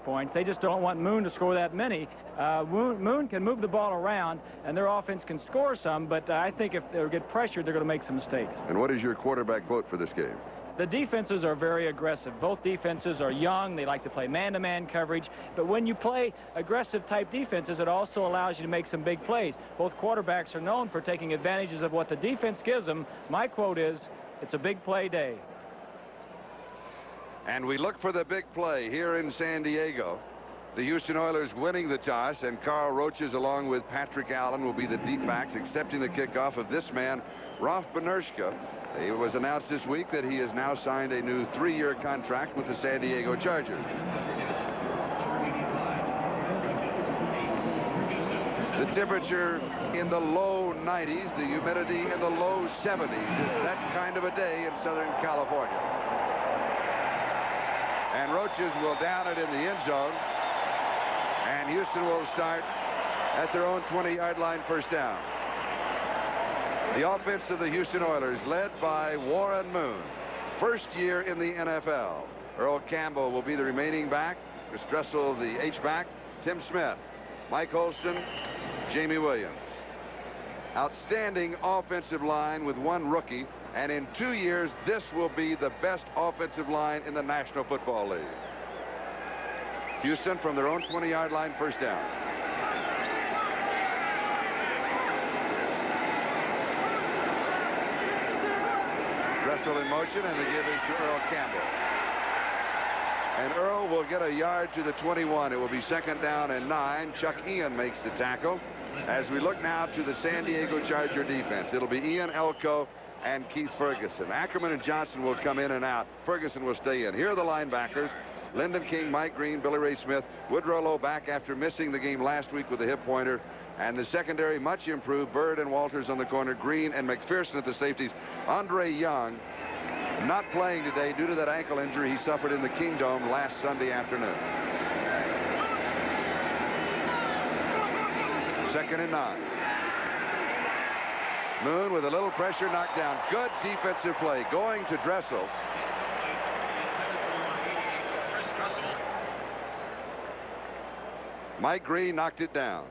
points. They just don't want Moon to score that many. Moon can move the ball around, and their offense can score some, but I think if they get pressured, they're going to make some mistakes. And what is your quarterback quote for this game? The defenses are very aggressive. Both defenses are young. They like to play man-to-man coverage. But when you play aggressive-type defenses, it also allows you to make some big plays. Both quarterbacks are known for taking advantages of what the defense gives them. My quote is, it's a big play day. And we look for the big play here in San Diego. The Houston Oilers winning the toss, and Carl Roaches along with Patrick Allen will be the deep backs, accepting the kickoff of this man, Rolf Benerschke. It was announced this week that he has now signed a new 3-year contract with the San Diego Chargers. The temperature in the low 90s, the humidity in the low 70s. It's that kind of a day in Southern California. And Roaches will down it in the end zone. And Houston will start at their own 20-yard line, first down. The offense of the Houston Oilers led by Warren Moon. First year in the NFL. Earl Campbell will be the remaining back. Chris Dressel, the H-back. Tim Smith, Mike Holston, Jamie Williams. Outstanding offensive line with one rookie. And in 2 years, this will be the best offensive line in the National Football League. Houston from their own 20-yard line, first down. Dressel in motion, and the give is to Earl Campbell. And Earl will get a yard to the 21. It will be second down and 9. Chuck Ian makes the tackle. As we look now to the San Diego Charger defense, it'll be Ian Elko and Keith Ferguson. Ackerman and Johnson will come in and out. Ferguson will stay in. Here are the linebackers. Lyndon King, Mike Green, Billy Ray Smith, Woodrow Lowe back after missing the game last week with a hip pointer. And the secondary much improved. Bird and Walters on the corner. Green and McPherson at the safeties. Andre Young not playing today due to that ankle injury he suffered in the Kingdome last Sunday afternoon. Second and 9. Moon with a little pressure, knocked down. Good defensive play going to Dressel. Mike Green knocked it down.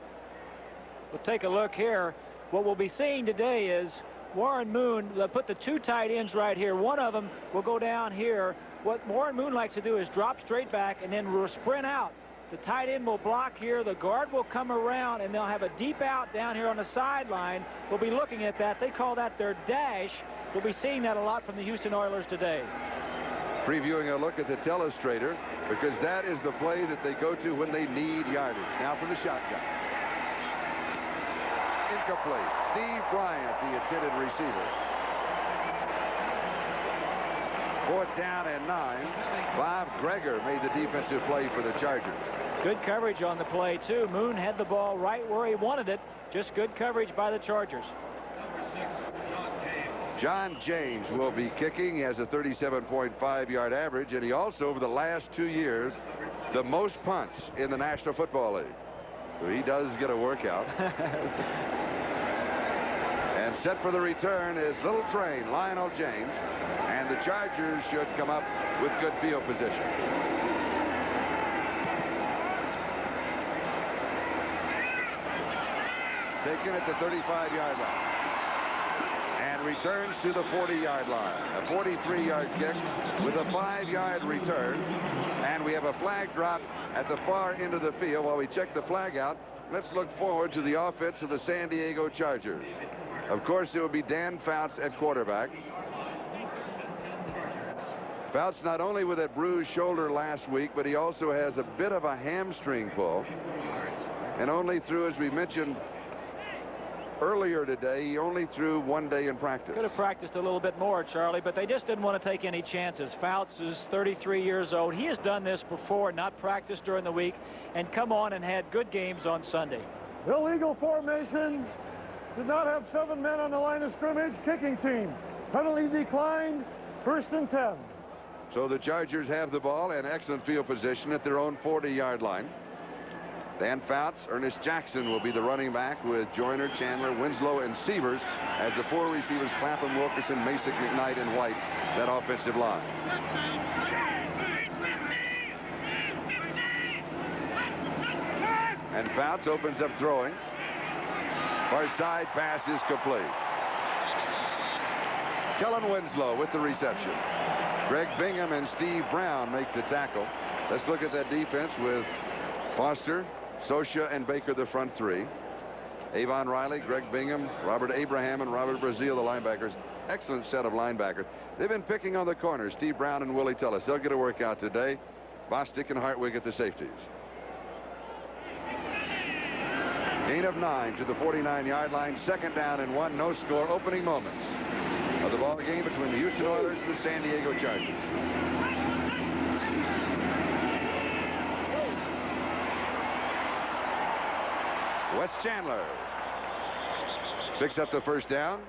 We'll take a look here. What we'll be seeing today is Warren Moon, they'll put the 2 tight ends right here. One of them will go down here. What Warren Moon likes to do is drop straight back and then we'll sprint out. The tight end will block here. The guard will come around, and they'll have a deep out down here on the sideline. We'll be looking at that. They call that their dash. We'll be seeing that a lot from the Houston Oilers today. Previewing a look at the telestrator, because that is the play that they go to when they need yardage. Now from the shotgun. Incomplete. Steve Bryant, the intended receiver. 4th down and 9. Bob Greger made the defensive play for the Chargers. Good coverage on the play, too. Moon had the ball right where he wanted it. Just good coverage by the Chargers. John James will be kicking. He has a 37.5-yard average, and he also, over the last 2 years, the most punts in the National Football League. So he does get a workout. And set for the return is Little Train, Lionel James. And the Chargers should come up with good field position. Taken at the 35-yard line. And returns to the 40-yard line. A 43-yard kick with a 5-yard return. And we have a flag drop at the far end of the field. While we check the flag out, let's look forward to the offense of the San Diego Chargers. Of course, it will be Dan Fouts at quarterback. Fouts not only with that bruised shoulder last week, but he also has a bit of a hamstring pull. And only threw, as we mentioned earlier today, he only threw 1 day in practice. Could have practiced a little bit more, Charlie, but they just didn't want to take any chances. Fouts is 33 years old. He has done this before, not practiced during the week, and come on and had good games on Sunday. Illegal formation. Did not have 7 men on the line of scrimmage. Kicking team. Penalty declined. 1st and 10. So the Chargers have the ball in excellent field position at their own 40-yard line. Dan Fouts, Ernest Jackson will be the running back with Joyner, Chandler, Winslow, and Sievers as the 4 receivers: Clapham, Wilkerson, Masick, McKnight, and White, that offensive line. And Fouts opens up throwing. Far side pass is complete. Kellen Winslow with the reception. Greg Bingham and Steve Brown make the tackle. Let's look at that defense with Foster, Sosha, and Baker, the front three. Avon Riley, Greg Bingham, Robert Abraham, and Robert Brazil, the linebackers. Excellent set of linebackers. They've been picking on the corners, Steve Brown and Willie Tullis. They'll get a workout today. Bostic and Hartwig at the safeties. Gain of 9 to the 49-yard line. Second down and 1. No score. Opening moments of the ball game between the Houston Oilers and the San Diego Chargers. Wes Chandler picks up the first down.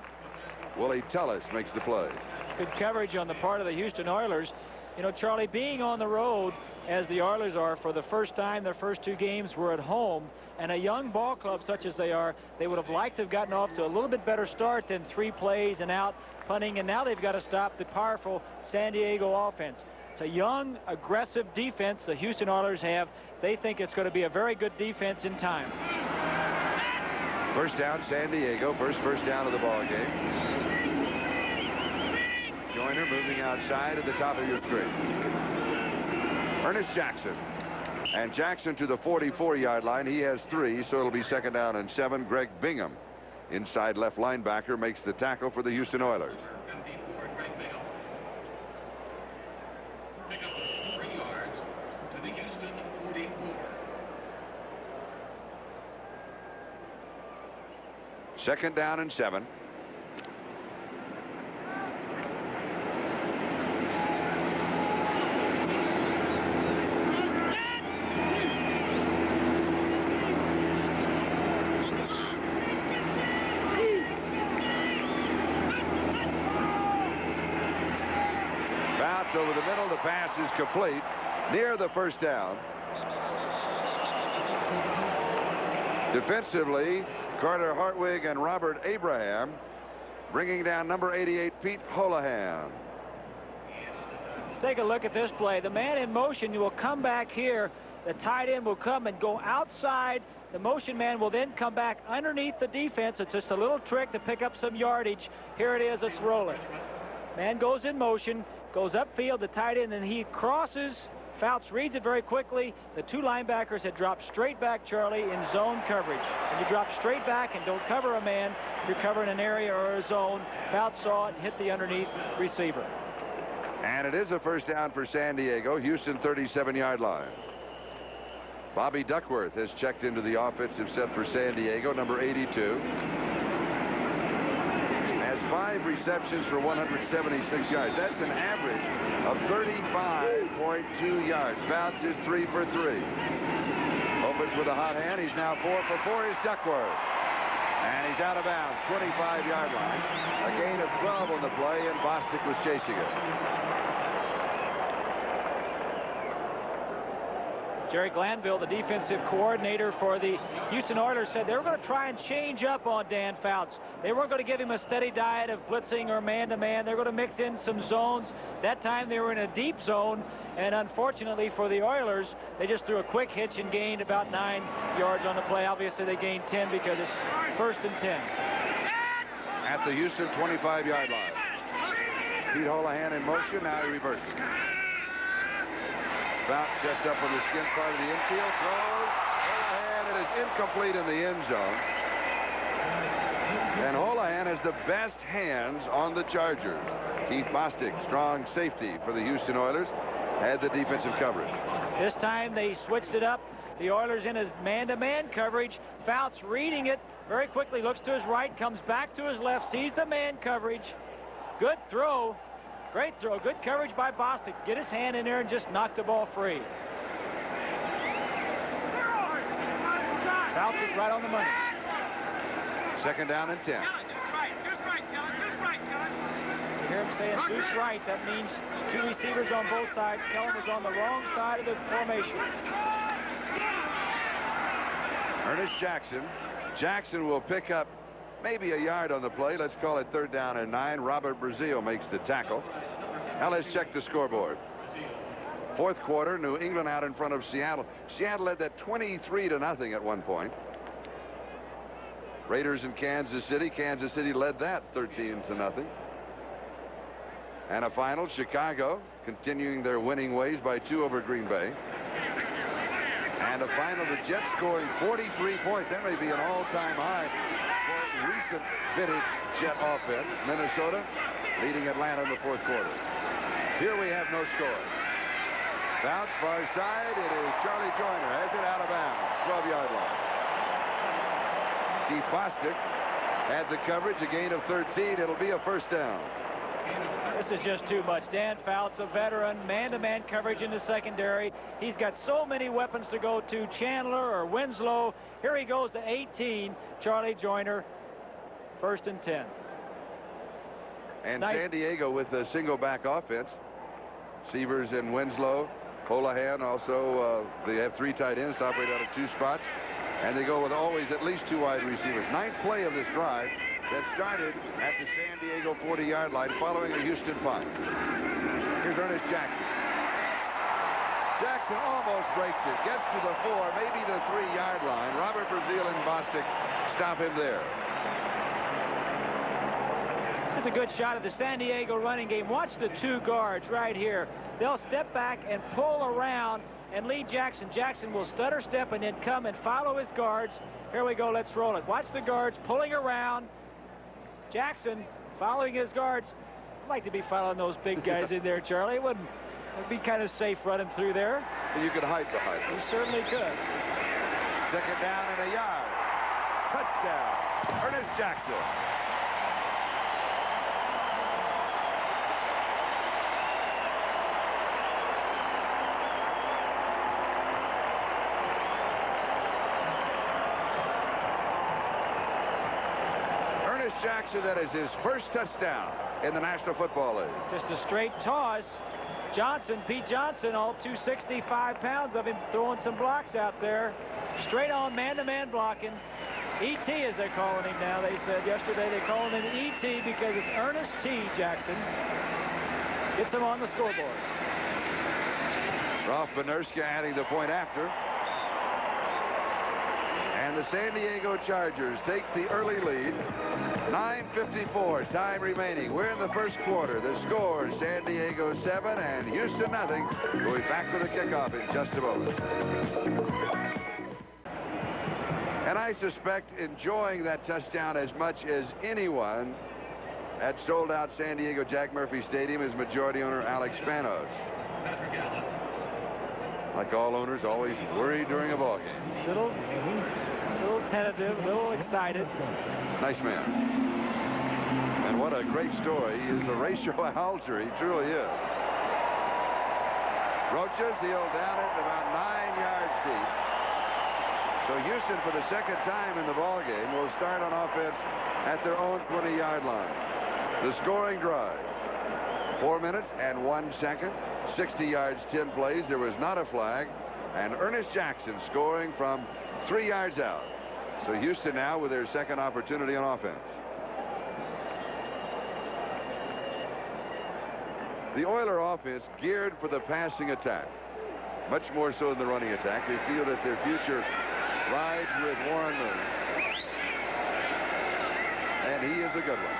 Willie Tullis makes the play. Good coverage on the part of the Houston Oilers. You know, Charlie, being on the road as the Oilers are for the first time, their first 2 games were at home, and a young ball club such as they are, they would have liked to have gotten off to a little bit better start than 3 plays and out punting, and now they've got to stop the powerful San Diego offense. It's a young, aggressive defense the Houston Oilers have. They think it's going to be a very good defense in time. First down, San Diego. First down of the ball game. Joyner moving outside at the top of your screen. Ernest Jackson. And Jackson to the 44-yard line. He has 3, so it'll be second down and 7. Greg Bingham, inside left linebacker, makes the tackle for the Houston Oilers. Second down and 7. Fouts over the middle. The pass is complete near the first down. Defensively, Carter Hartwig and Robert Abraham bringing down number 88, Pete Holohan. Take a look at this play. The man in motion will come back here. The tight end will come and go outside. The motion man will then come back underneath the defense. It's just a little trick to pick up some yardage. Here it is. Let's roll it. Man goes in motion, goes upfield, the tight end, and he crosses. Fouts reads it very quickly. The 2 linebackers had dropped straight back, Charlie, in zone coverage. When you drop straight back and don't cover a man, you're covering an area or a zone. Fouts saw it and hit the underneath receiver. And it is a first down for San Diego. Houston 37-yard line. Bobby Duckworth has checked into the offensive set for San Diego, number 82. Has 5 receptions for 176 yards. That's an average of 35.2 yards. Fouts is 3 for 3. Opens with a hot hand. He's now 4 for 4. Is Duckworth. And he's out of bounds, 25-yard line. A gain of 12 on the play, and Bostic was chasing it. Jerry Glanville, the defensive coordinator for the Houston Oilers, said they were going to try and change up on Dan Fouts. They weren't going to give him a steady diet of blitzing or man-to-man. They're going to mix in some zones. That time they were in a deep zone, and unfortunately for the Oilers, they just threw a quick hitch and gained about 9 yards on the play. Obviously, they gained 10 because it's 1st and 10. At the Houston 25-yard line. Pete Holohan in motion. Now he reverses. Fouts sets up on the skin part of the infield, throws, Holohan, it is incomplete in the end zone. And Holohan has the best hands on the Chargers. Keith Bostic, strong safety for the Houston Oilers, had the defensive coverage. This time they switched it up. The Oilers in his man-to-man coverage. Fouts reading it very quickly, looks to his right, comes back to his left, sees the man coverage. Good throw. Great throw. Good coverage by Bostic. Get his hand in there and just knock the ball free. Fouts is right on the money. Second down and 10. You hear him saying deuce right. That means 2 receivers on both sides. Kellen was on the wrong side of the formation. Ernest Jackson. Jackson will pick up maybe a yard on the play. Let's call it 3rd down and 9. Robert Brazil makes the tackle. Now let's check the scoreboard. Fourth quarter, New England out in front of Seattle. Seattle led that 23-0 at one point. Raiders in Kansas City. Kansas City led that 13-0. And a final, Chicago continuing their winning ways by 2 over Green Bay. And a final, the Jets scoring 43 points. That may be an all-time high for recent vintage Jet offense. Minnesota leading Atlanta in the fourth quarter. Here we have no score. Fouts, far side. It is Charlie Joyner. Has it out of bounds. 12-yard line. Keith Bostic had the coverage. A gain of 13. It'll be a first down. This is just too much. Dan Fouts, a veteran, man-to-man coverage in the secondary. He's got so many weapons to go to. Chandler or Winslow. Here he goes to 18. Charlie Joyner, 1st and 10. And nice. San Diego with a single back offense. Severs and Winslow. Holohan also, they have 3 tight ends to operate out of 2 spots. And they go with always at least 2 wide receivers. 9th play of this drive that started at the San Diego 40-yard line following a Houston punt. Here's Ernest Jackson. Jackson almost breaks it. Gets to the 4, maybe the 3-yard line. Robert Brazil and Bostic stop him there. It's a good shot of the San Diego running game. Watch the 2 guards right here. They'll step back and pull around and lead Jackson. Jackson will stutter step and then come and follow his guards. Here we go. Let's roll it. Watch the guards pulling around. Jackson following his guards. I'd like to be following those big guys in there, Charlie. It'd be kind of safe running through there. You could hide behind them. You certainly could. Second down and a yard. Touchdown. Ernest Jackson. Jackson, that is his first touchdown in the National Football League. Just a straight toss. Johnson, Pete Johnson, all 265 pounds of him, throwing some blocks out there. Straight on man-to-man blocking. E.T. as they're calling him now. They said yesterday they're calling him E.T. because it's Ernest T. Jackson. Gets him on the scoreboard. Ralph Benerska adding the point after. And the San Diego Chargers take the early lead. 9:54 time remaining. We're in the first quarter. The score, San Diego 7 and Houston nothing. We'll be back with a kickoff in just a moment. And I suspect enjoying that touchdown as much as anyone at sold-out San Diego Jack Murphy Stadium is majority owner Alex Spanos. Like all owners, always worried during a ball game. Little tentative, a little excited. Nice man. And what a great story. He is Horatio Alger. He truly is. Roaches, he'll down it about 9 yards deep. So Houston, for the second time in the ball game, will start on offense at their own 20-yard line. The scoring drive. 4 minutes and 1 second. 60 yards, 10 plays. There was not a flag. And Ernest Jackson scoring from 3 yards out. So Houston now with their second opportunity on offense. The Oiler offense geared for the passing attack. Much more so than the running attack. They feel that their future rides with Warren Moon. And he is a good one.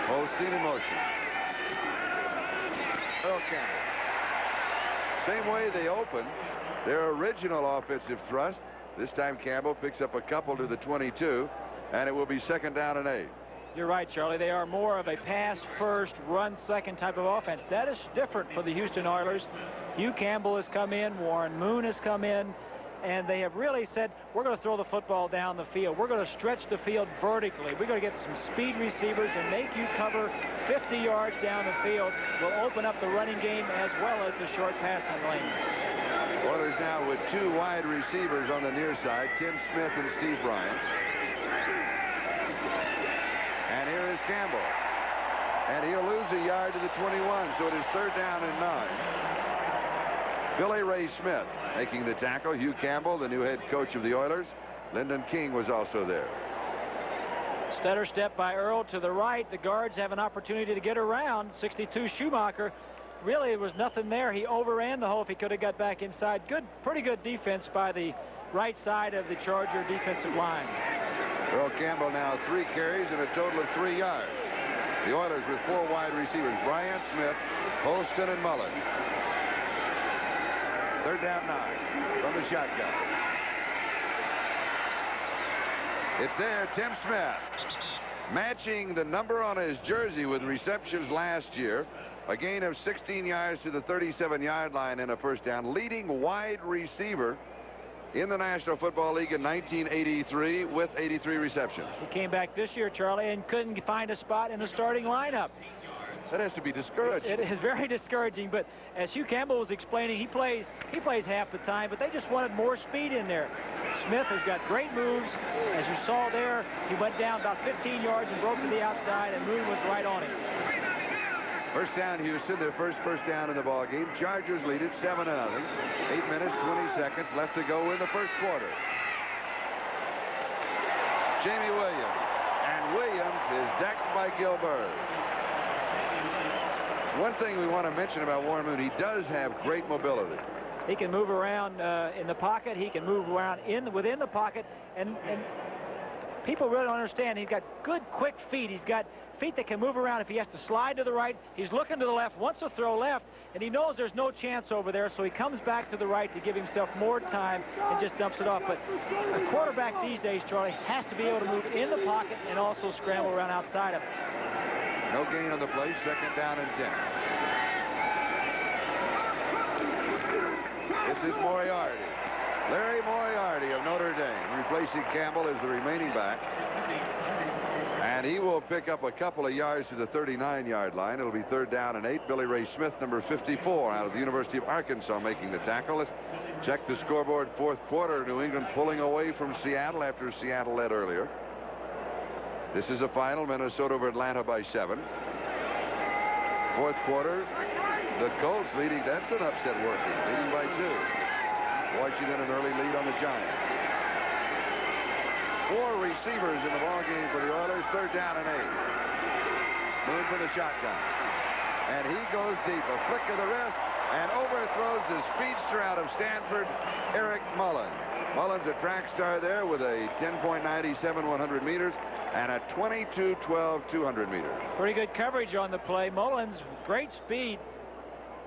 Holstein in motion. Earl Campbell. Same way they opened their original offensive thrust. This time Campbell picks up a couple to the 22, and it will be second down and 8. You're right, Charlie. They are more of a pass first, run second type of offense. That is different for the Houston Oilers. Hugh Campbell has come in. Warren Moon has come in. And they have really said, we're going to throw the football down the field. We're going to stretch the field vertically. We're going to get some speed receivers and make you cover 50 yards down the field. We'll open up the running game as well as the short passing lanes. Oilers now with 2 wide receivers on the near side, Tim Smith and Steve Bryant. And here is Campbell. And he'll lose a yard to the 21, so it is third down and 9. Billy Ray Smith making the tackle. Hugh Campbell, the new head coach of the Oilers. Lyndon King was also there. Stutter step by Earl to the right. The guards have an opportunity to get around. 62 Schumacher really there was nothing there. He overran the hole if he could have got back inside. Pretty good defense by the right side of the Charger defensive line. Earl Campbell now 3 carries and a total of 3 yards. The Oilers with 4 wide receivers, Bryant, Smith, Holston, and Mullen. 3rd down 9 from the shotgun. It's there, Tim Smith, matching the number on his jersey with receptions last year. A gain of 16 yards to the 37-yard line and a first down. Leading wide receiver in the National Football League in 1983 with 83 receptions. He came back this year, Charlie, and couldn't find a spot in the starting lineup. That has to be discouraging. It is very discouraging, but as Hugh Campbell was explaining, he plays half the time, but they just wanted more speed in there. Smith has got great moves. As you saw there, he went down about 15 yards and broke to the outside, and Moon was right on him. First down, Houston, their first down in the ball game. Chargers lead it 7-0. 8 minutes, 20 seconds left to go in the first quarter. Jamie Williams, and Williams is decked by Gilbert. One thing we want to mention about Warren Moon, he does have great mobility. He can move around in the pocket. He can move around within the pocket, and people really don't understand. He's got good, quick feet. He's got feet that can move around. If he has to slide to the right, he's looking to the left, wants to throw left, and he knows there's no chance over there, so he comes back to the right to give himself more time and just dumps it off. But a quarterback these days, Charlie, has to be able to move in the pocket and also scramble around outside of it. No gain on the play, 2nd down and 10. This is Moriarty. Larry Moriarty of Notre Dame, replacing Campbell as the remaining back. And he will pick up a couple of yards to the 39-yard line. It'll be 3rd down and 8. Billy Ray Smith, number 54, out of the University of Arkansas, making the tackle. Let's check the scoreboard. 4th quarter, New England pulling away from Seattle after Seattle led earlier. This is a final, Minnesota over Atlanta by 7. 4th quarter, the Colts leading. That's an upset working, leading by 2. Washington an early lead on the Giants. 4 receivers in the ball game for the Oilers. 3rd down and 8. Moon for the shotgun, and he goes deep. A flick of the wrist and overthrows the speedster out of Stanford, Eric Mullen. Mullen's a track star there with a 10.97 100 meters and a 22.12 200 meters. Pretty good coverage on the play. Mullen's great speed.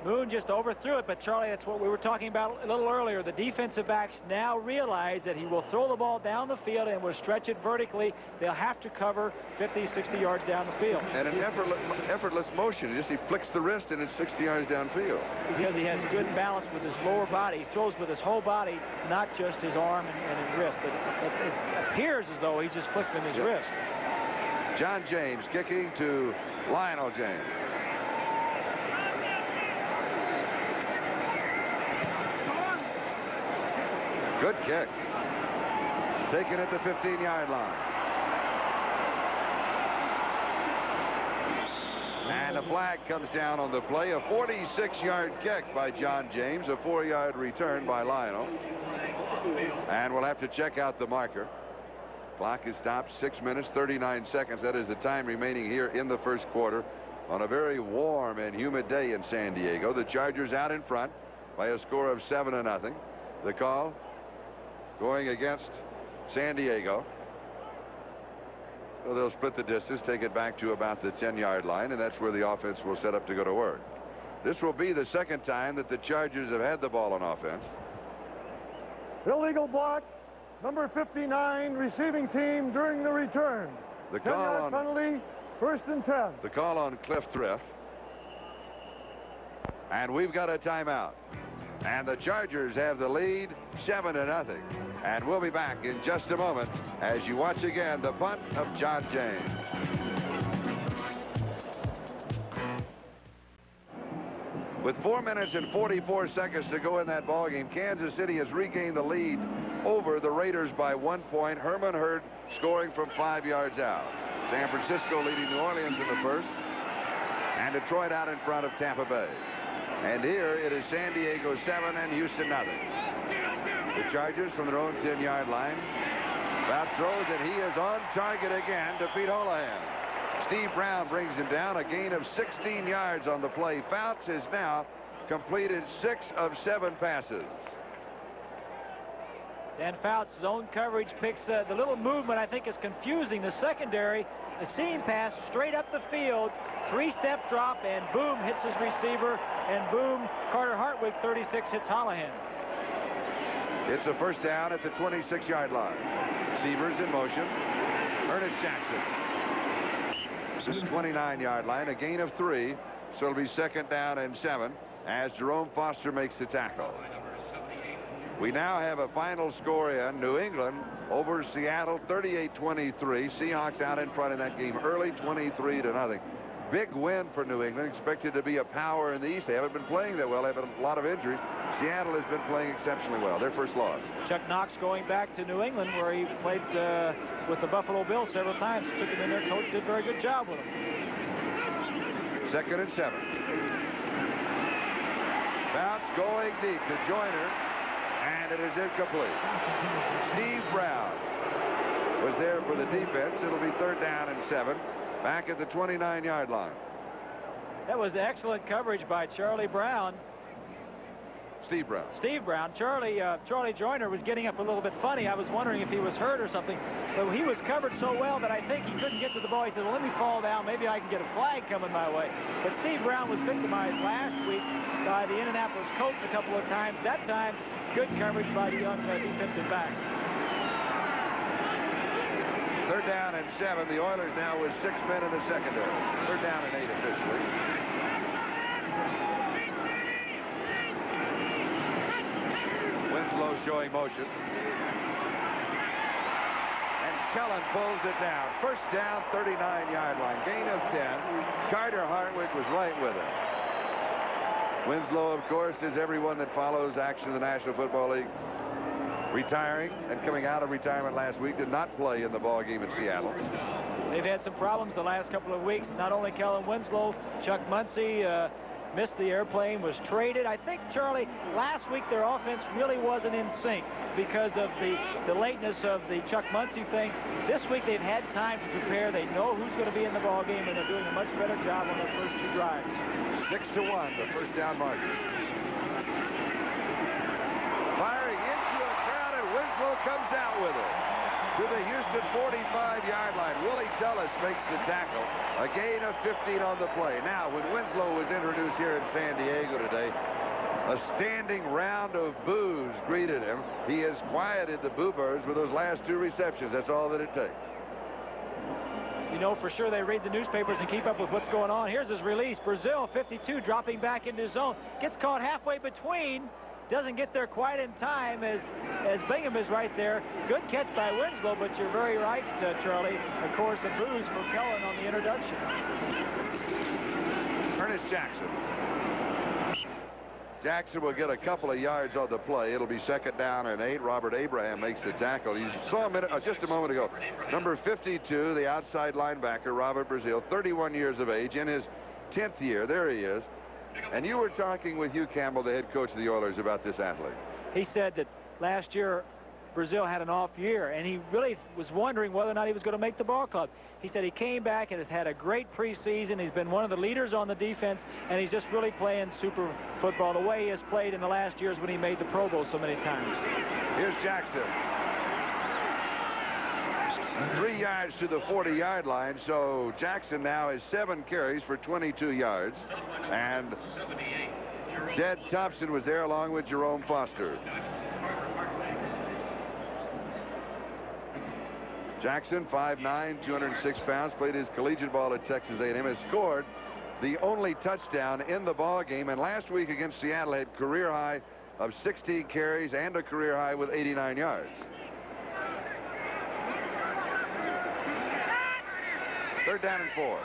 Moon just overthrew it, but Charlie, that's what we were talking about a little earlier. The defensive backs now realize that he will throw the ball down the field and will stretch it vertically. They'll have to cover 50, 60 yards down the field. And an effortless motion. He flicks the wrist and it's 60 yards downfield. Because he has good balance with his lower body. He throws with his whole body, not just his arm and his wrist. But it appears as though he's just flicking his wrist. John James kicking to Lionel James. Good kick. Taken at the 15-yard line. And a flag comes down on the play. A 46-yard kick by John James. A 4-yard return by Lionel. And we'll have to check out the marker. Clock is stopped. 6 minutes, 39 seconds. That is the time remaining here in the first quarter on a very warm and humid day in San Diego. The Chargers out in front by a score of 7-0. The call going against San Diego. So they'll split the distance, take it back to about the 10-yard line, and that's where the offense will set up to go to work. This will be the 2nd time that the Chargers have had the ball on offense. Illegal block, number 59, receiving team during the return. The call on penalty, 1st and 10. The call on Cliff Thrift. And we've got a timeout. And the Chargers have the lead 7-0. And we'll be back in just a moment as you watch again the punt of John James. With 4 minutes and 44 seconds to go in that ball game, Kansas City has regained the lead over the Raiders by 1 point. Herman Hurd scoring from 5 yards out. San Francisco leading New Orleans in the first, and Detroit out in front of Tampa Bay. And here it is San Diego 7 and Houston nothing. The Chargers from their own 10-yard line. Fouts throws, and he is on target again to Pete Holohan. Steve Brown brings him down, a gain of 16 yards on the play. Fouts has now completed 6 of 7 passes. Dan Fouts' zone coverage picks the little movement I think is confusing the secondary. The seam pass straight up the field, 3-step drop, and boom, hits his receiver, and boom, Carter Hartwig, 36, hits Holohan. It's a first down at the 26-yard line. Receivers in motion. Ernest Jackson. This is 29-yard line, a gain of 3, so it'll be second down and 7 as Jerome Foster makes the tackle. We now have a final score in New England over Seattle, 38-23. Seahawks out in front in that game early, 23-0. Big win for New England, expected to be a power in the East. They haven't been playing that well. They have a lot of injury. Seattle has been playing exceptionally well. Their first loss. Chuck Knox going back to New England, where he played with the Buffalo Bills several times. Took him in there. Coach did a very good job with him. Second and 7. Fouts going deep to Joyner, and it is incomplete. Steve Brown was there for the defense. It'll be third down and 7. Back at the 29-yard line. That was excellent coverage by Charlie Brown. Steve Brown. Steve Brown. Charlie Joyner was getting up a little bit funny. I was wondering if he was hurt or something. But he was covered so well that I think he couldn't get to the ball. He said, well, let me fall down. Maybe I can get a flag coming my way. But Steve Brown was victimized last week by the Indianapolis Colts a couple of times. That time, good coverage by the young defensive back. Third down and 7. The Oilers now with 6 men in the secondary. Third down and 8 officially. Winslow showing motion. And Kellen pulls it down. First down, 39-yard line. Gain of 10. Carter Hartwig was right with him. Winslow, of course, is everyone that follows action in the National Football League. Retiring and coming out of retirement last week, did not play in the ball game in Seattle. They've had some problems the last couple of weeks. Not only Kellen Winslow, Chuck Muncie missed the airplane, was traded. I think, Charlie, last week their offense really wasn't in sync because of the lateness of the Chuck Muncie thing. This week they've had time to prepare. They know who's going to be in the ball game, and they're doing a much better job on their first 2 drives. 6-1, the first down margin. Firing into a crowd, and Winslow comes out with it. To the Houston 45-yard line. Willie Tullis makes the tackle. A gain of 15 on the play. Now, when Winslow was introduced here in San Diego today, a standing round of boos greeted him. He has quieted the boo birds with those last 2 receptions. That's all that it takes. You know for sure they read the newspapers and keep up with what's going on. Here's his release. Brazil, 52, dropping back into his zone. Gets caught halfway between. Doesn't get there quite in time as Bingham is right there. Good catch by Winslow, but you're very right, Charlie. Of course, a booze for Kellen on the introduction. Ernest Jackson. Jackson will get a couple of yards on the play. It'll be second down and 8. Robert Abraham makes the tackle. You saw him just a moment ago. Number 52, the outside linebacker, Robert Brazil, 31 years of age, in his 10th year. There he is. And you were talking with Hugh Campbell, the head coach of the Oilers, about this athlete. He said that last year Brazil had an off year, and he really was wondering whether or not he was going to make the ball club. He said he came back and has had a great preseason. He's been one of the leaders on the defense, and he's just really playing super football the way he has played in the last years when he made the Pro Bowl so many times. Here's Jackson. 3 yards to the 40-yard line, so Jackson now has 7 carries for 22 yards. And Ted Thompson was there along with Jerome Foster. Jackson, 5'9", 206 pounds, played his collegiate ball at Texas A&M, has scored the only touchdown in the ball game, and last week against Seattle had career high of 16 carries and a career high with 89 yards. Third down and 4.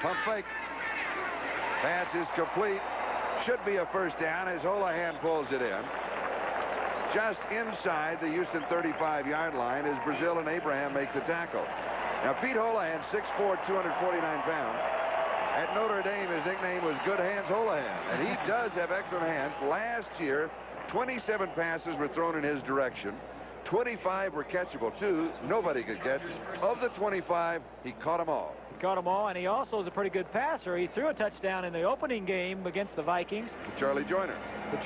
Pump fake. Pass is complete. Should be a first down as Holohan pulls it in. Just inside the Houston 35-yard line as Brazil and Abraham make the tackle. Now, Pete Holohan, 6'4", 249 pounds. At Notre Dame, his nickname was Good Hands Holohan, and he does have excellent hands. Last year, 27 passes were thrown in his direction. 25 were catchable. 2 nobody could catch. Of the 25, he caught them all. He caught them all, and he also is a pretty good passer. He threw a touchdown in the opening game against the Vikings. To Charlie Joyner. And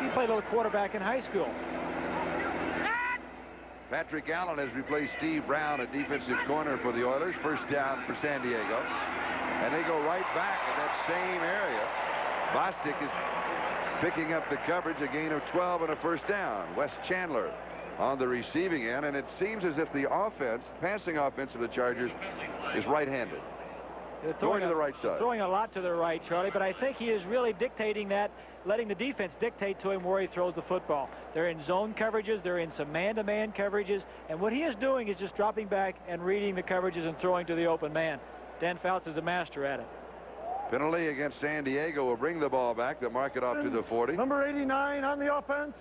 he played a little quarterback in high school. Patrick Allen has replaced Steve Brown at defensive corner for the Oilers. First down for San Diego. And they go right back in that same area. Bostic is picking up the coverage, a gain of 12 and a first down. Wes Chandler on the receiving end, and it seems as if the passing offense of the Chargers is right-handed. Going to the right side. Throwing a lot to the right, Charlie, but I think he is really dictating that, letting the defense dictate to him where he throws the football. They're in zone coverages, they're in some man-to-man coverages, and what he is doing is just dropping back and reading the coverages and throwing to the open man. Dan Fouts is a master at it. Penalty against San Diego will bring the ball back. They'll mark it off to the 40. Number 89 on the offense.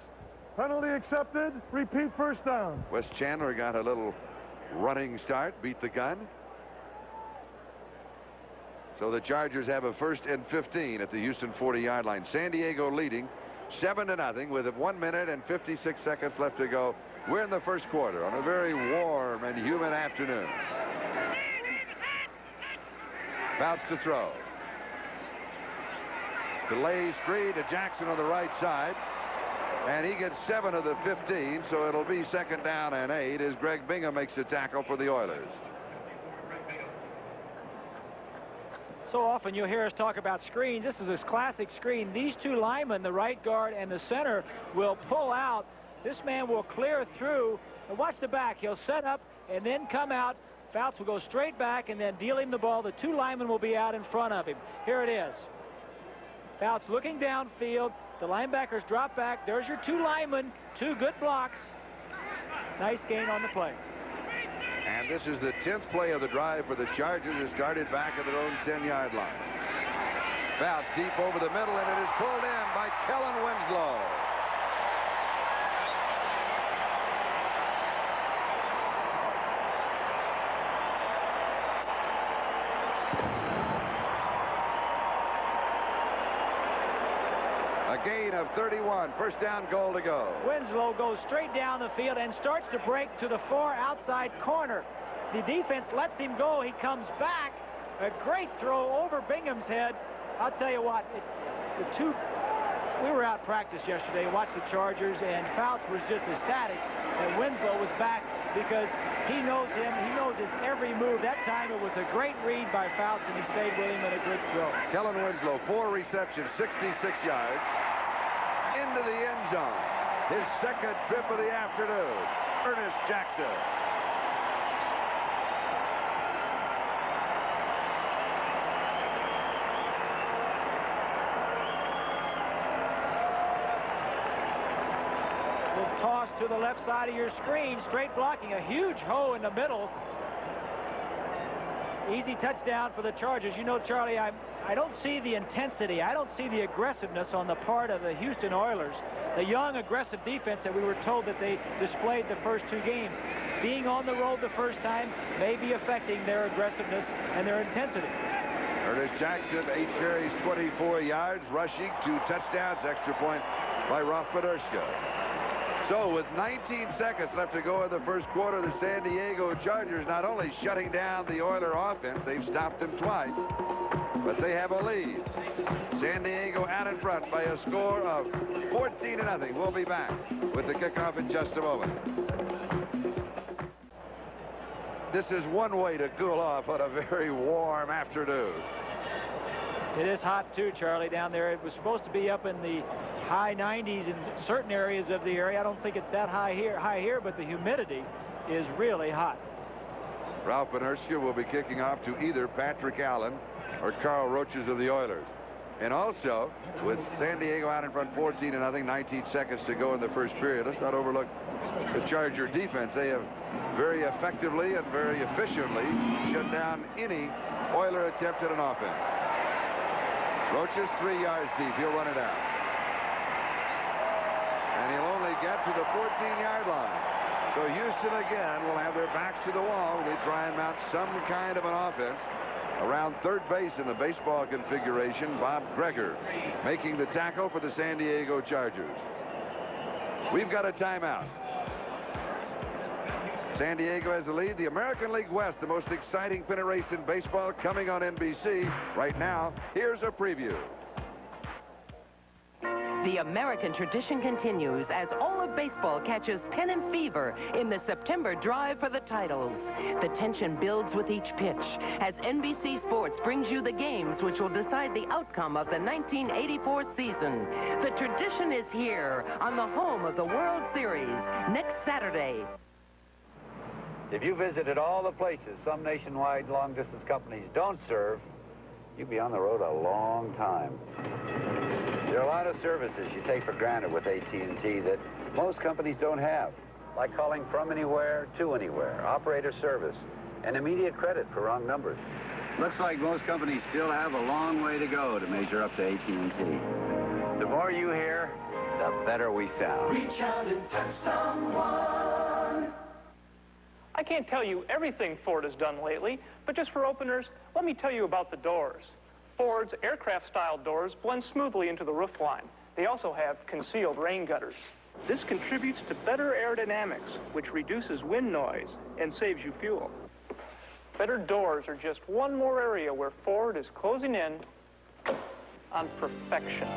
Penalty accepted. Repeat first down. Wes Chandler got a little running start, beat the gun. So the Chargers have a 1st and 15 at the Houston 40-yard line. San Diego leading 7-0 with 1 minute and 56 seconds left to go. We're in the first quarter on a very warm and humid afternoon. Fouts to throw. Delay screen to Jackson on the right side. And he gets 7 of the 15, so it'll be 2nd down and 8 as Greg Bingham makes the tackle for the Oilers. So often you'll hear us talk about screens. This is a classic screen. These two linemen, the right guard and the center, will pull out. This man will clear through. And watch the back. He'll set up and then come out. Fouts will go straight back and then deal him the ball. The two linemen will be out in front of him. Here it is. Fouts looking downfield. The linebackers drop back. There's your two linemen. 2 good blocks. Nice gain on the play. And this is the 10th play of the drive for the Chargers. It started back at their own 10-yard line. Fouts deep over the middle, and it is pulled in by Kellen Winslow. A gain of 31. First down, goal to go. Winslow goes straight down the field and starts to break to the far outside corner. The defense lets him go. He comes back. A great throw over Bingham's head. I'll tell you what, we were out practice yesterday, watched the Chargers, and Fouts was just ecstatic that Winslow was back because he knows him. He knows his every move. That time it was a great read by Fouts, and he stayed with him and a good throw. Kellen Winslow, 4 receptions, 66 yards. Into the end zone. His 2nd trip of the afternoon. Ernest Jackson. Will toss to the left side of your screen. Straight blocking. A huge hole in the middle. Easy touchdown for the Chargers. You know, Charlie, I don't see the intensity. I don't see the aggressiveness on the part of the Houston Oilers. The young, aggressive defense that we were told that they displayed the first 2 games. Being on the road the first time may be affecting their aggressiveness and their intensity. Ernest Jackson, 8 carries, 24 yards, rushing, 2 touchdowns, extra point by Rolf Podolska. So with 19 seconds left to go in the first quarter, the San Diego Chargers not only shutting down the Oiler offense, they've stopped them twice, but they have a lead. San Diego out in front by a score of 14-0. We'll be back with the kickoff in just a moment. This is one way to cool off on a very warm afternoon. It is hot too, Charlie, down there. It was supposed to be up in the high 90s in certain areas of the area. I don't think it's that high here, but the humidity is really hot. Ralph Benerska will be kicking off to either Patrick Allen or Carl Roaches of the Oilers. And also, with San Diego out in front 14-0, 19 seconds to go in the first period, let's not overlook the Charger defense. They have very effectively and very efficiently shut down any Oiler attempt at an offense. Roaches 3 yards deep. He'll run it out. And he'll only get to the 14-yard line. So Houston again will have their backs to the wall. They try and mount some kind of an offense around third base in the baseball configuration. Bob Greger making the tackle for the San Diego Chargers. We've got a timeout. San Diego has the lead. The American League West, the most exciting pennant race in baseball, coming on NBC. Right now, here's a preview. The American tradition continues as all of baseball catches pennant fever in the September drive for the titles. The tension builds with each pitch as NBC Sports brings you the games which will decide the outcome of the 1984 season. The tradition is here on the home of the World Series next Saturday. If you visited all the places some nationwide long-distance companies don't serve, you'd be on the road a long time. There are a lot of services you take for granted with AT&T that most companies don't have, like calling from anywhere to anywhere, operator service, and immediate credit for wrong numbers. Looks like most companies still have a long way to go to measure up to AT&T. The more you hear, the better we sound. Reach out and touch someone. I can't tell you everything Ford has done lately, but just for openers, let me tell you about the doors. Ford's aircraft-style doors blend smoothly into the roof line. They also have concealed rain gutters. This contributes to better aerodynamics, which reduces wind noise and saves you fuel. Better doors are just one more area where Ford is closing in on perfection.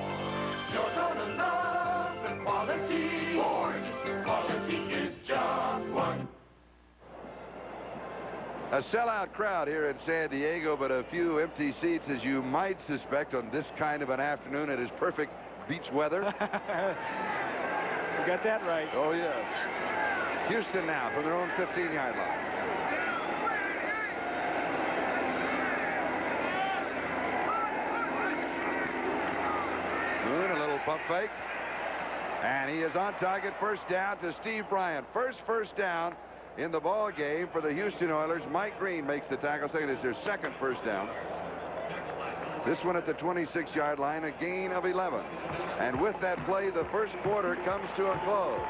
You're gonna love the quality. Ford, quality is job one. A sellout crowd here in San Diego, but a few empty seats, as you might suspect on this kind of an afternoon. It is perfect beach weather. You got that right. Oh, yes. Houston now from their own 15-yard line. Moon, a little pump fake. And he is on target. First down to Steve Bryant. First down in the ball game for the Houston Oilers. Mike Green makes the tackle. Second is their second first down. This one at the 26-yard line, a gain of 11. And with that play, the first quarter comes to a close.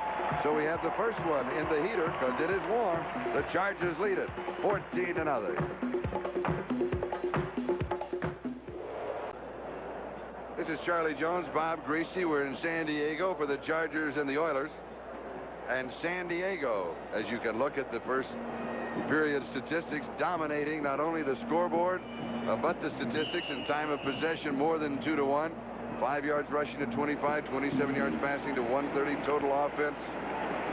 So we have the first one in the heater because it is warm. The Chargers lead it 14-0. This is Charlie Jones, Bob Griese. We're in San Diego for the Chargers and the Oilers. And San Diego, as you can look at the first period statistics, dominating not only the scoreboard, but the statistics in time of possession more than 2-1. 5 yards rushing to 25, 27 yards passing to 130, total offense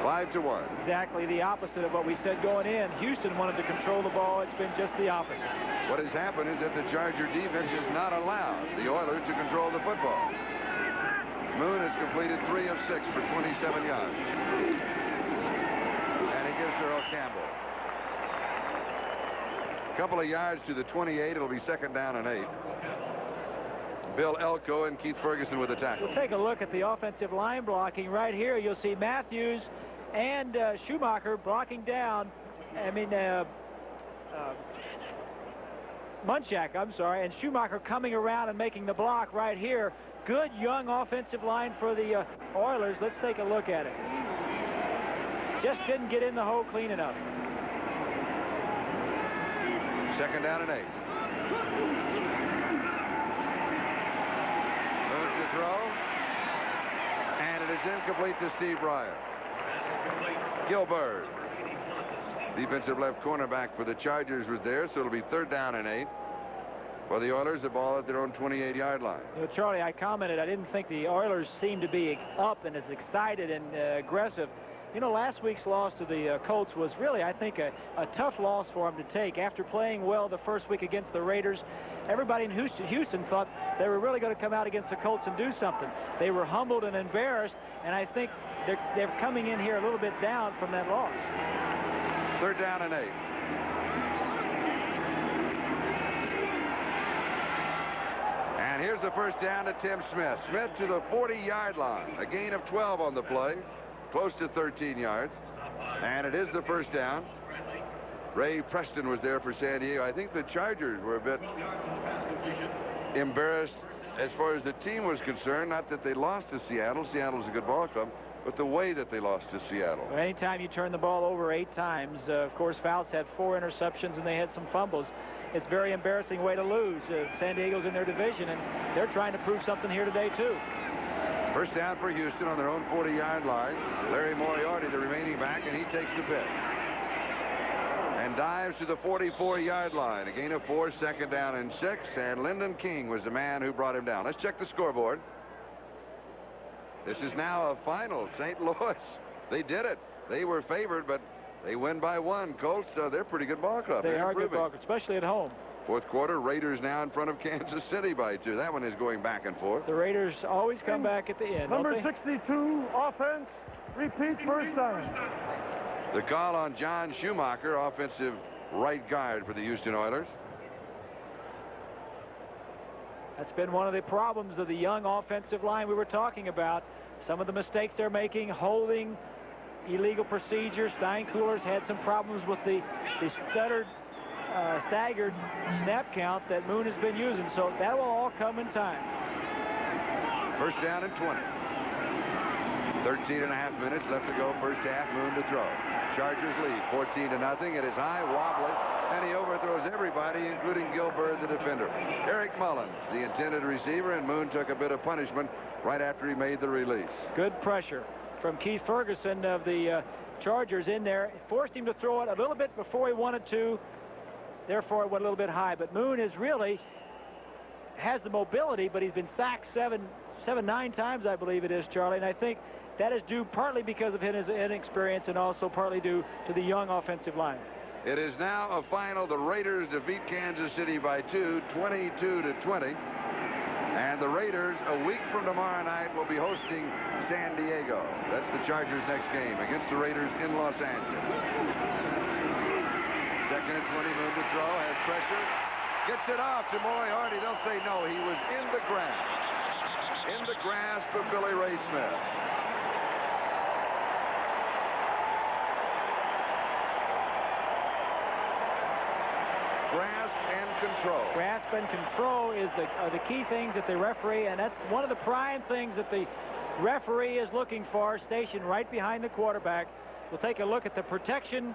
5-1. Exactly the opposite of what we said going in. Houston wanted to control the ball. It's been just the opposite. What has happened is that the Charger defense has not allowed the Oilers to control the football. Moon has completed 3 of 6 for 27 yards. And he gives to Earl Campbell. A couple of yards to the 28. It'll be second down and 8. Bill Elko and Keith Ferguson with the tackle. We'll take a look at the offensive line blocking right here. You'll see Matthews and Schumacher blocking down. Munchak, I'm sorry, and Schumacher coming around and making the block right here. Good young offensive line for the Oilers. Let's take a look at it. Just didn't get in the hole clean enough. Second down and 8. Moves to throw. And it is incomplete to Steve Bryant. Gilbert, defensive left cornerback for the Chargers, was there, so it'll be third down and 8. For the Oilers, the ball at their own 28-yard line. You know, Charlie, I commented I didn't think the Oilers seemed to be up and as excited and aggressive. You know, last week's loss to the Colts was really, I think, a tough loss for them to take. After playing well the first week against the Raiders, everybody in Houston thought they were really going to come out against the Colts and do something. They were humbled and embarrassed, and I think they're coming in here a little bit down from that loss. Third down and 8. And here's the first down to Tim Smith. Smith to the 40-yard line. A gain of 12 on the play. Close to 13 yards. And it is the first down. Ray Preston was there for San Diego. I think the Chargers were a bit embarrassed as far as the team was concerned. Not that they lost to Seattle. Seattle's a good ball club. But the way that they lost to Seattle. Well, anytime you turn the ball over 8 times, of course, Fouts had 4 interceptions and they had some fumbles. It's a very embarrassing way to lose. San Diego's in their division, and they're trying to prove something here today, too. First down for Houston on their own 40-yard line. Larry Moriarty, the remaining back, and he takes the pitch. And dives to the 44-yard line. A gain of 4, second down and 6. And Lyndon King was the man who brought him down. Let's check the scoreboard. This is now a final. St. Louis, they did it. They were favored, but they win by 1. Colts, they're a pretty good ball club. They are a good ball club, especially at home. Fourth quarter, Raiders now in front of Kansas City by 2. That one is going back and forth. The Raiders always come back at the end. Number 62, offense, repeat first down. The call on John Schumacher, offensive right guard for the Houston Oilers. That's been one of the problems of the young offensive line we were talking about. Some of the mistakes they're making, holding, illegal procedures. Steinkuhler's had some problems with the staggered snap count that Moon has been using. So that will all come in time. First down and 20. 13.5 minutes left to go. First half. Moon to throw. Chargers lead 14-0. It is high, wobbly, and he overthrows everybody, including Gilbert, the defender. Eric Mullins, the intended receiver, and Moon took a bit of punishment right after he made the release. Good pressure from Keith Ferguson of the Chargers in there. Forced him to throw it a little bit before he wanted to. Therefore, it went a little bit high. But Moon is really has the mobility, but he's been sacked 9 times, I believe it is, Charlie. And I think that is due partly because of his inexperience and also partly due to the young offensive line. It is now a final. The Raiders defeat Kansas City by 2, 22-20. And the Raiders, a week from tomorrow night, will be hosting San Diego. That's the Chargers' next game against the Raiders in Los Angeles. Second and 20, Moon to throw, has pressure. Gets it off to Moriarty. They'll say no, he was in the grasp. In the grasp of Billy Ray Smith. Grasp and control. Grasp and control are the key things that the referee, and that's one of the prime things that the referee is looking for, stationed right behind the quarterback. We'll take a look at the protection.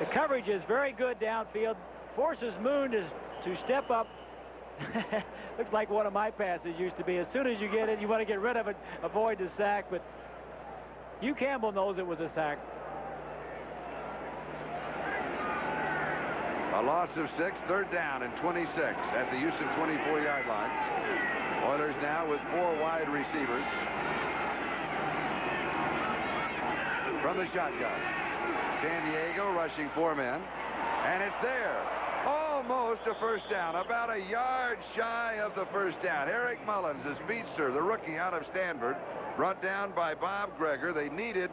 The coverage is very good downfield. Forces Moon to step up. Looks like one of my passes used to be. As soon as you get it, you want to get rid of it, avoid the sack. But Hugh Campbell knows it was a sack. A loss of 6, third down and 26 at the Houston 24-yard line. Oilers now with 4 wide receivers. From the shotgun. San Diego rushing 4 men. And it's there. Almost a first down. About a yard shy of the first down. Eric Mullins, the speedster, the rookie out of Stanford, brought down by Bob Greger. They needed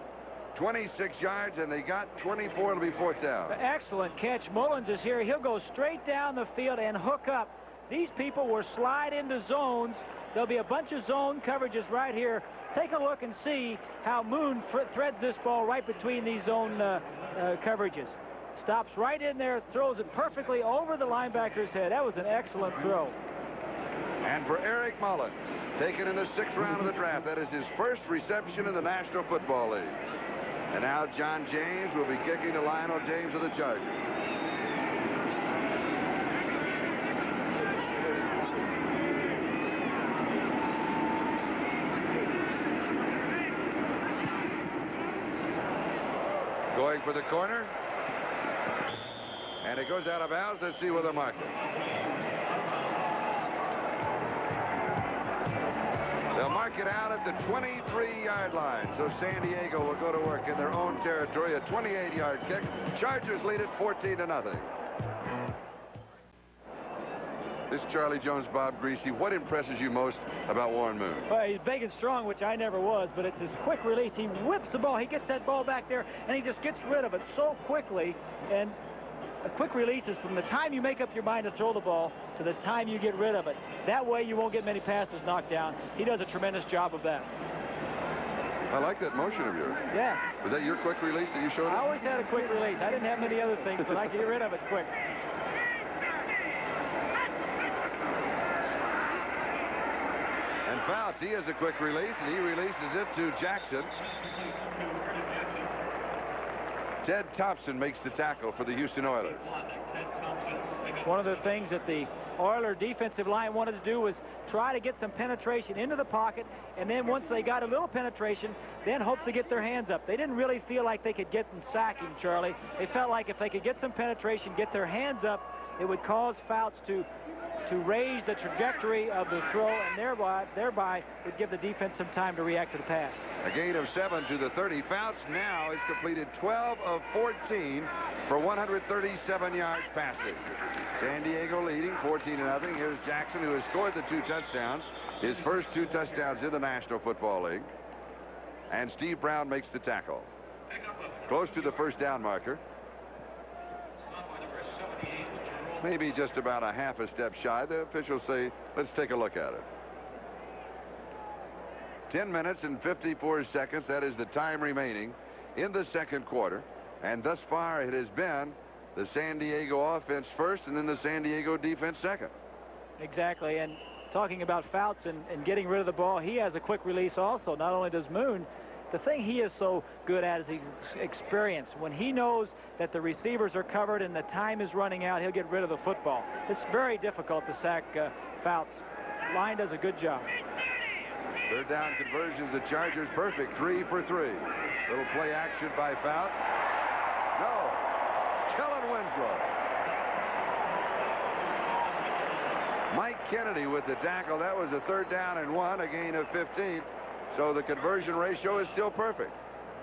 26 yards, and they got 24. It'll be fourth down. Excellent catch. Mullins is here. He'll go straight down the field and hook up. These people will slide into zones. There'll be a bunch of zone coverages right here. Take a look and see how Moon threads this ball right between these zone coverages. Stops right in there, throws it perfectly over the linebacker's head. That was an excellent throw. And for Eric Mullins, taken in the 6th round of the draft, that is his first reception in the National Football League. And now John James will be kicking to Lionel James of the Chargers. Going for the corner. And it goes out of bounds. Let's see where the mark is. They'll mark it out at the 23-yard line. So San Diego will go to work in their own territory. A 28-yard kick. Chargers lead it 14-0. This is Charlie Jones, Bob Griese. What impresses you most about Warren Moon? Well, he's big and strong, which I never was, but it's his quick release. He whips the ball. He gets that ball back there, and he just gets rid of it so quickly. And a quick release is from the time you make up your mind to throw the ball to the time you get rid of it. That way you won't get many passes knocked down. He does a tremendous job of that. I like that motion of yours. Yes. Was that your quick release that you showed us? I always had a quick release. I didn't have many other things, but I could get rid of it quick. And Fouts, he has a quick release, and he releases it to Jackson. Ted Thompson makes the tackle for the Houston Oilers. One of the things that the Oiler defensive line wanted to do was try to get some penetration into the pocket, and then once they got a little penetration, then hope to get their hands up. They didn't really feel like they could get them sacking, Charlie. They felt like if they could get some penetration, get their hands up, it would cause Fouts to raise the trajectory of the throw, and thereby would give the defense some time to react to the pass. A gain of 7 to the 30. Fouts now has completed 12 of 14 for 137 yards passing. San Diego leading 14-0. Here's Jackson, who has scored the 2 touchdowns, his first 2 touchdowns in the National Football League. And Steve Brown makes the tackle. Close to the first down marker. Maybe just about a half a step shy. The officials say, let's take a look at it. 10 minutes and 54 seconds. That is the time remaining in the second quarter. And thus far, it has been the San Diego offense first and then the San Diego defense second. Exactly. And talking about Fouts and getting rid of the ball, he has a quick release also. Not only does Moon, the thing he is so good at is he's experienced. When he knows that the receivers are covered and the time is running out, he'll get rid of the football. It's very difficult to sack Fouts. Line does a good job. Third down conversions, the Chargers perfect, 3 for 3. Little play action by Fouts. No. Kellen Winslow. Mike Kennedy with the tackle. That was a 3rd down and 1, a gain of 15. So the conversion ratio is still perfect.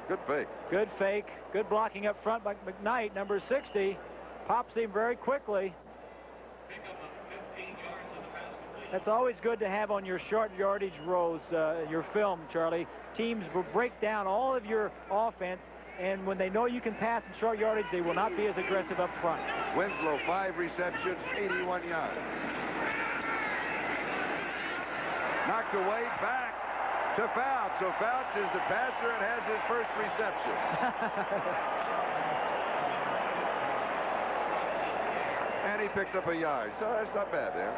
Good fake. Good fake. Good blocking up front by McKnight, number 60. Pops him very quickly. That's always good to have on your short yardage rows, your film, Charlie. Teams will break down all of your offense, and when they know you can pass in short yardage, they will not be as aggressive up front. Winslow, 5 receptions, 81 yards. Knocked away, back to Fouts. So Fouts is the passer and has his first reception. And he picks up a yard. So that's not bad there.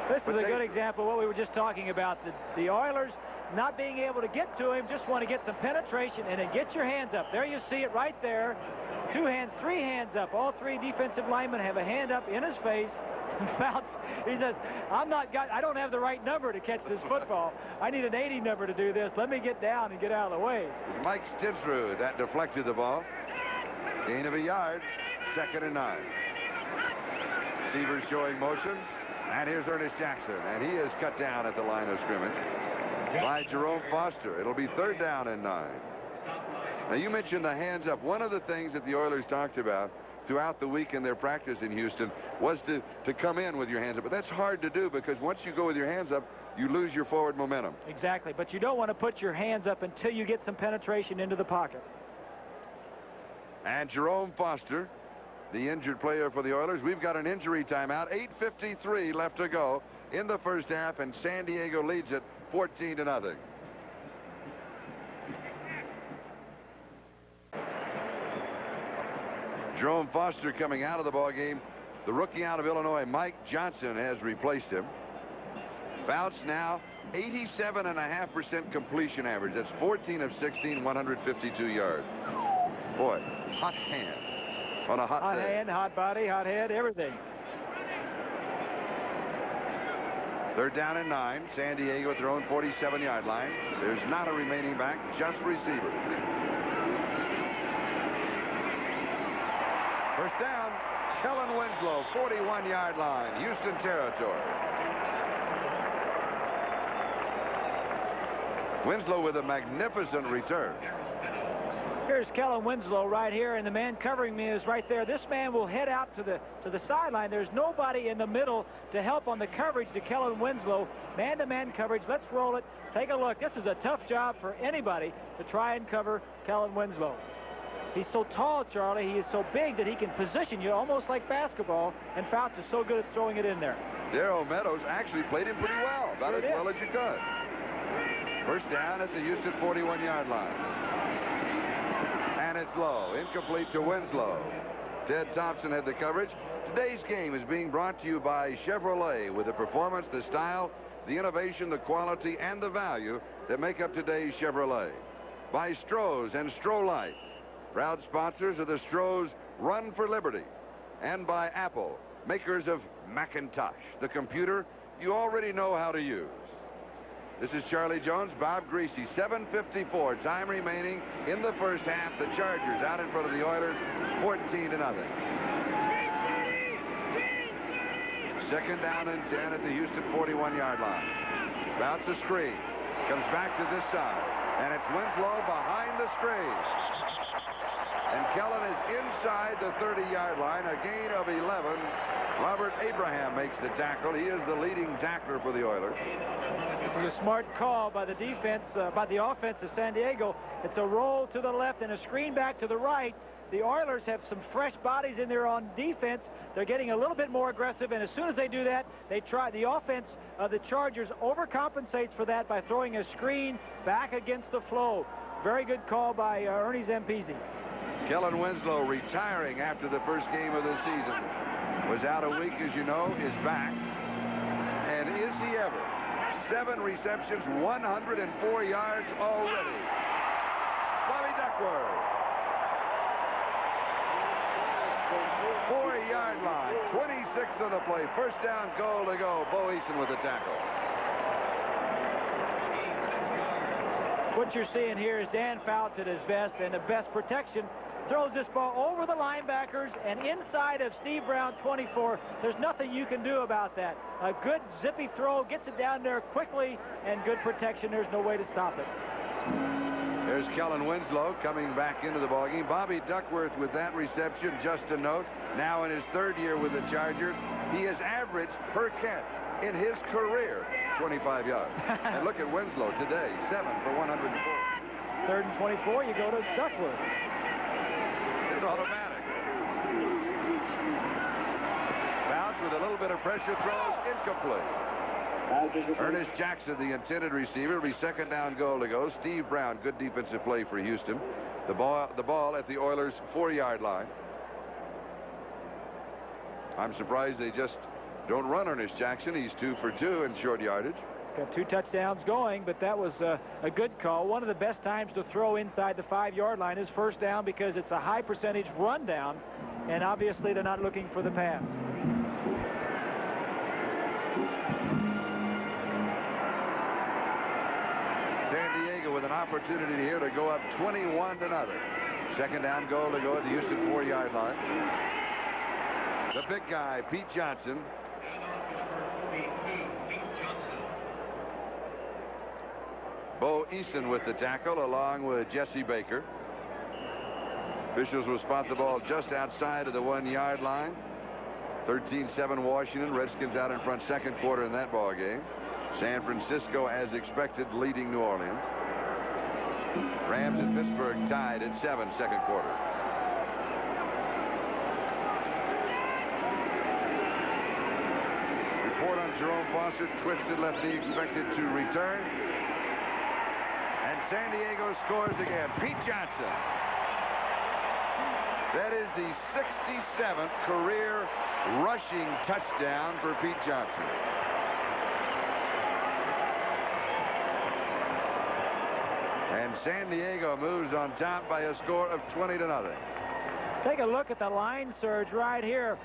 This is a good example of what we were just talking about. The Oilers not being able to get to him, just want to get some penetration and then get your hands up. There you see it right there. 2 hands, 3 hands up. All 3 defensive linemen have a hand up in his face. Fouts, he says, I don't have the right number to catch this football. I need an 80 number to do this. Let me get down and get out of the way. Mike Stinsrud, that deflected the ball. Gain of a yard, 2nd and 9. Receivers showing motion. And here's Ernest Jackson, and he is cut down at the line of scrimmage by Jerome Foster. It'll be 3rd down and 9. Now, you mentioned the hands up. One of the things that the Oilers talked about throughout the week in their practice in Houston was to come in with your hands up. But that's hard to do because once you go with your hands up, you lose your forward momentum. Exactly, but you don't want to put your hands up until you get some penetration into the pocket. And Jerome Foster, the injured player for the Oilers. We've got an injury timeout. 8:53 left to go in the first half, and San Diego leads it 14-0. Jerome Foster coming out of the ball game. The rookie out of Illinois, Mike Johnson, has replaced him. Fouts now 87.5% completion average. That's 14 of 16, 152 yards. Boy, hot hand on a hot day. Hot hand, hot body, hot head, everything. 3rd down and 9. San Diego at their own 47-yard line. There's not a remaining back, just receiver. First down, Kellen Winslow, 41-yard line, Houston territory. Winslow with a magnificent return. Here's Kellen Winslow right here, and the man covering me is right there. This man will head out to the sideline. There's nobody in the middle to help on the coverage to Kellen Winslow. Man-to-man coverage. Let's roll it. Take a look. This is a tough job for anybody to try and cover Kellen Winslow. He's so tall, Charlie. He is so big that he can position you almost like basketball, and Fouts is so good at throwing it in there. Darrell Meadows actually played him pretty well, about Sure as did. well as you could. First down at the Houston 41-yard line. And it's low, incomplete to Winslow. Ted Thompson had the coverage. Today's game is being brought to you by Chevrolet, with the performance, the style, the innovation, the quality, and the value that make up today's Chevrolet. By Stroh's and Stroh-Lite, proud sponsors of the Stroh's Run for Liberty. And by Apple, makers of Macintosh, the computer you already know how to use. This is Charlie Jones, Bob Griese, 7:54 time remaining in the first half. The Chargers out in front of the Oilers, 14-0. Second down and 10 at the Houston 41-yard line. Fouts a screen, comes back to this side, and it's Winslow behind the screen. And Kellen is inside the 30-yard line, a gain of 11. Robert Abraham makes the tackle. He is the leading tackler for the Oilers. This is a smart call by the defense, by the offense of San Diego. It's a roll to the left and a screen back to the right. The Oilers have some fresh bodies in there on defense. They're getting a little bit more aggressive, and as soon as they do that, they try. The offense of the Chargers overcompensates for that by throwing a screen back against the flow. Very good call by Ernie Zampese. Kellen Winslow, retiring after the first game of the season, was out a week, as you know, is back. And is he ever? 7 receptions, 104 yards already. Bobby Duckworth. 4-yard line, 26 on the play. First down, goal to go. Bo Eason with the tackle. What you're seeing here is Dan Fouts at his best, and the best protection. Throws this ball over the linebackers and inside of Steve Brown, 24. There's nothing you can do about that. A good zippy throw, gets it down there quickly, and good protection. There's no way to stop it. There's Kellen Winslow coming back into the ballgame. Bobby Duckworth with that reception, just a note. Now in his 3rd year with the Chargers, he has averaged per catch in his career 25 yards. And look at Winslow today, 7 for 104. 3rd and 24, you go to Duckworth. It's automatic. Fouts with a little bit of pressure, throws incomplete. Ernest Jackson, the intended receiver, will be second down, goal to go. Steve Brown, good defensive play for Houston. The ball at the Oilers' 4-yard line. I'm surprised they just don't run Ernest Jackson. He's 2 for 2 in short yardage. He's got 2 touchdowns going, but that was a good call. One of the best times to throw inside the 5-yard line is first down because it's a high percentage run down, and obviously they're not looking for the pass. San Diego with an opportunity here to go up 21-0. Second down, goal to go at the Houston 4-yard line. The big guy, Pete Johnson. Bo Eason with the tackle along with Jesse Baker. Officials will spot the ball just outside of the 1-yard line. 13-7 Washington. Redskins out in front, second quarter in that ball game. San Francisco, as expected, leading New Orleans. Rams and Pittsburgh tied at 7, second quarter. Report on Jerome Foster, twisted left knee, expected to return. And San Diego scores again. Pete Johnson. That is the 67th career rushing touchdown for Pete Johnson. And San Diego moves on top by a score of 20-0. Take a look at the line surge right here.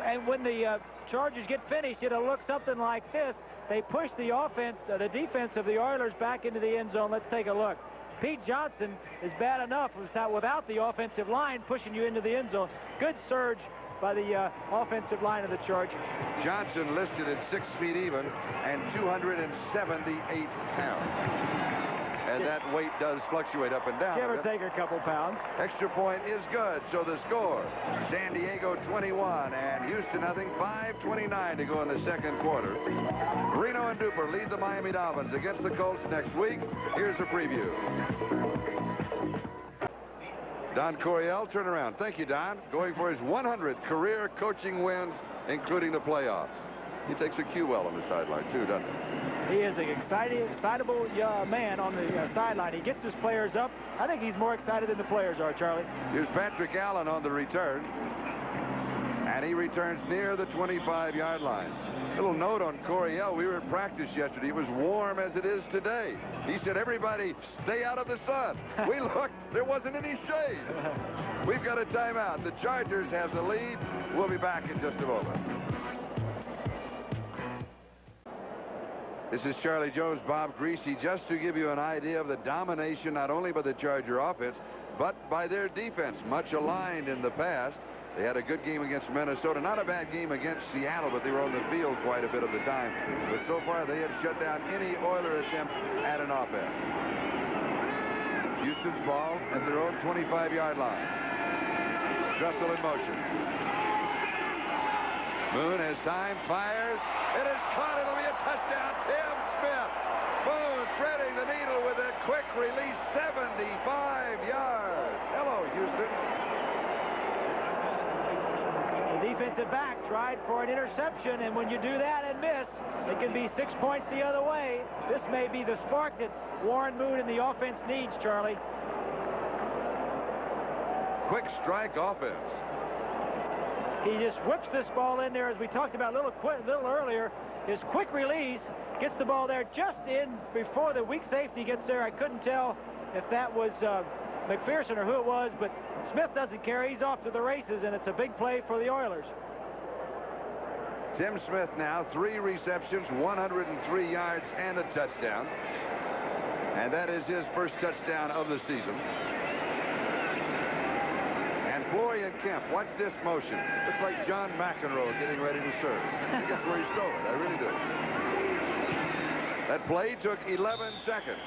And when the Chargers get finished, it'll look something like this. They push the offense, the defense of the Oilers back into the end zone. Let's take a look. Pete Johnson is bad enough without the offensive line pushing you into the end zone. Good surge by the offensive line of the Chargers. Johnson listed at 6 feet even and 278 pounds. And that weight does fluctuate up and down. Give or take a couple pounds. Extra point is good. So the score, San Diego 21 and Houston nothing. 5:29 to go in the second quarter. Reno and Duper lead the Miami Dolphins against the Colts next week. Here's a preview. Don Coryell, turn around. Thank you, Don. Going for his 100th career coaching wins, including the playoffs. He takes a cue well on the sideline, too, doesn't he? He is an excitable man on the sideline. He gets his players up. I think he's more excited than the players are, Charlie. Here's Patrick Allen on the return. And he returns near the 25-yard line. Little note on Coryell. We were at practice yesterday. It was warm as it is today. He said, everybody stay out of the sun. We looked. There wasn't any shade. We've got a timeout. The Chargers have the lead. We'll be back in just a moment. This is Charlie Jones, Bob Griese, just to give you an idea of the domination not only by the Charger offense, but by their defense, much aligned in the past. They had a good game against Minnesota. Not a bad game against Seattle, but they were on the field quite a bit of the time. But so far, they have shut down any Oiler attempt at an offense. Houston's ball at their own 25-yard line. Dressel in motion. Moon has time, fires. It is caught. It'll be a touchdown. Tim Smith. Moon threading the needle with a quick release, 75 yards. Hello, Houston. The defensive back tried for an interception, and when you do that and miss, it can be 6 points the other way. This may be the spark that Warren Moon and the offense needs, Charlie. Quick strike offense. He just whips this ball in there, as we talked about a little earlier. His quick release gets the ball there just in before the weak safety gets there. I couldn't tell if that was McPherson or who it was, but Smith doesn't care. He's off to the races, and it's a big play for the Oilers. Tim Smith now, 3 receptions, 103 yards, and a touchdown. And that is his first touchdown of the season. And Florian Kemp, watch this motion. Looks like John McEnroe getting ready to serve. I think that's where he stole it. I really do. That play took 11 seconds.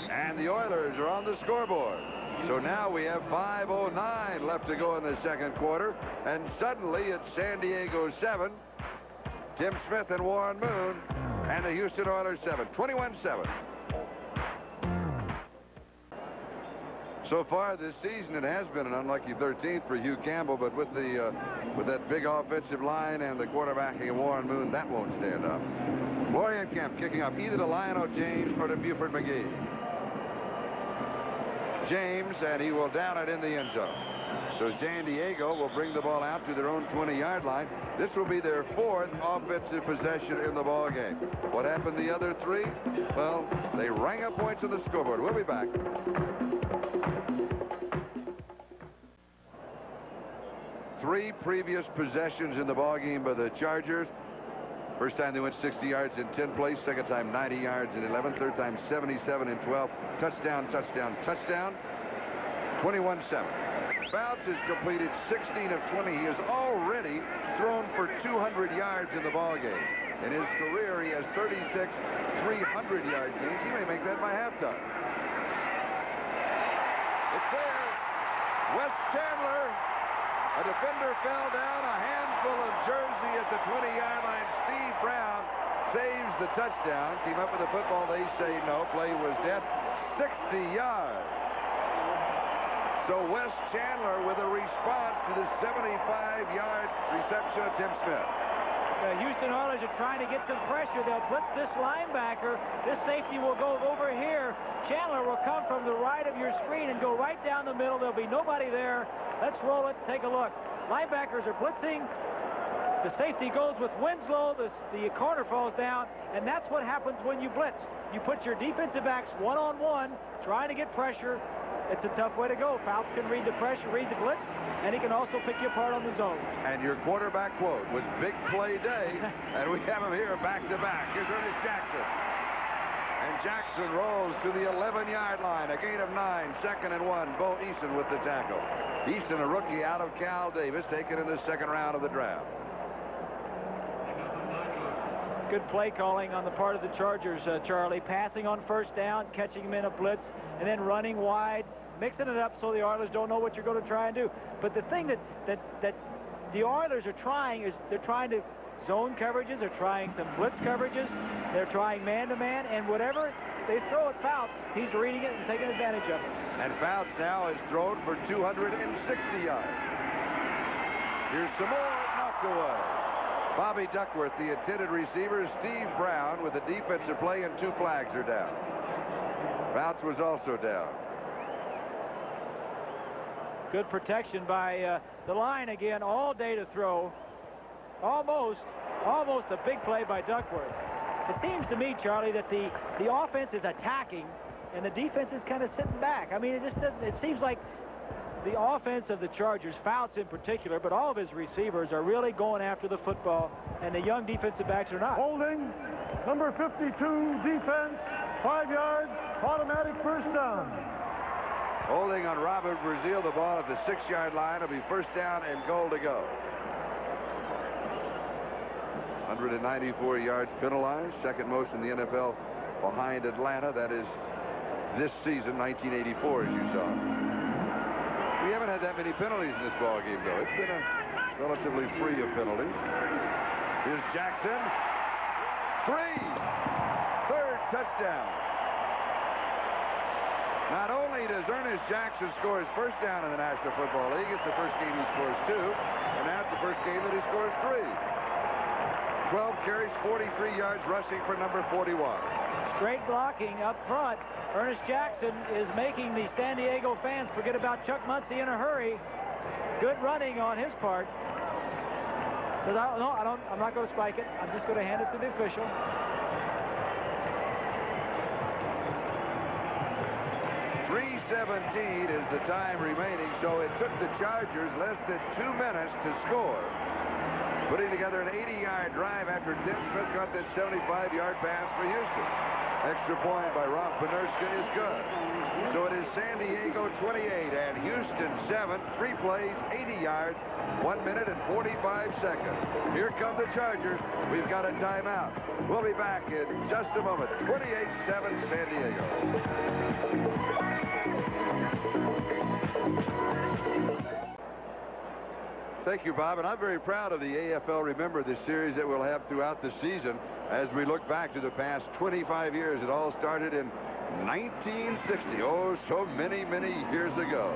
And the Oilers are on the scoreboard. So now we have 5:09 left to go in the second quarter. And suddenly it's San Diego 7, Tim Smith and Warren Moon, and the Houston Oilers 7. 21-7. So far this season, it has been an unlucky 13th for Hugh Campbell, but with that big offensive line and the quarterbacking of Warren Moon, that won't stand up. Florian Kemp kicking off either to Lionel James or to Buford McGee. James, and he will down it in the end zone. So San Diego will bring the ball out to their own 20-yard line. This will be their 4th offensive possession in the ball game. What happened the other 3? Well, they rang up points on the scoreboard. We'll be back. Three previous possessions in the ball game by the Chargers. First time they went 60 yards in 10 plays. Second time 90 yards in 11. Third time 77 in 12. Touchdown, touchdown, touchdown. 21-7. Fouts has completed 16 of 20. He has already thrown for 200 yards in the ball game. In his career, he has 36 300-yard games. He may make that by halftime. It's there. Wes Chandler. A defender fell down, a handful of jersey at the 20-yard line. Steve Brown saves the touchdown. Came up with the football. They say no. Play was dead. 60 yards. So Wes Chandler with a response to the 75-yard reception of Tim Smith. The Houston Oilers are trying to get some pressure. They'll blitz this linebacker. This safety will go over here. Chandler will come from the right of your screen and go right down the middle. There'll be nobody there. Let's roll it. Take a look. Linebackers are blitzing. The safety goes with Winslow. The corner falls down, and that's what happens when you blitz. You put your defensive backs one-on-one, trying to get pressure. It's a tough way to go. Fouts can read the pressure, read the blitz, and he can also pick you apart on the zone. And your quarterback quote was big play day, and we have him here back-to-back. Here's Ernest Jackson. And Jackson rolls to the 11-yard line. A gain of 9, 2nd and 1. Bo Eason with the tackle. Eason, a rookie out of Cal Davis, taken in the 2nd round of the draft. Good play calling on the part of the Chargers, Charlie. Passing on first down, catching him in a blitz, and then running wide, mixing it up so the Oilers don't know what you're going to try and do. But the thing that the Oilers are trying is they're trying to zone coverages, they're trying some blitz coverages, they're trying man-to-man, and whatever they throw at Fouts, he's reading it and taking advantage of it. And Fouts now has thrown for 260 yards. Here's some more, knocked away. Bobby Duckworth, the intended receiver. Steve Brown with the defensive play, and 2 flags are down. Fouts was also down. Good protection by the line again all day to throw. Almost. Almost a big play by Duckworth. It seems to me, Charlie, that the offense is attacking and the defense is kind of sitting back. I mean, it just doesn't, it seems like the offense of the Chargers, Fouts in particular, but all of his receivers are really going after the football, and the young defensive backs are not. Holding, number 52, defense, 5 yards, automatic first down. Holding on Robert Brazil, the ball at the 6-yard line. It'll be first down and goal to go. 194 yards penalized, second most in the NFL behind Atlanta. That is this season, 1984, as you saw. We haven't had that many penalties in this ball game, though. It's been relatively free of penalties. Here's Jackson. 3. Third touchdown. Not only does Ernest Jackson score his first down in the National Football League, it's the first game he scores 2, and now it's the first game that he scores 3. 12 carries, 43 yards rushing for number 41. Straight blocking up front. Ernest Jackson is making the San Diego fans forget about Chuck Muncie in a hurry. Good running on his part. Says, I'm not going to spike it. I'm just going to hand it to the official. .317 is the time remaining, so it took the Chargers less than 2 minutes to score. Putting together an 80-yard drive after Tim Smith got that 75-yard pass for Houston. Extra point by Ron Panerska is good. So it is San Diego 28 and Houston 7. 3 plays, 80 yards, 1 minute and 45 seconds. Here come the Chargers. We've got a timeout. We'll be back in just a moment. 28-7 San Diego. Thank you, Bob, and I'm very proud of the AFL Remember this series that we'll have throughout the season as we look back to the past 25 years. It all started in 1960. Oh, so many, many years ago.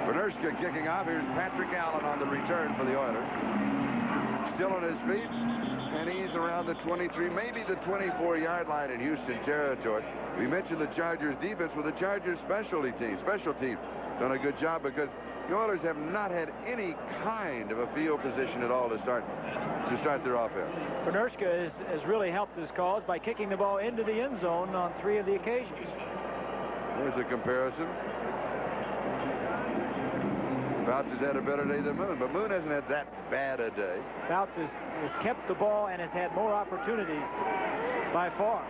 Panerska kicking off. Here's Patrick Allen on the return for the Oilers. Still on his feet, and he's around the 23, maybe the 24-yard line in Houston territory. We mentioned the Chargers defense. With the Chargers special teams done a good job because the Oilers have not had any kind of a field position at all to start their offense. Panerska has really helped his cause by kicking the ball into the end zone on 3 of the occasions. There's a comparison. Fouts has had a better day than Moon, but Moon hasn't had that bad a day. Fouts has kept the ball and has had more opportunities by far.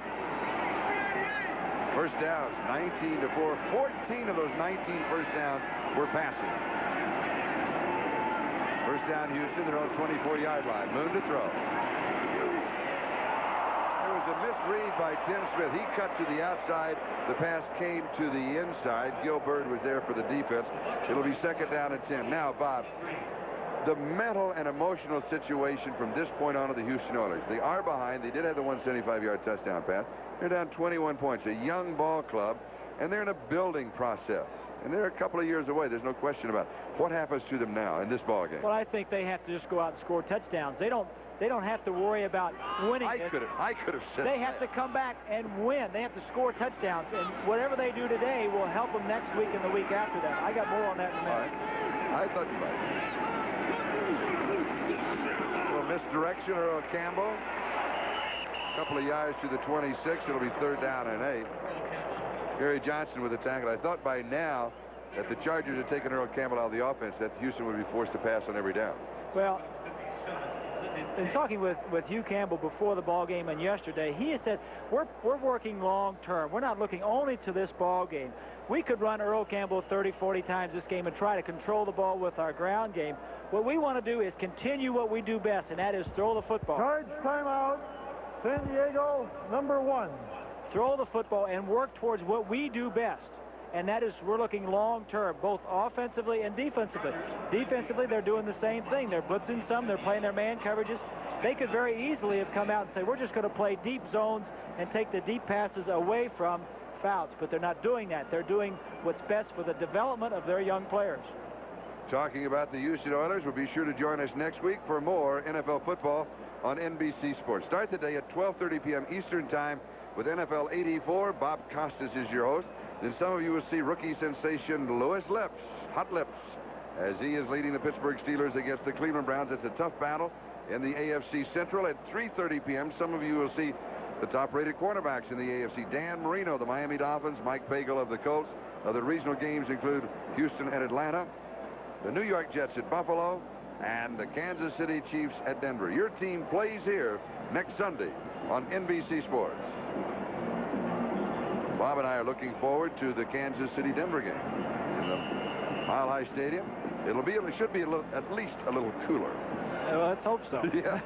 First downs, 19-4. 14 of those 19 first downs were passing. First down, Houston. They're on 24-yard line. Moon to throw. There was a misread by Tim Smith. He cut to the outside. The pass came to the inside. Gilbert was there for the defense. It'll be second down and 10. Now, Bob, the mental and emotional situation from this point on of the Houston Oilers. They are behind. They did have the 175-yard touchdown pass. They're down 21 points. A young ball club, and they're in a building process. And they're a couple of years away. There's no question about it. What happens to them now in this ball game? Well, I think they have to just go out and score touchdowns. They don't have to worry about winning. I could have said they have to come back and win. They have to score touchdowns, and whatever they do today will help them next week and the week after that. I got more on that in a minute. I thought you might. A little misdirection, Earl Campbell. A couple of yards to the 26. It'll be third down and 8. Gary Johnson with the tackle. I thought by now that the Chargers had taken Earl Campbell out of the offense, that Houston would be forced to pass on every down. Well, in talking with Hugh Campbell before the ball game and yesterday, he has said we're working long term. We're not looking only to this ball game. We could run Earl Campbell 30-40 times this game and try to control the ball with our ground game. What we want to do is continue what we do best, and that is throw the football. Charge timeout. San Diego, number 1. Throw the football and work towards what we do best. And that is, we're looking long term, both offensively and defensively. Defensively, they're doing the same thing. They're blitzing some. They're playing their man coverages. They could very easily have come out and say, we're just going to play deep zones and take the deep passes away from Fouts. But they're not doing that. They're doing what's best for the development of their young players. Talking about the Houston Oilers, will be sure to join us next week for more NFL football on NBC Sports. Start the day at 12:30 p.m. Eastern Time with NFL 84. Bob Costas is your host. Then some of you will see rookie sensation Louis Lips, Hot Lips, as he is leading the Pittsburgh Steelers against the Cleveland Browns. It's a tough battle. in the AFC Central. At 3:30 p.m., some of you will see the top-rated cornerbacks in the AFC. Dan Marino, the Miami Dolphins, Mike Pagel of the Colts. Other regional games include Houston and Atlanta, the New York Jets at Buffalo, and the Kansas City Chiefs at Denver. Your team plays here next Sunday on NBC Sports. Bob and I are looking forward to the Kansas City-Denver game in the Mile High Stadium. It should be at least a little cooler. Well, let's hope so. Yes.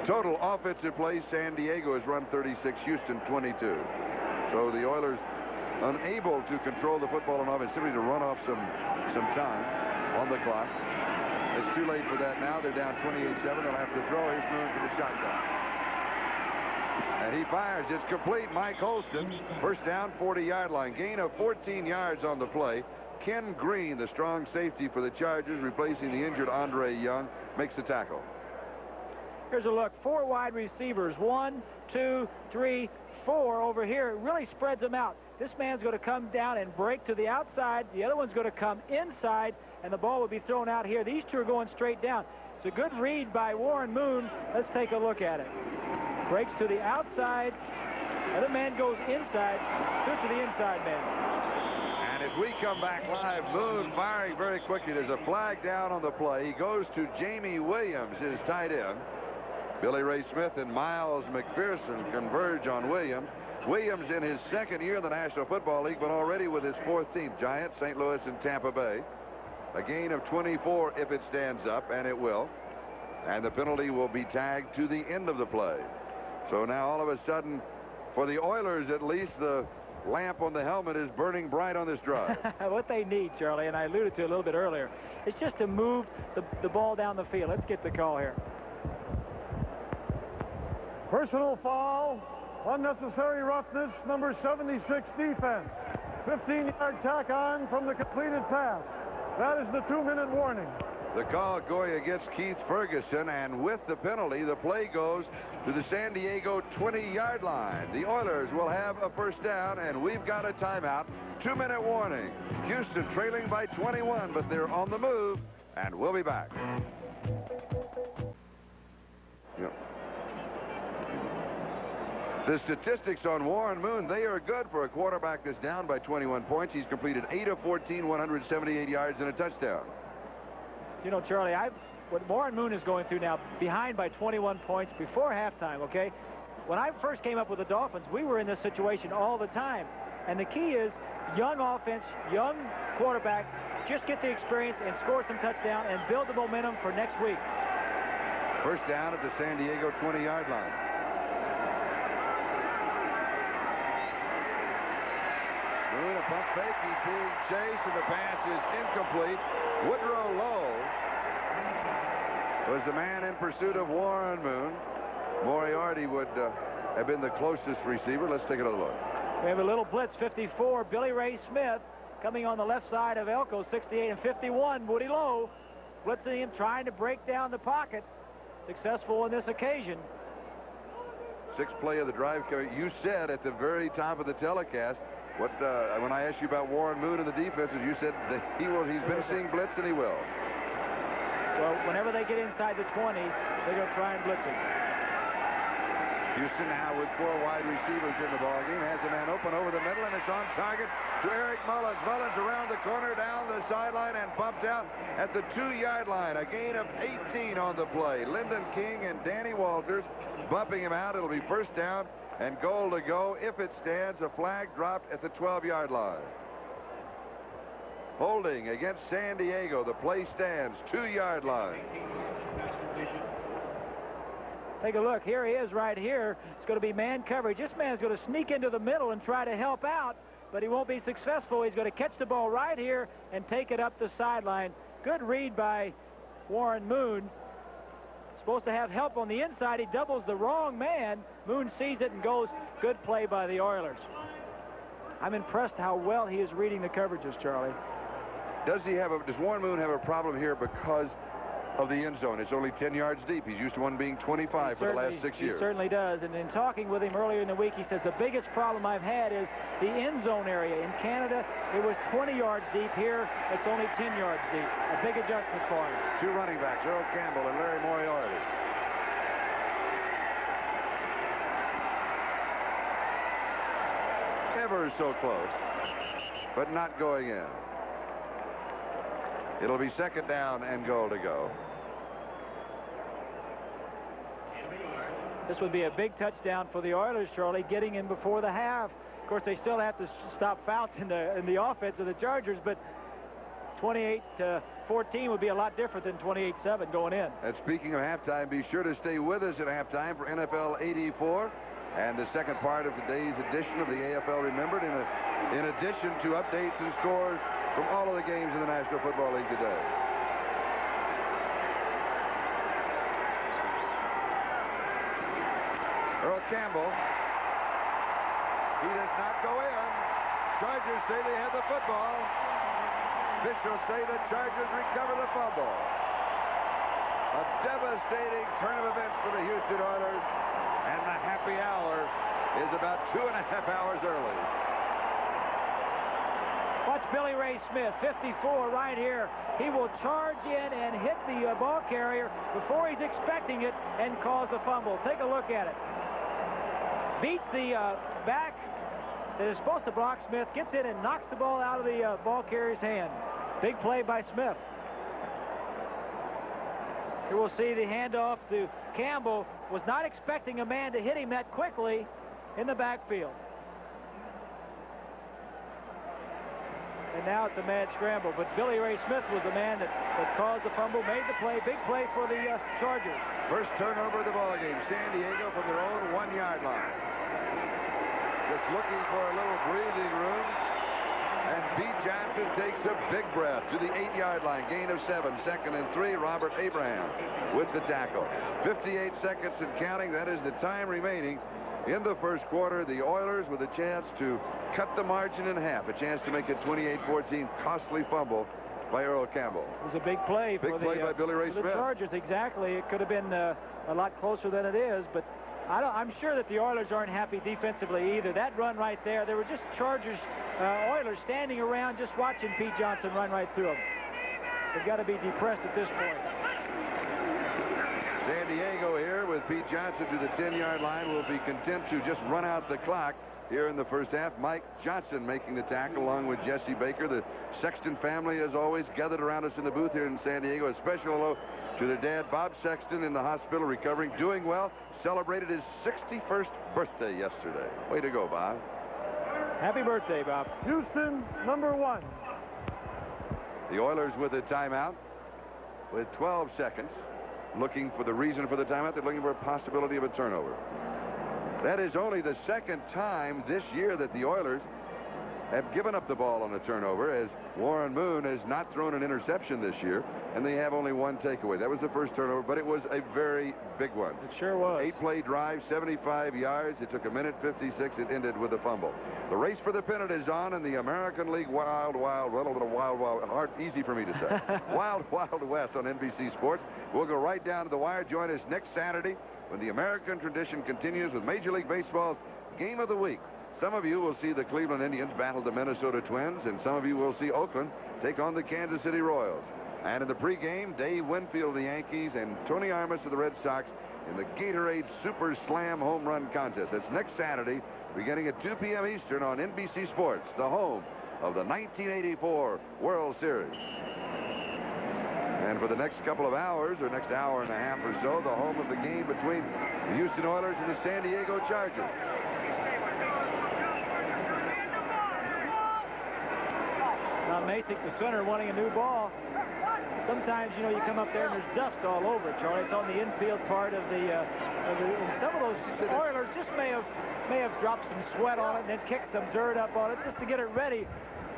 Total offensive plays, San Diego has run 36, Houston 22. So the Oilers unable to control the football on offense, simply to run off some time on the clock. It's too late for that now. They're down 28-7. They'll have to throw. Here's Moon for the shotgun. And he fires. It's complete. Mike Holston, first down, 40-yard line. Gain of 14 yards on the play. Ken Green, the strong safety for the Chargers, replacing the injured Andre Young, makes the tackle. Here's a look. 4 wide receivers. 1, 2, 3, 4 over here. It really spreads them out. This man's going to come down and break to the outside. The other one's going to come inside, and the ball will be thrown out here. These two are going straight down. It's a good read by Warren Moon. Let's take a look at it. Breaks to the outside. Other man goes inside. Good to the inside man. And as we come back live, Moon firing very quickly. There's a flag down on the play. He goes to Jamie Williams, his tight end. Billy Ray Smith and Miles McPherson converge on Williams. Williams in his second year in the National Football League, but already with his 4th team. Giants, St. Louis, and Tampa Bay. A gain of 24 if it stands up, and it will. And the penalty will be tagged to the end of the play. So now all of a sudden, for the Oilers at least, the lamp on the helmet is burning bright on this drive. What they need, Charlie, and I alluded to it a little bit earlier, is just to move the ball down the field. Let's get the call here. Personal foul, unnecessary roughness, number 76 defense. 15-yard tack on from the completed pass. That is the 2-minute warning. The call going against Keith Ferguson, and with the penalty, the play goes to the San Diego 20-yard line. The Oilers will have a first down, and we've got a timeout. 2-minute warning. Houston trailing by 21, but they're on the move, and we'll be back. Yep. The statistics on Warren Moon, they are good for a quarterback that's down by 21 points. He's completed 8 of 14, 178 yards and a touchdown. You know, Charlie, what Warren Moon is going through now, behind by 21 points before halftime, okay? When I first came up with the Dolphins, we were in this situation all the time. And the key is young offense, young quarterback, just get the experience and score some touchdown and build the momentum for next week. First down at the San Diego 20-yard line. Moon, a pump fake, he's being chased, and the pass is incomplete. Woodrow Lowe was the man in pursuit of Warren Moon. Moriarty would have been the closest receiver. Let's take another look. We have a little blitz, 54, Billy Ray Smith coming on the left side of Elko, 68 and 51, Woody Lowe blitzing him, trying to break down the pocket. Successful on this occasion. 6th play of the drive. You said at the very top of the telecast, when I asked you about Warren Moon and the defenses, you said that he's been seeing blitz, and he will. Well, whenever they get inside the 20, they're going to try and blitz him. Houston now with 4 wide receivers in the ballgame. Has a man open over the middle, and it's on target to Eric Mullins. Mullins around the corner, down the sideline, and bumped out at the 2-yard line. A gain of 18 on the play. Lyndon King and Danny Walters bumping him out. It'll be first down and goal to go. If it stands, a flag dropped at the 12-yard line. Holding against San Diego. The play stands, 2-yard line. Take a look. Here he is right here. It's going to be man coverage. This man's going to sneak into the middle and try to help out, but he won't be successful. He's going to catch the ball right here and take it up the sideline. Good read by Warren Moon. Supposed to have help on the inside. He doubles the wrong man. Moon sees it and goes. Good play by the Oilers. I'm impressed how well he is reading the coverages, Charlie. Does Warren Moon have a problem here because of the end zone. It's only 10 yards deep. He's used to one being 25 for the last 6 years. He certainly does. And in talking with him earlier in the week, he says the biggest problem I've had is the end zone area. In Canada, it was 20 yards deep. Here, it's only 10 yards deep. A big adjustment for him. Two running backs, Earl Campbell and Larry Moriarty. Ever so close, but not going in. It'll be second down and goal to go. This would be a big touchdown for the Oilers, Charlie, getting in before the half. Of course, they still have to stop Fouts in the offense of the Chargers, but 28-14 would be a lot different than 28-7 going in. And speaking of halftime, be sure to stay with us at halftime for NFL 84 and the second part of today's edition of the AFL Remembered, in addition to updates and scores from all of the games in the National Football League today. Earl Campbell. He does not go in. Chargers say they have the football. Officials say the Chargers recover the fumble. A devastating turn of events for the Houston Oilers, and the happy hour is about 2.5 hours early. Watch Billy Ray Smith, 54 right here. He will charge in and hit the ball carrier before he's expecting it and cause the fumble. Take a look at it. Beats the back that is supposed to block Smith, gets in and knocks the ball out of the ball carrier's hand. Big play by Smith. Here we'll see the handoff to Campbell. Was not expecting a man to hit him that quickly in the backfield. And now it's a mad scramble, but Billy Ray Smith was the man that caused the fumble, made the play, big play for the Chargers. First turnover of the ball game. San Diego from their own 1-yard line. Just looking for a little breathing room. And Pete Johnson takes a big breath to the 8-yard line. Gain of 7. Second and 3. Robert Abraham with the tackle. 58 seconds and counting. That is the time remaining in the first quarter. The Oilers with a chance to cut the margin in half. A chance to make it 28-14. Costly fumble by Earl Campbell. It was a big play for by Billy Ray the Smith. Chargers. Exactly. It could have been a lot closer than it is, but I'm sure that the Oilers aren't happy defensively either. That run right there, they were just Chargers, Oilers standing around just watching Pete Johnson run right through them. They've got to be depressed at this point. San Diego here with Pete Johnson to the 10-yard line will be content to just run out the clock here in the first half. Mike Johnson making the tackle along with Jesse Baker. The Sexton family, as always, gathered around us in the booth here in San Diego. A special hello to their dad, Bob Sexton, in the hospital, recovering, doing well. Celebrated his 61st birthday yesterday. Way to go, Bob. Happy birthday, Bob. Houston, number 1. The Oilers with a timeout with 12 seconds. Looking for the reason for the timeout. They're looking for a possibility of a turnover. That is only the second time this year that the Oilers have given up the ball on a turnover, as Warren Moon has not thrown an interception this year, and they have only one takeaway. That was the first turnover, but it was a very big one. It sure was. 8-play drive, 75 yards. It took 1:56. It ended with a fumble. The race for the pennant is on in the American League Wild, hard, easy for me to say. Wild West on NBC Sports. We'll go right down to the wire. Join us next Saturday when the American tradition continues with Major League Baseball's Game of the Week. Some of you will see the Cleveland Indians battle the Minnesota Twins, and some of you will see Oakland take on the Kansas City Royals. And in the pregame, Dave Winfield of the Yankees and Tony Armas of the Red Sox in the Gatorade Super Slam Home Run Contest. That's next Saturday, beginning at 2 p.m. Eastern on NBC Sports, the home of the 1984 World Series. And for the next couple of hours, or next hour and a half or so, the home of the game between the Houston Oilers and the San Diego Chargers. Now Masick, the center, wanting a new ball. Sometimes, you know, you come up there and there's dust all over it, Charlie. It's on the infield part of the and some of those Oilers just may have dropped some sweat on it and then kicked some dirt up on it just to get it ready.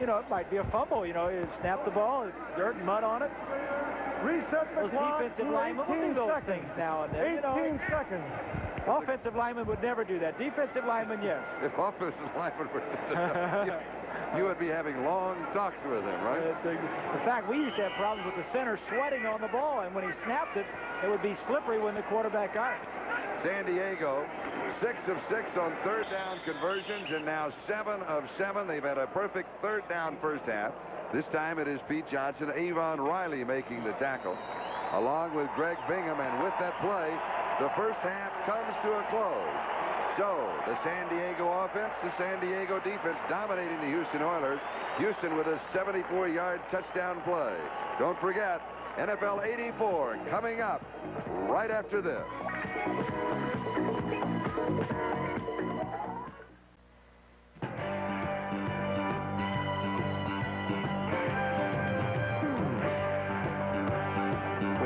You know, it might be a fumble. You know, you snap the ball, dirt and mud on it. Reset the those clock. Defensive linemen will do those things now and then. 18 seconds. Offensive linemen would never do that. Defensive linemen, yes. If offensive linemen were you would be having long talks with him, right? In fact, we used to have problems with the center sweating on the ball, and when he snapped it, it would be slippery when the quarterback got it. San Diego, 6 of 6 on third down conversions, and now 7 of 7. They've had a perfect third down first half. This time it is Pete Johnson, Avon Riley making the tackle, along with Greg Bingham, and with that play, the first half comes to a close. So the San Diego offense, the San Diego defense dominating the Houston Oilers. Houston with a 74-yard touchdown play. Don't forget, NFL 84 coming up right after this.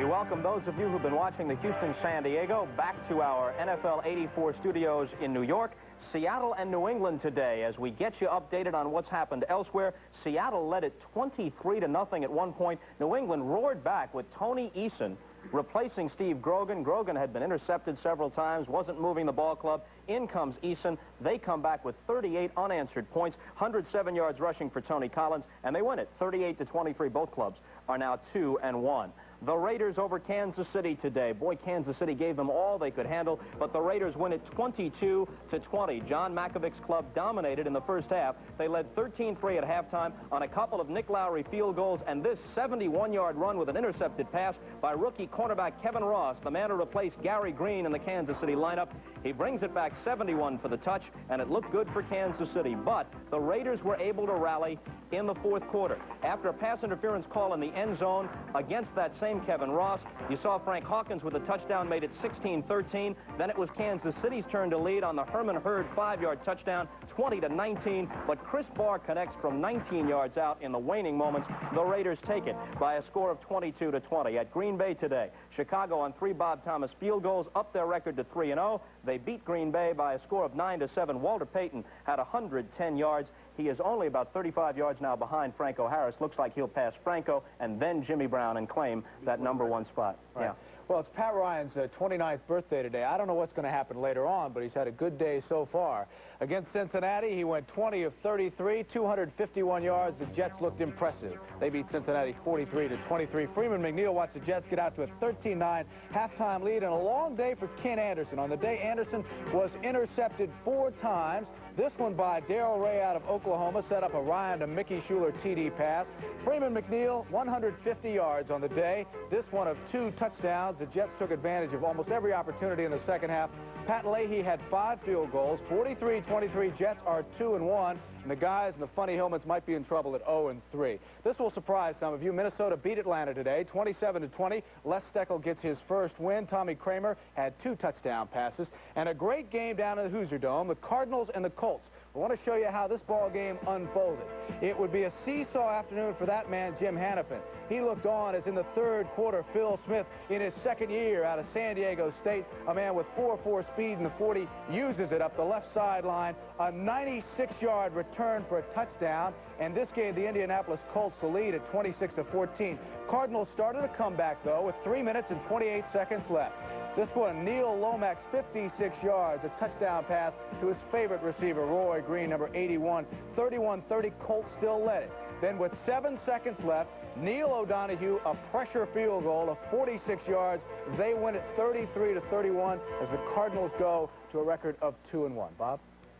Welcome those of you who've been watching the Houston-San Diego back to our NFL 84 studios in New York, Seattle, and New England today as we get you updated on what's happened elsewhere. Seattle led it 23-0 at one point. New England roared back with Tony Eason replacing Steve Grogan. Grogan had been intercepted several times, wasn't moving the ball club. In comes Eason. They come back with 38 unanswered points, 107 yards rushing for Tony Collins, and they win it 38-23. Both clubs are now 2-1. The Raiders over Kansas City today. Boy, Kansas City gave them all they could handle, but the Raiders win it 22-20. John Makovic's club dominated in the first half. They led 13-3 at halftime on a couple of Nick Lowry field goals, and this 71-yard run with an intercepted pass by rookie cornerback Kevin Ross, the man who replaced Gary Green in the Kansas City lineup. He brings it back 71 for the touch, and it looked good for Kansas City, but the Raiders were able to rally in the fourth quarter. After a pass interference call in the end zone against that same Kevin Ross, you saw Frank Hawkins with a touchdown, made it 16-13. Then it was Kansas City's turn to lead on the Herman Hurd 5-yard touchdown, 20-19. But Chris Barr connects from 19 yards out in the waning moments. The Raiders take it by a score of 22-20. At Green Bay today, Chicago on 3 Bob Thomas field goals, up their record to 3-0. They beat Green Bay by a score of 9-7. Walter Payton had 110 yards. He is only about 35 yards now behind Franco Harris. Looks like he'll pass Franco and then Jimmy Brown and claim that #1 spot. Right. Yeah. Well, it's Pat Ryan's 29th birthday today. I don't know what's going to happen later on, but he's had a good day so far. Against Cincinnati, he went 20 of 33, 251 yards. The Jets looked impressive. They beat Cincinnati 43-23. Freeman McNeil watched the Jets get out to a 13-9 halftime lead, and a long day for Ken Anderson. On the day, Anderson was intercepted 4 times. This one by Darrell Ray out of Oklahoma set up a Ryan to Mickey Schuler TD pass. Freeman McNeil, 150 yards on the day. This one of 2 touchdowns. The Jets took advantage of almost every opportunity in the second half. Pat Leahy had 5 field goals. 43-23. Jets are 2-1. And the guys in the funny helmets might be in trouble at 0-3. This will surprise some of you. Minnesota beat Atlanta today, 27-20. Les Steckel gets his first win. Tommy Kramer had 2 touchdown passes. And a great game down in the Hoosier Dome, the Cardinals and the Colts. I want to show you how this ball game unfolded. It would be a seesaw afternoon for that man, Jim Hannafin. He looked on as in the third quarter, Phil Smith, in his second year out of San Diego State, a man with 4.4 speed in the 40, uses it up the left sideline. A 96-yard return for a touchdown, and this gave the Indianapolis Colts the lead at 26-14. Cardinals started a comeback, though, with 3 minutes and 28 seconds left. This one, Neil Lomax, 56 yards, a touchdown pass to his favorite receiver, Roy Green, number 81. 31-30, Colts still led it. Then with 7 seconds left, Neil O'Donohue, a pressure field goal of 46 yards. They win it 33-31 as the Cardinals go to a record of 2-1. Bob?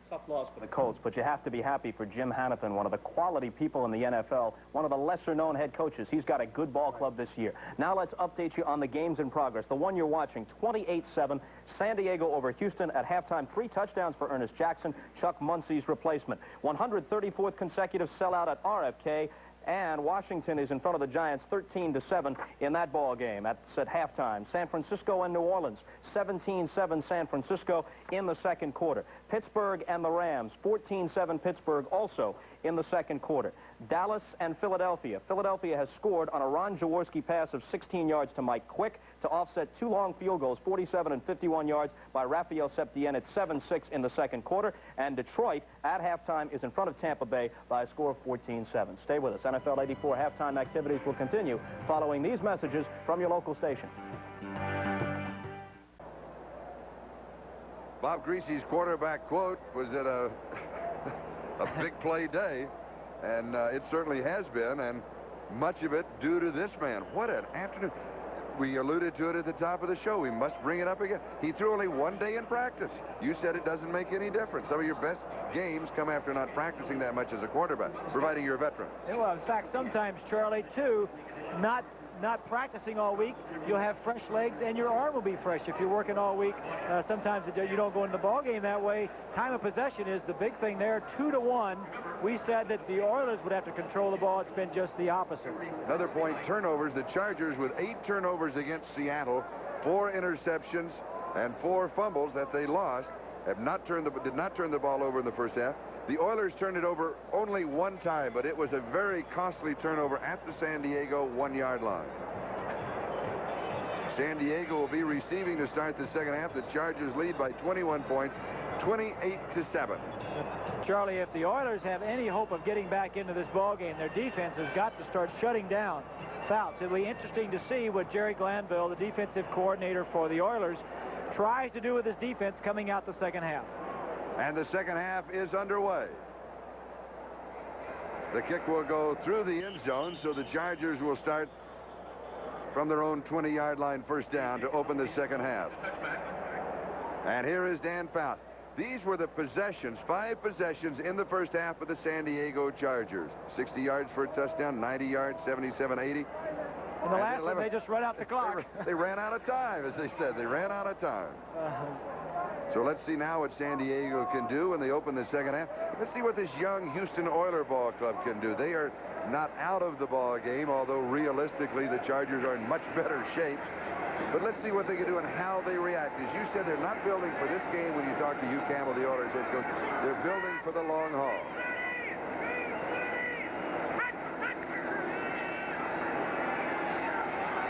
Tough loss for the Colts, but you have to be happy for Jim Hannafin, one of the quality people in the NFL, one of the lesser-known head coaches. He's got a good ball club this year. Now let's update you on the games in progress. The one you're watching, 28-7, San Diego over Houston at halftime. 3 touchdowns for Ernest Jackson, Chuck Muncie's replacement. 134th consecutive sellout at RFK. And Washington is in front of the Giants 13-7 in that ball game. That's at halftime. San Francisco and New Orleans, 17-7 San Francisco in the second quarter. Pittsburgh and the Rams, 14-7 Pittsburgh also in the second quarter. Dallas and Philadelphia. Philadelphia has scored on a Ron Jaworski pass of 16 yards to Mike Quick to offset 2 long field goals, 47 and 51 yards by Rafael Septien at 7-6 in the second quarter. And Detroit at halftime is in front of Tampa Bay by a score of 14-7. Stay with us. NFL 84 halftime activities will continue following these messages from your local station. Bob Griese's quarterback quote was that a big play day. And it certainly has been, and much of it due to this man. What an afternoon. We alluded to it at the top of the show. We must bring it up again. He threw only one day in practice. You said it doesn't make any difference. Some of your best games come after not practicing that much as a quarterback, providing you're a veteran. Well, in fact, sometimes, Charlie, too, not practicing all week, you'll have fresh legs and your arm will be fresh if you're working all week. Sometimes you don't go into the ball game that way. Time of possession is the big thing there, 2-1. We said that the Oilers would have to control the ball. It's been just the opposite. Another point, turnovers. The Chargers with 8 turnovers against Seattle, 4 interceptions and 4 fumbles that they lost, did not turn the ball over in the first half. The Oilers turned it over only one time, but it was a very costly turnover at the San Diego 1-yard line. San Diego will be receiving to start the second half. The Chargers lead by 21 points, 28-7. Charlie, if the Oilers have any hope of getting back into this ball game, their defense has got to start shutting down Fouts. It'll be interesting to see what Jerry Glanville, the defensive coordinator for the Oilers, tries to do with his defense coming out the second half. And the second half is underway. The kick will go through the end zone, so the Chargers will start from their own 20-yard line, first down, to open the second half. And here is Dan Fouts. These were the possessions, 5 possessions in the first half of the San Diego Chargers. 60 yards for a touchdown, 90 yards, 77, 80. In the last one, they just run out the clock. They ran out of time, as they said. They ran out of time. So let's see now what San Diego can do when they open the second half. Let's see what this young Houston Oilers ball club can do. They are not out of the ball game, although realistically the Chargers are in much better shape. But let's see what they can do and how they react. As you said, they're not building for this game when you talk to Hugh Campbell, the Oilers head coach. They're building for the long haul.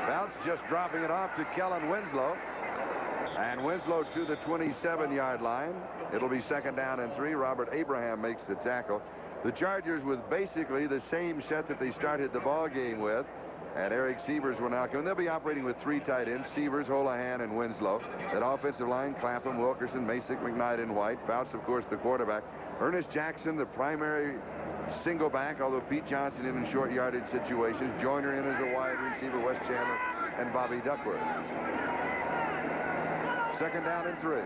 Fouts just dropping it off to Kellen Winslow. And Winslow to the 27-yard line. It'll be second down and 3. Robert Abraham makes the tackle. The Chargers with basically the same set that they started the ball game with. And Eric Sievers will now come. They'll be operating with 3 tight ends, Sievers, Holohan, and Winslow. That offensive line, Clapham, Wilkerson, Masick, McKnight, and White. Fouts, of course, the quarterback. Ernest Jackson, the primary single back, although Pete Johnson in short yardage situations. Joyner in as a wide receiver, Wes Chandler, and Bobby Duckworth. Second down and 3.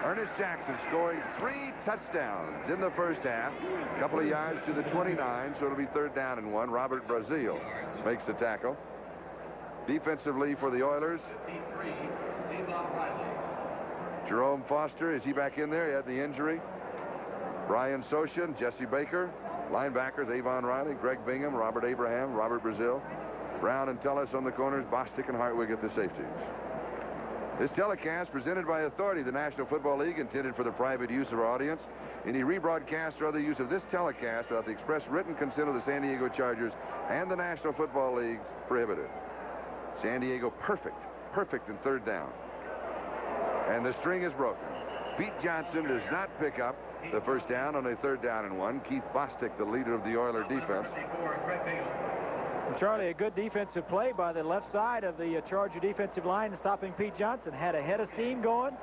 Ernest Jackson scoring 3 touchdowns in the first half. A couple of yards to the 29, so it'll be third down and 1. Robert Brazil makes the tackle. Defensively for the Oilers, Jerome Foster, is he back in there? He had the injury. Brian Soshin, Jesse Baker. Linebackers, Avon Riley, Greg Bingham, Robert Abraham, Robert Brazil. Brown and Tellis on the corners, Bostic and Hartwig at the safeties. This telecast presented by authority of the National Football League, intended for the private use of our audience. Any rebroadcast or other use of this telecast without the express written consent of the San Diego Chargers and the National Football League prohibited. San Diego perfect in third down. And the string is broken. Pete Johnson does not pick up the first down on a third down and 1. Keith Bostic, the leader of the Oiler defense. Charlie, a good defensive play by the left side of the Charger defensive line, stopping Pete Johnson. Had a head of steam going.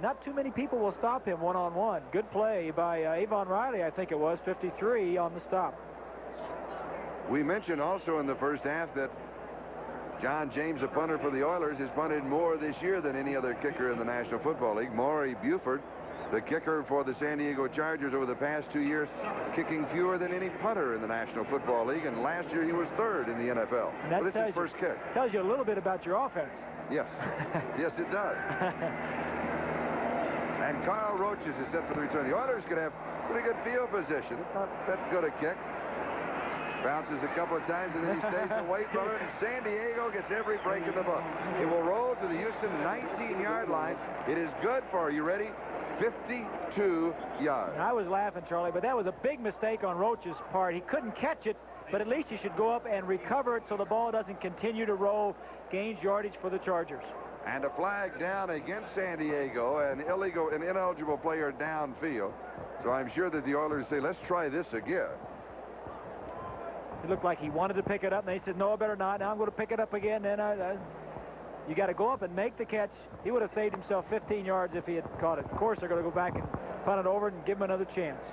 Not too many people will stop him one-on-one. Good play by Avon Riley, I think it was, 53 on the stop. We mentioned also in the first half that John James, a punter for the Oilers, has punted more this year than any other kicker in the National Football League. Maury Buford, the kicker for the San Diego Chargers over the past 2 years, kicking fewer than any punter in the National Football League, and last year he was third in the NFL. Well, this is his first kick. Tells you a little bit about your offense. Yes. Yes, it does. And Carl Roaches is set for the return. The Oilers could have pretty good field position. It's not that good a kick. Bounces a couple of times, and then he stays away from it. And San Diego gets every break in the book. It will roll to the Houston 19-yard line. It is good for, are you ready? 52 yards. I was laughing, Charlie, but that was a big mistake on Roach's part. He couldn't catch it, but at least he should go up and recover it so the ball doesn't continue to roll, gains yardage for the Chargers. And a flag down against San Diego, an ineligible player downfield. So I'm sure that the Oilers say, let's try this again. It looked like he wanted to pick it up, and they said, no, I better not. Now I'm going to pick it up again. Then you got to go up and make the catch. He would have saved himself 15 yards if he had caught it. Of course, they're going to go back and punt it over and give him another chance.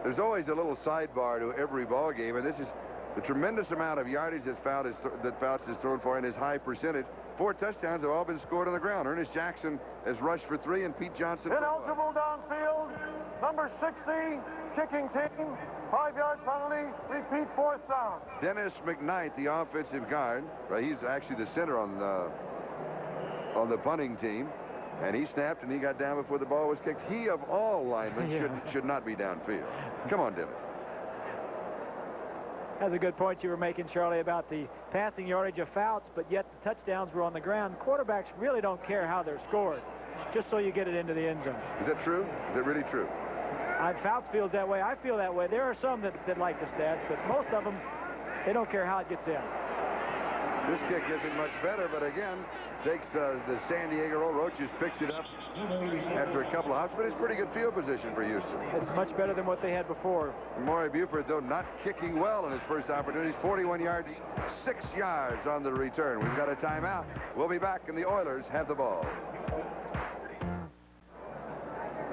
there's always a little sidebar to every ball game, and this is the tremendous amount of yardage that Fouts has thrown for, and his high percentage. 4 touchdowns have all been scored on the ground. Ernest Jackson has rushed for 3, and Pete Johnson for 1. Ineligible downfield, number 60, kicking team, 5-yard penalty, repeat 4th down. Dennis McKnight, the offensive guard, right, he's actually the center on the punting team, and he snapped and he got down before the ball was kicked. He, of all linemen, should not be downfield. Come on, Dennis. That's a good point you were making, Charlie, about the passing yardage of Fouts, but yet the touchdowns were on the ground. Quarterbacks really don't care how they're scored, just so you get it into the end zone. Is that true? Is it really true? Fouts feels that way. I feel that way. There are some that like the stats, but most of them, they don't care how it gets in. This kick isn't much better, but again, takes the San Diego roll. Roaches picks it up after a couple of hops, but it's pretty good field position for Houston. It's much better than what they had before. Maury Buford, though, not kicking well in his first opportunity. 41 yards, 6 yards on the return. We've got a timeout. We'll be back, and the Oilers have the ball.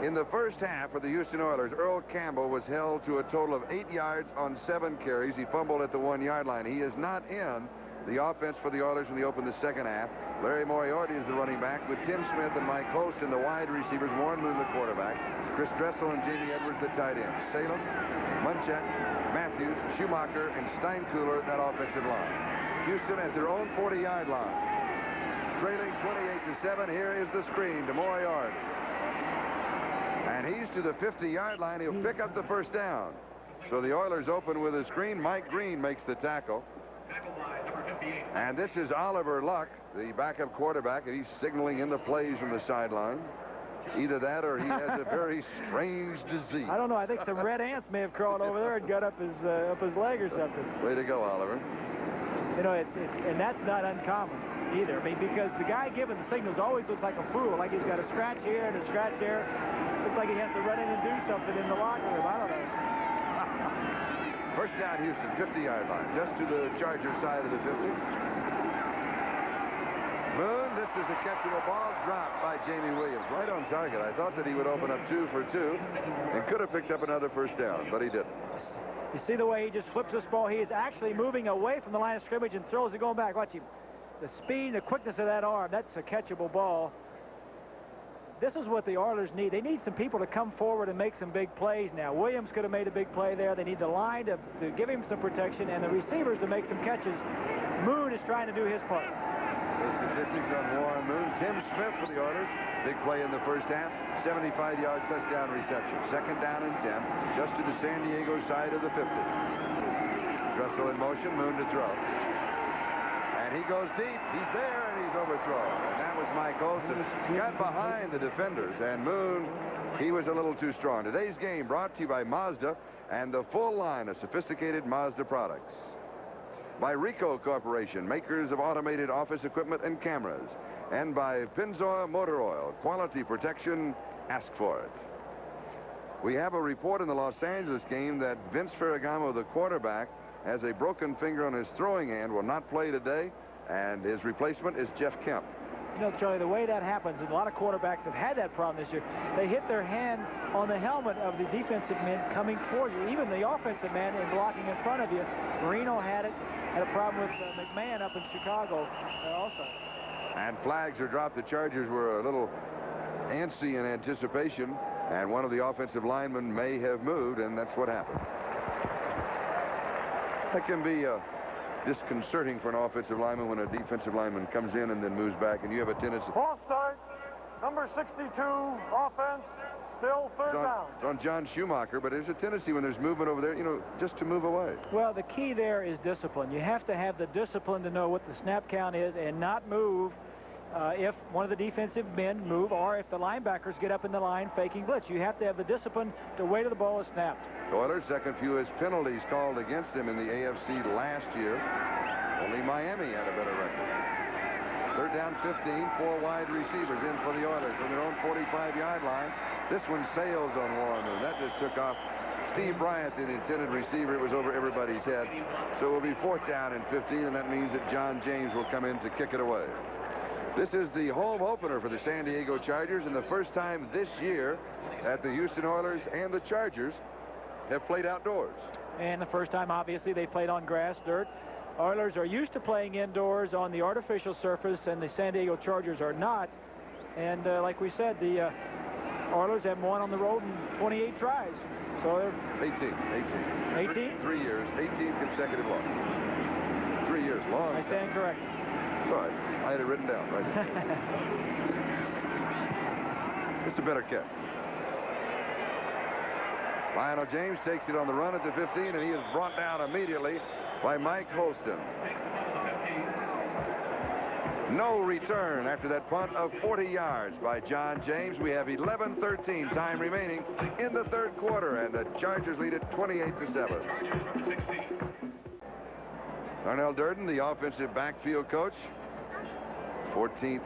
In the first half for the Houston Oilers, Earl Campbell was held to a total of 8 yards on 7 carries. He fumbled at the 1-yard line. He is not in the offense for the Oilers when they open the second half. Larry Moriarty is the running back, with Tim Smith and Mike Holston the wide receivers, Warren Moon the quarterback, Chris Dressel and Jamie Edwards the tight ends, Salem, Munchak, Matthews, Schumacher, and Steinkuhler that offensive line. Houston at their own 40-yard line. Trailing 28-7. Here is the screen to Moriarty. And he's to the 50-yard line. He'll pick up the first down. So the Oilers open with a screen. Mike Green makes the tackle. And this is Oliver Luck, the backup quarterback, and he's signaling in the plays from the sideline. Either that or he has a very strange disease. I don't know. I think some red ants may have crawled over there and got up his leg or something. Way to go, Oliver. You know, and that's not uncommon either. I mean, because the guy giving the signals always looks like a fool, like he's got a scratch here and a scratch there. Looks like he has to run in and do something in the locker room. I don't know. First down, Houston, 50-yard line, just to the Charger side of the 50. Moon, this is a catchable ball, dropped by Jamie Williams, right on target. I thought that he would open up 2 for 2 and could have picked up another first down, but he didn't. You see the way he just flips this ball? He is actually moving away from the line of scrimmage and throws it going back. Watch him. The speed, the quickness of that arm, that's a catchable ball. This is what the Oilers need. They need some people to come forward and make some big plays now. Williams could have made a big play there. They need the line to give him some protection and the receivers to make some catches. Moon is trying to do his part. The statistics on Warren Moon. Tim Smith for the Oilers. Big play in the first half. 75-yard touchdown reception. Second down and 10. Just to the San Diego side of the 50. Dressel in motion. Moon to throw. And he goes deep. He's there, and he's overthrown. And that was Mike Olson. Got behind the defenders. And Moon, he was a little too strong. Today's game brought to you by Mazda and the full line of sophisticated Mazda products. By Rico Corporation, makers of automated office equipment and cameras. And by Pennzoil Motor Oil. Quality protection, ask for it. We have a report in the Los Angeles game that Vince Ferragamo, the quarterback, has a broken finger on his throwing hand, will not play today, and his replacement is Jeff Kemp. You know, Charlie, the way that happens, and a lot of quarterbacks have had that problem this year, they hit their hand on the helmet of the defensive men coming towards you, even the offensive man in blocking in front of you. Marino had a problem with McMahon up in Chicago also. And flags are dropped. The Chargers were a little antsy in anticipation, and one of the offensive linemen may have moved, and that's what happened. That can be disconcerting for an offensive lineman when a defensive lineman comes in and then moves back, and you have a tendency. Ball start, number 62, offense, still third down. It's on John Schumacher, but there's a tendency when there's movement over there, you know, just to move away. Well, the key there is discipline. You have to have the discipline to know what the snap count is and not move if one of the defensive men move, or if the linebackers get up in the line faking blitz. You have to have the discipline to wait till the ball is snapped. The Oilers' second fewest penalties called against them in the AFC last year. Only Miami had a better record. Third down 15, 4 wide receivers in for the Oilers from their own 45-yard line. This one sails on Warren Moon. That just took off Steve Bryant, the intended receiver. It was over everybody's head. So it will be fourth down and 15, and that means that John James will come in to kick it away. This is the home opener for the San Diego Chargers, and the first time this year that the Houston Oilers and the Chargers have played outdoors. And the first time, obviously, they played on grass, dirt. Oilers are used to playing indoors on the artificial surface, and the San Diego Chargers are not. And like we said, the Oilers have won on the road in 28 tries. So they're 18. 18? 3 years, 18 consecutive losses. 3 years, long. I stand corrected. Sorry, I had it written down. Right. It's a better catch. Lionel James takes it on the run at the 15, and he is brought down immediately by Mike Holston. No return after that punt of 40 yards by John James. We have 11:13 time remaining in the third quarter, and the Chargers lead it 28-7. Darnell Durden, the offensive backfield coach, 14th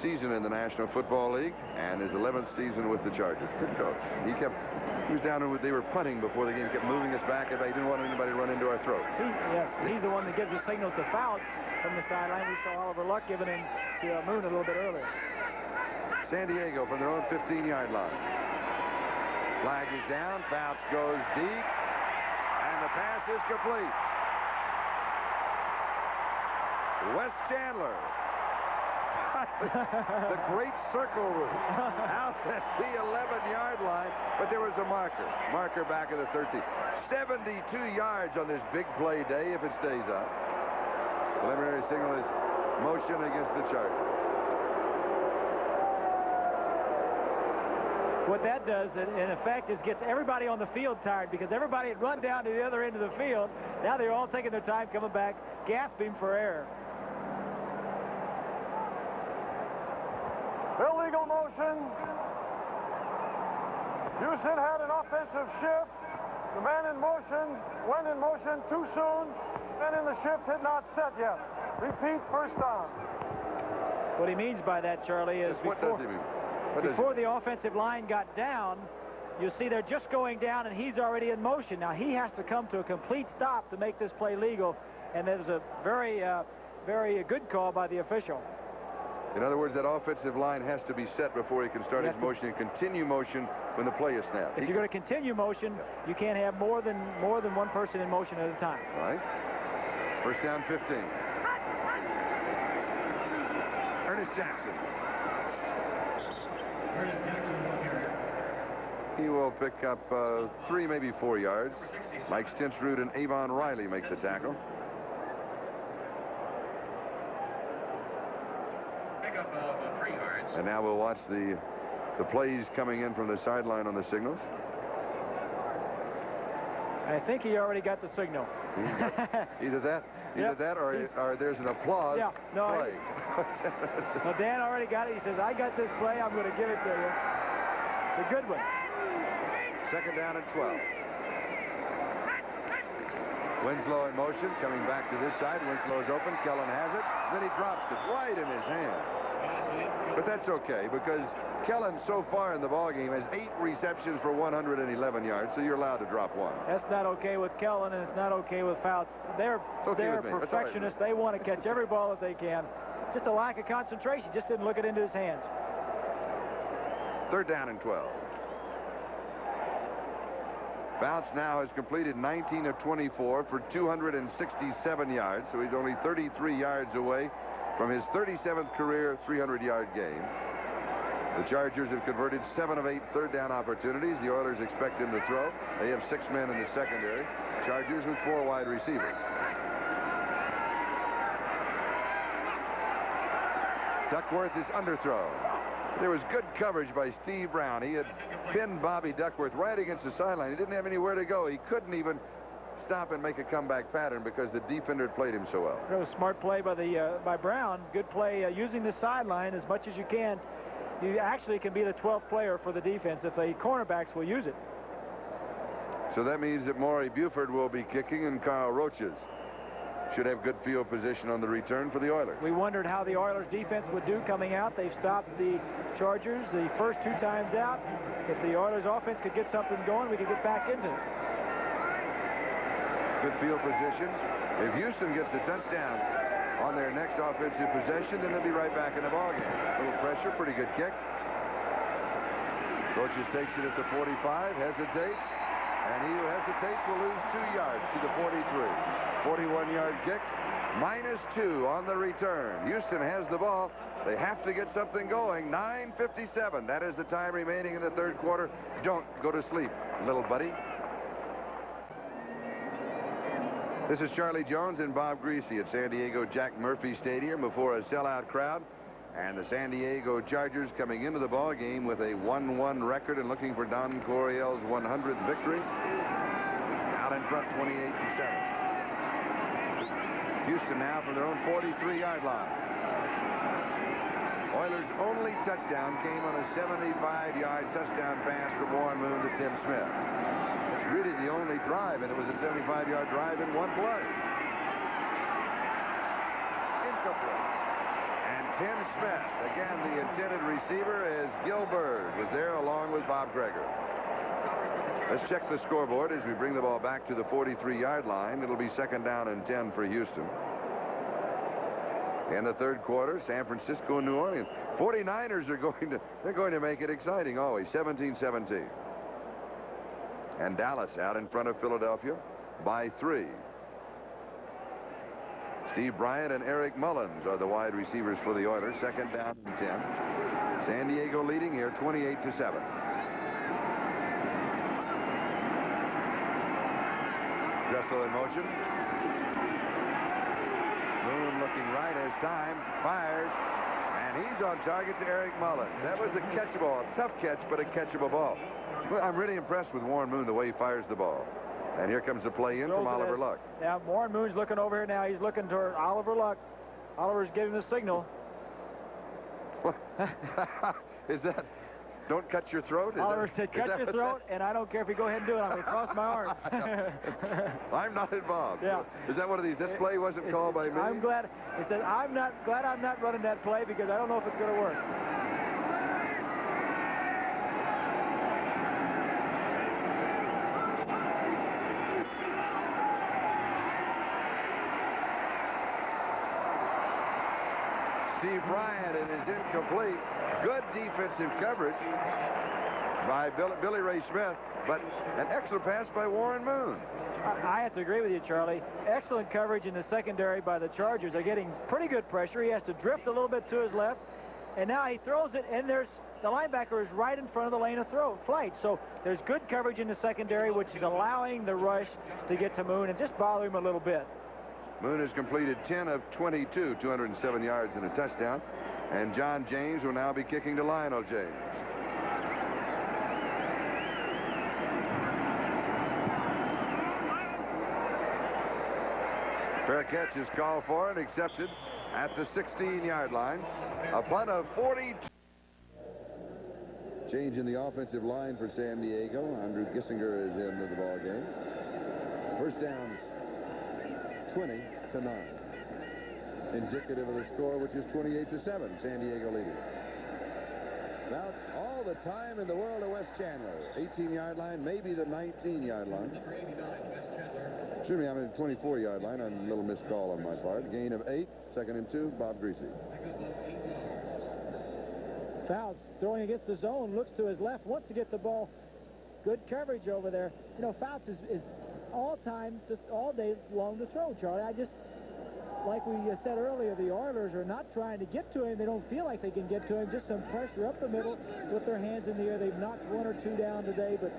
season in the National Football League and his 11th season with the Chargers. Good coach. He was down and they were punting before the game. He kept moving us back. He didn't want anybody to run into our throats. Yes, he's the one that gives the signals to Fouts from the sideline. We saw Oliver Luck giving him to Moon a little bit earlier. San Diego from their own 15-yard line. Flag is down. Fouts goes deep, and the pass is complete. Wes Chandler. The great circle route out at the 11-yard line, but there was a marker back at the 13. 72 yards on this big play day if it stays up. Preliminary signal is motion against the Chargers. What that does, in effect, is gets everybody on the field tired, because everybody had run down to the other end of the field. Now they're all taking their time coming back, gasping for air. Illegal motion. Houston had an offensive shift. The man in motion went in motion too soon. Man in the shift had not set yet. Repeat, first down. What he means by that, Charlie, is What does he mean? before the offensive line got down, you see they're just going down and he's already in motion. Now he has to come to a complete stop to make this play legal, and there's a very good call by the official. In other words, that offensive line has to be set before he can start his motion and continue motion when the play is snapped. If you're going to continue motion, you can't have more than one person in motion at a time. Right. First down, 15. Ernest Jackson. He will pick up 3, maybe 4 yards. Mike Stensrud and Avon Riley make the tackle. And now we'll watch the plays coming in from the sideline on the signals. I think he already got the signal. Either that or there's an applause play. Well, Dan already got it. He says, I got this play. I'm going to give it to you. It's a good one. Second down and 12. Winslow in motion, coming back to this side. Winslow is open. Kellen has it. Then he drops it wide in his hand. But that's okay, because Kellen so far in the ballgame has 8 receptions for 111 yards, so you're allowed to drop 1. That's not okay with Kellen, and it's not okay with Fouts. They're perfectionists. They want to catch every ball that they can. Just a lack of concentration. Just didn't look it into his hands. Third down and 12. Fouts now has completed 19 of 24 for 267 yards, so he's only 33 yards away from his 37th career 300-yard game. The Chargers have converted 7 of 8 third down opportunities. The Oilers expect him to throw. They have 6 men in the secondary. Chargers with 4 wide receivers. Duckworth is underthrown. There was good coverage by Steve Brown. He had pinned Bobby Duckworth right against the sideline. He didn't have anywhere to go. He couldn't even stop and make a comeback pattern because the defender had played him so well. It was a smart play by Brown. Good play using the sideline as much as you can. You actually can be the 12th player for the defense if the cornerbacks will use it. So that means that Maury Buford will be kicking, and Carl Roaches should have good field position on the return for the Oilers. We wondered how the Oilers defense would do coming out. They've stopped the Chargers the first 2 times out. If the Oilers offense could get something going, we could get back into it. Good field position. If Houston gets a touchdown on their next offensive possession, then they'll be right back in the ballgame. A little pressure, pretty good kick. Roaches takes it at the 45, hesitates, And he who hesitates will lose 2 yards to the 43. 41-yard kick, -2 on the return. Houston has the ball. They have to get something going. 9:57. That is the time remaining in the third quarter. Don't go to sleep, little buddy. This is Charlie Jones and Bob Griese at San Diego Jack Murphy Stadium before a sellout crowd. And the San Diego Chargers coming into the ball game with a 1-1 record and looking for Don Coryell's 100th victory. Out in front, 28-7. Houston now from their own 43-yard line. Oilers' only touchdown came on a 75-yard touchdown pass from Warren Moon to Tim Smith. It's really the only drive, and it was a 75-yard drive in one play. Incomplete. And Tim Smith, again, the intended receiver is Gilbert, was there along with Bob Greger. Let's check the scoreboard as we bring the ball back to the 43-yard line. It'll be 2nd down and 10 for Houston. In the third quarter, San Francisco and New Orleans. 49ers are going to make it exciting always. 17-17. And Dallas out in front of Philadelphia by 3. Steve Bryant and Eric Mullins are the wide receivers for the Oilers. 2nd down and 10. San Diego leading here 28-7. Dressel in motion. Moon looking right as time fires, and he's on target to Eric Mullins. That was a catchable, a tough catch, but a catchable ball. Well, I'm really impressed with Warren Moon, the way he fires the ball. And here comes the play in from Oliver Luck. Yeah, Warren Moon's looking over here now. He's looking toward Oliver Luck. Oliver's giving the signal. Is that... Don't cut your throat? Oliver said, cut your throat, and I don't care if you go ahead and do it. I'm going to cross my arms. I'm not involved. Yeah. Is that one of these? This play wasn't called by me? I'm glad. He said, I'm not running that play because I don't know if it's going to work. Steve Bryant, and is incomplete. Good defensive coverage by Billy Ray Smith, but an excellent pass by Warren Moon. I have to agree with you, Charlie. Excellent coverage in the secondary by the Chargers. They're getting pretty good pressure. He has to drift a little bit to his left, and now he throws it, and the linebacker is right in front of the lane of flight. So there's good coverage in the secondary, which is allowing the rush to get to Moon and just bother him a little bit. Moon has completed 10 of 22, 207 yards and a touchdown. And John James will now be kicking to Lionel James. Fair catch is called for and accepted at the 16-yard line. A punt of 42. Change in the offensive line for San Diego. Andrew Gissinger is into the ball game. First downs 20-9. Indicative of the score, which is 28-7. San Diego leading. Fouts all the time in the world of West Chandler. 18-yard line, maybe the 19-yard line. Excuse me, I'm at the 24-yard line. I'm a little missed call on my part. Gain of 8, 2nd and 2, Bob Griese. Fouts throwing against the zone, looks to his left, wants to get the ball. Good coverage over there. You know, Fouts is all time, just all day long to throw, Charlie. Like we said earlier, the Oilers are not trying to get to him. They don't feel like they can get to him. Just some pressure up the middle with their hands in the air. They've knocked 1 or 2 down today, but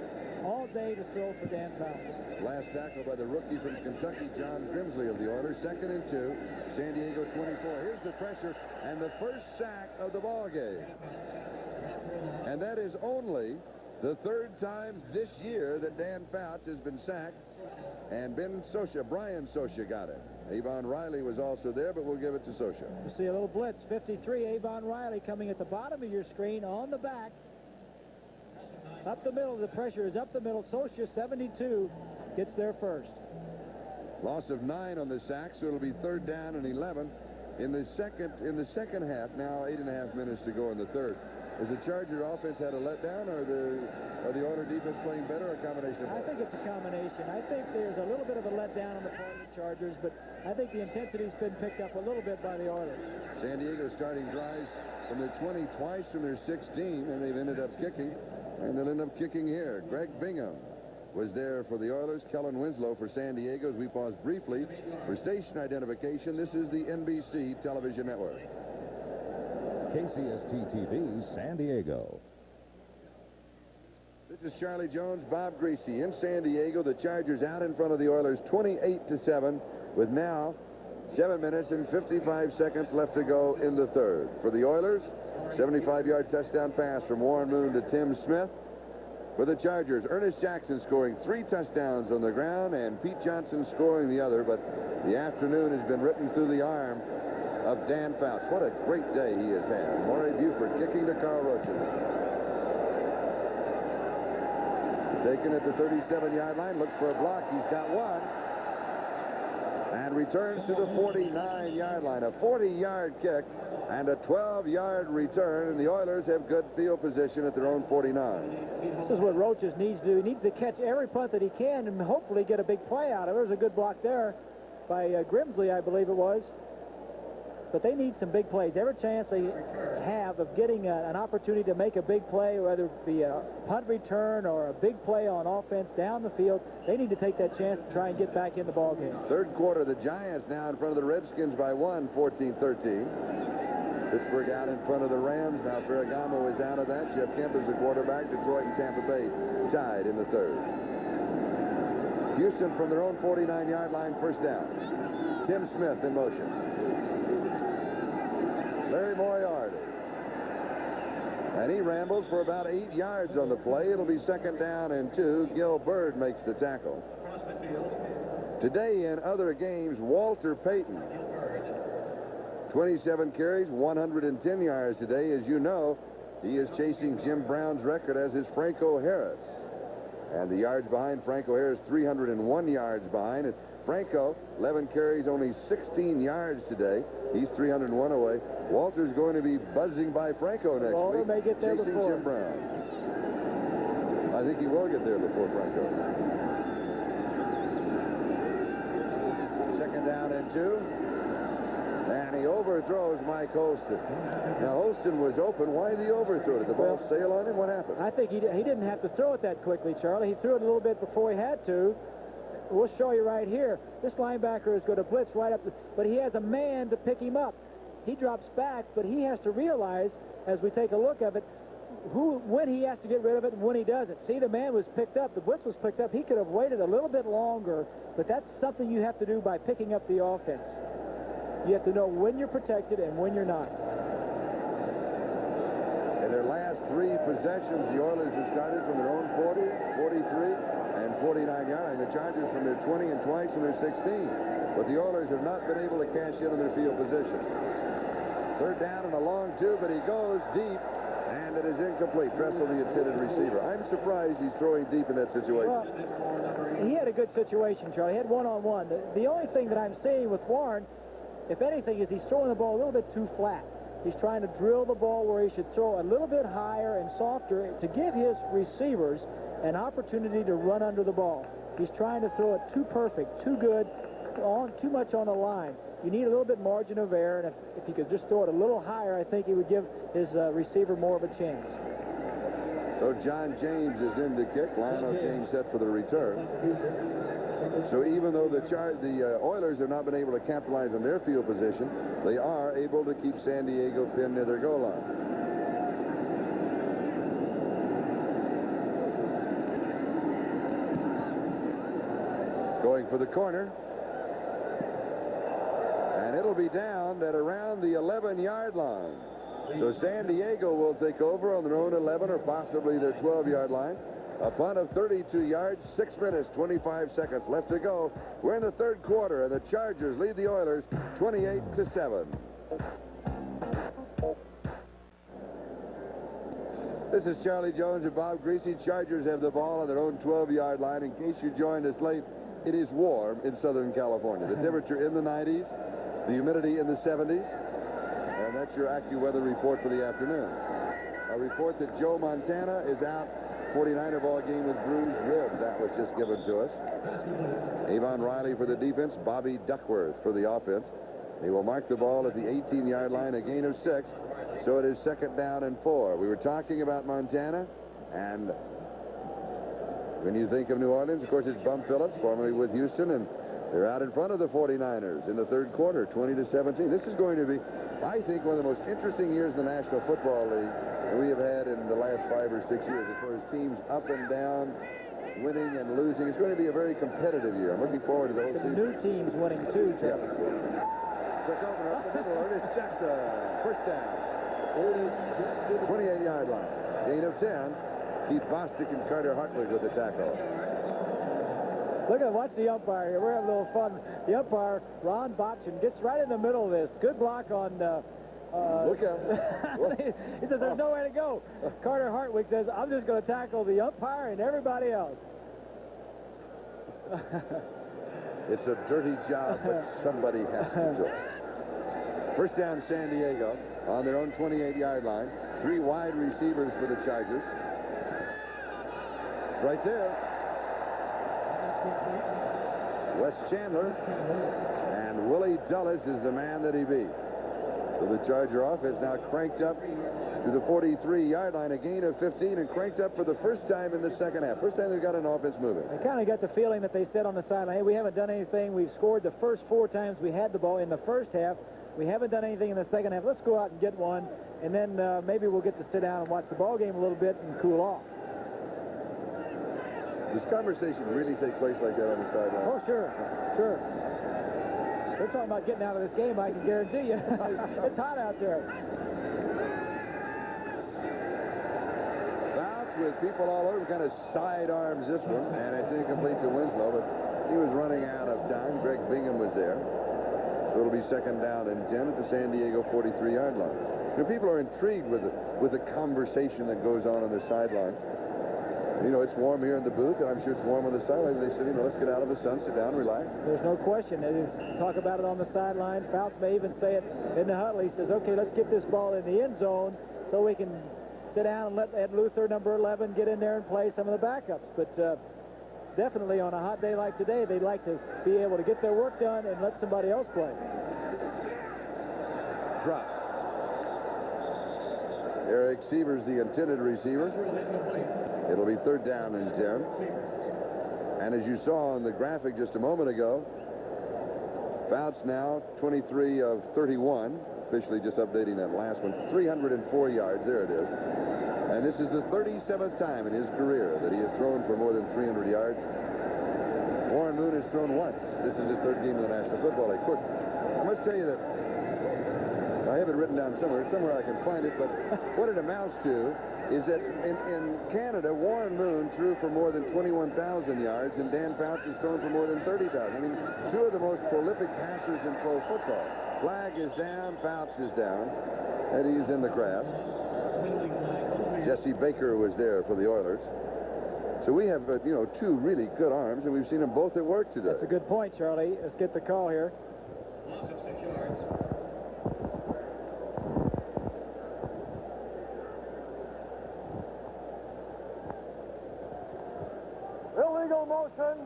all day to throw for Dan Fouts. Last tackle by the rookie from Kentucky, John Grimsley of the Oilers. 2nd and 2, San Diego 24. Here's the pressure and the first sack of the ball game. And that is only the 3rd time this year that Dan Fouts has been sacked. And Brian Socia got it. Avon Riley was also there, but we'll give it to Socia. You see a little blitz. 53, Avon Riley coming at the bottom of your screen on the back. Up the middle, the pressure is up the middle. Socia, 72, gets there first. Loss of 9 on the sack, so it'll be 3rd down and 11 in the second half. Now 8.5 minutes to go in the third. Has the Charger offense had a letdown, or the Oiler defense playing better, or a combination of both? I think it's a combination. I think there's a little bit of a letdown on the part of the Chargers, but I think the intensity's been picked up a little bit by the Oilers. San Diego starting drives from their 20 twice from their 16, and they've ended up kicking, and they'll end up kicking here. Greg Bingham was there for the Oilers. Kellen Winslow for San Diego. As we pause briefly for station identification, this is the NBC television network. KCST-TV, San Diego. This is Charlie Jones, Bob Griese in San Diego. The Chargers out in front of the Oilers 28-7 with now 7 minutes and 55 seconds left to go in the third. For the Oilers, 75-yard touchdown pass from Warren Moon to Tim Smith. For the Chargers, Ernest Jackson scoring 3 touchdowns on the ground and Pete Johnson scoring the other, but the afternoon has been written through the arm of Dan Fouts. What a great day he has had. Maury Buford kicking to Carl Roaches. Taken at the 37-yard line, looks for a block. He's got one. And returns to the 49-yard line. A 40-yard kick and a 12-yard return, and the Oilers have good field position at their own 49. This is what Roaches needs to do. He needs to catch every punt that he can and hopefully get a big play out of it. There's a good block there by Grimsley, I believe it was. But they need some big plays. Every chance they have of getting an opportunity to make a big play, whether it be a punt return or a big play on offense down the field, they need to take that chance to try and get back in the ball game. Third quarter, the Giants now in front of the Redskins by 1, 14-13. Pittsburgh out in front of the Rams. Now Ferragamo is out of that. Jeff Kemp is the quarterback. Detroit and Tampa Bay tied in the third. Houston from their own 49-yard line, first down. Tim Smith in motion. Larry Moriarty. And he rambles for about 8 yards on the play. It'll be second down and 2. Gil Byrd makes the tackle. Today in other games, Walter Payton. 27 carries, 110 yards today. As you know, he is chasing Jim Brown's record, as is Franco Harris. And the yards behind Franco Harris, 301 yards behind. And Franco, 11 carries, only 16 yards today. He's 301 away. Walter's going to be buzzing by Franco next Walter week. May get there chasing before Jim Brown. I think he will get there before Franco. Second down and 2. And he overthrows Mike Holston. Now, Holston was open. Why did he overthrow it? Did the ball sail on him? What happened? I think he didn't have to throw it that quickly, Charlie. He threw it a little bit before he had to. We'll show you right here. This linebacker is going to blitz right up, but he has a man to pick him up. He drops back, but he has to realize, as we take a look at it, when he has to get rid of it and when he doesn't. See, the man was picked up. The blitz was picked up. He could have waited a little bit longer, but that's something you have to do by picking up the offense. You have to know when you're protected and when you're not. In their last 3 possessions, the Oilers have started from their own 40, 43, and 49-yard line. The Chargers from their 20 and twice from their 16. But the Oilers have not been able to cash in on their field position. Third down and a long 2, but he goes deep, and it is incomplete. Dressel, the intended receiver. I'm surprised he's throwing deep in that situation. Well, he had a good situation, Charlie. He had one-on-one. The only thing that I'm seeing with Warren, if anything, is he's throwing the ball a little bit too flat. He's trying to drill the ball where he should throw a little bit higher and softer to give his receivers an opportunity to run under the ball. He's trying to throw it too perfect, too good, too much on the line. You need a little bit margin of error, and if he could just throw it a little higher, I think he would give his receiver more of a chance. So John James is in to kick. Lionel James set for the return. So even though the Oilers have not been able to capitalize on their field position, they are able to keep San Diego pinned near their goal line. Going for the corner. And it'll be down at around the 11-yard line. So San Diego will take over on their own 11 or possibly their 12-yard line. A punt of 32 yards, 6 minutes, 25 seconds left to go. We're in the third quarter, and the Chargers lead the Oilers 28-7. This is Charlie Jones and Bob Griese. Chargers have the ball on their own 12-yard line. In case you joined us late, it is warm in Southern California. The temperature in the 90s, the humidity in the 70s, and that's your AccuWeather report for the afternoon. A report that Joe Montana is out 49er ball game with bruised ribs. That was just given to us. Avon Riley for the defense, Bobby Duckworth for the offense. They will mark the ball at the 18-yard line, a gain of 6. So it is second down and 4. We were talking about Montana, and When you think of New Orleans, of course, it's Bum Phillips, formerly with Houston, and they're out in front of the 49ers in the third quarter, 20-17. This is going to be, I think, one of the most interesting years in the National Football League that we have had in the last 5 or 6 years, as far as teams up and down, winning and losing. It's going to be a very competitive year. I'm looking forward to the whole season. New teams winning, too, Jeff. Quick opener up the middle. It is Jackson. First down. 28-yard line. Gain of 10. Keith Bostic and Carter Hartwig with the tackle. Watch the umpire here. We're having a little fun. The umpire, Ron Botchin, gets right in the middle of this. Good block on... Look at him. He says there's nowhere to go. Carter Hartwig says, I'm just going to tackle the umpire and everybody else. It's a dirty job, but somebody has to do it. First down, San Diego on their own 28-yard line. 3 wide receivers for the Chargers. Right there. Wes Chandler. And Willie Dulles is the man that he beat. So the Charger offense now cranked up to the 43-yard line, a gain of 15, and cranked up for the first time in the second half. First time they've got an offense moving. I kind of got the feeling that they said on the sideline, hey, we haven't done anything. We've scored the first 4 times we had the ball in the first half. We haven't done anything in the second half. Let's go out and get one, and then maybe we'll get to sit down and watch the ball game a little bit and cool off. Does conversation really take place like that on the sideline? Oh, sure. They're talking about getting out of this game, I can guarantee you. It's hot out there. Fouts with people all over, kind of sidearms this one, and it's incomplete to Winslow, but he was running out of time. Greg Bingham was there. So it'll be second down and 10 at the San Diego 43-yard line. You know, people are intrigued with the conversation that goes on the sideline. You know, it's warm here in the booth, and I'm sure it's warm on the sideline. They said, you know, let's get out of the sun, sit down, relax. There's no question. They just talk about it on the sideline. Fouts may even say it in the huddle. He says, okay, let's get this ball in the end zone so we can sit down and let Ed Luther, number 11, get in there and play some of the backups. But definitely on a hot day like today, they'd like to be able to get their work done and let somebody else play. Drop. Eric Sievers, the intended receiver. It'll be third down and 10. And as you saw on the graphic just a moment ago, Fouts now 23 of 31. Officially just updating that last one. 304 yards. There it is. And this is the 37th time in his career that he has thrown for more than 300 yards. Warren Moon has thrown once. This is his third game in the National Football League. Quick, I must tell you that I have it written down somewhere I can find it, but what it amounts to is that in Canada, Warren Moon threw for more than 21,000 yards, and Dan Fouts has thrown for more than 30,000. I mean, 2 of the most prolific passers in pro football. Flag is down, Fouts is down, and he's in the crowd. Jesse Baker was there for the Oilers. So we have, 2 really good arms, and we've seen them both at work today. That's a good point, Charlie. Let's get the call here. Loss of 6 yards. Illegal motion.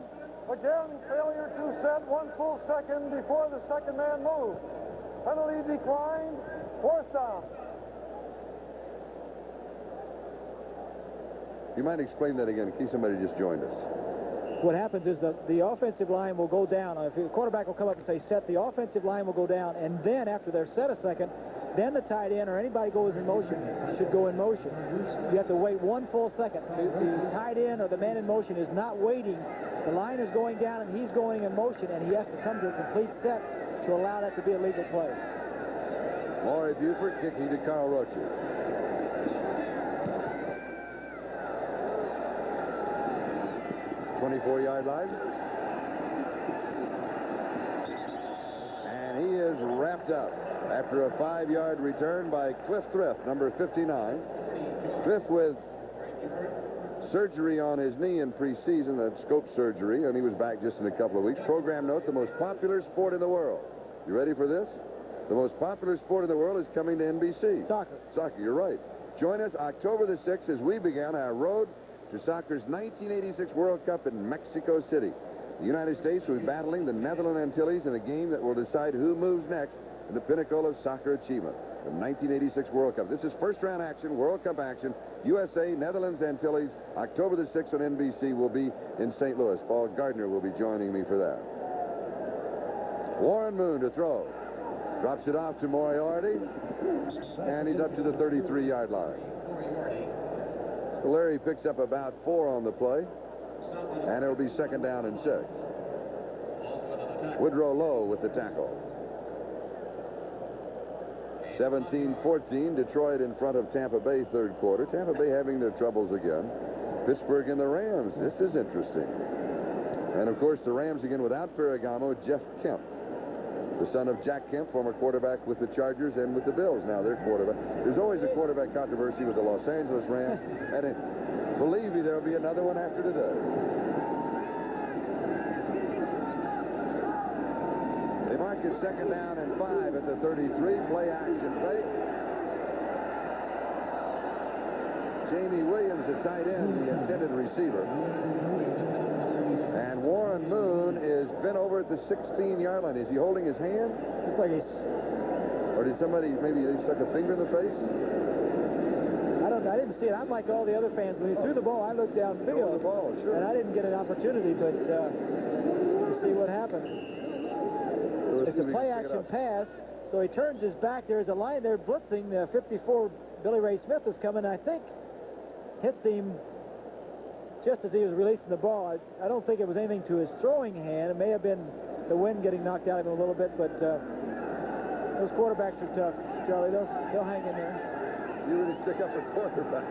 Again, failure to set 1 full second before the second man moved. Penalty declined. 4th down. You might explain that again in case somebody just joined us. What happens is the offensive line will go down. If the quarterback will come up and say set, the offensive line will go down, and then after they're set a second, then the tight end or anybody goes in motion should go in motion. You have to wait 1 full second. The tight end or the man in motion is not waiting. The line is going down and he's going in motion, and he has to come to a complete set to allow that to be a legal play. Maury Buford kicking to Carl Rocher. .24-yard line. And he is wrapped up after a 5-yard return by Cliff Thrift, number 59. Thrift with surgery on his knee in preseason, that scope surgery, and he was back just in a couple of weeks. Program note, the most popular sport in the world. You ready for this? The most popular sport in the world is coming to NBC. Soccer. Soccer, you're right. Join us October the 6th as we begin our road to soccer's 1986 World Cup in Mexico City. The United States will be battling the Netherlands Antilles in a game that will decide who moves next in the pinnacle of soccer achievement. the 1986 World Cup. This is first-round action, World Cup action. USA, Netherlands, Antilles, October the 6th on NBC. Will be in St. Louis. Paul Gardner will be joining me for that. Warren Moon to throw. Drops it off to Moriarty, and he's up to the 33-yard line. So Larry picks up about 4 on the play, and it'll be second down and 6. Woodrow Lowe with the tackle. 17-14, Detroit in front of Tampa Bay third quarter. Tampa Bay having their troubles again. Pittsburgh and the Rams. This is interesting. And, of course, the Rams again without Ferragamo, Jeff Kemp, the son of Jack Kemp, former quarterback with the Chargers and with the Bills. Now their quarterback. There's always a quarterback controversy with the Los Angeles Rams. And believe me, there'll be another one after today. They mark it second down and 5 at the 33. Play action fake. Jamie Williams, the tight end, the intended receiver. And Warren Moon is bent over at the 16-yard line. Is he holding his hand? Looks like he's... Or did somebody, maybe they stuck a finger in the face? I don't know. I didn't see it. I'm like all the other fans. When he threw the ball, I looked downfield. The ball, sure. And I didn't get an opportunity, but to see what happened. It's a play-action pass, so he turns his back. There's a line there blitzing. 54, Billy Ray Smith is coming. I think hits him just as he was releasing the ball. I don't think it was anything to his throwing hand. It may have been the wind getting knocked out of him a little bit, but those quarterbacks are tough, Charlie. They'll hang in there. You really stick up a quarterback.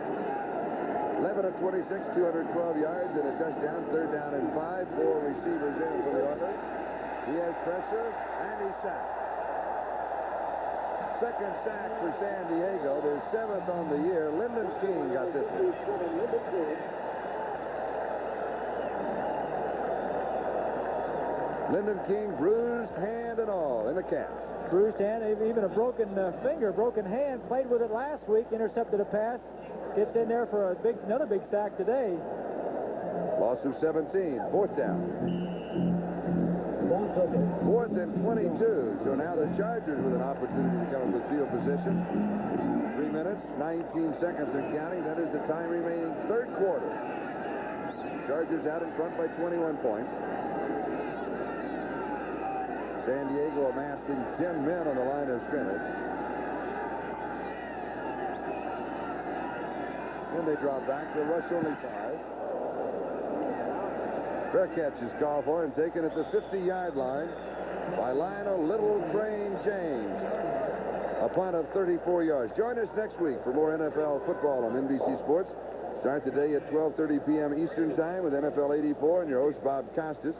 11 of 26, 212 yards and a touchdown. Third down and 5. 4 receivers in for the Oilers. He has pressure, and he's sacked. Second sack for San Diego. Their 7th on the year. Lyndon King got this one. Lyndon King, bruised hand and all in the cast. Bruised hand, even a broken finger, broken hand. Played with it last week, intercepted a pass. Gets in there for another big sack today. Loss of 17, 4th down. 4th and 22. So now the Chargers with an opportunity to come up with field position. 3 minutes, 19 seconds and counting. That is the time remaining. Third quarter. Chargers out in front by 21 points. San Diego amassing 10 men on the line of scrimmage. Then they drop back. They'll rush only 5. Fair catch is called for and taken at the 50-yard line by Lionel Little Train James. A punt of 34 yards. Join us next week for more NFL football on NBC Sports. Start the day at 12:30 p.m. Eastern Time with NFL 84 and your host, Bob Costas.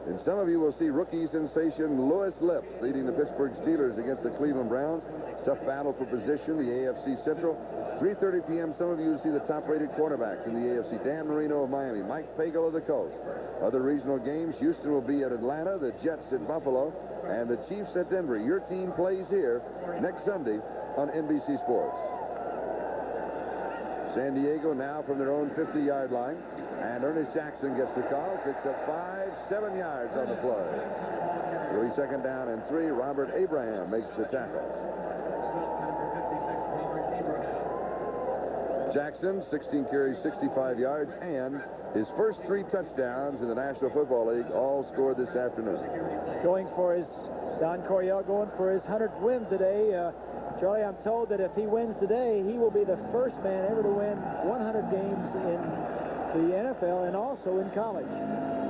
And some of you will see rookie sensation Louis Lips leading the Pittsburgh Steelers against the Cleveland Browns. Tough battle for position, the AFC Central. 3:30 p.m., some of you will see the top-rated quarterbacks in the AFC. Dan Marino of Miami, Mike Pagel of the Coast. Other regional games, Houston will be at Atlanta, the Jets at Buffalo, and the Chiefs at Denver. Your team plays here next Sunday on NBC Sports. San Diego now from their own 50-yard line. And Ernest Jackson gets the call, picks up 7 yards on the play. It'll be second down and 3. Robert Abraham makes the tackle. Jackson, 16 carries, 65 yards, and his first 3 touchdowns in the National Football League, all scored this afternoon. Don Coryell going for his 100th win today. Charlie, I'm told that if he wins today, he will be the first man ever to win 100 games in the NFL and also in college.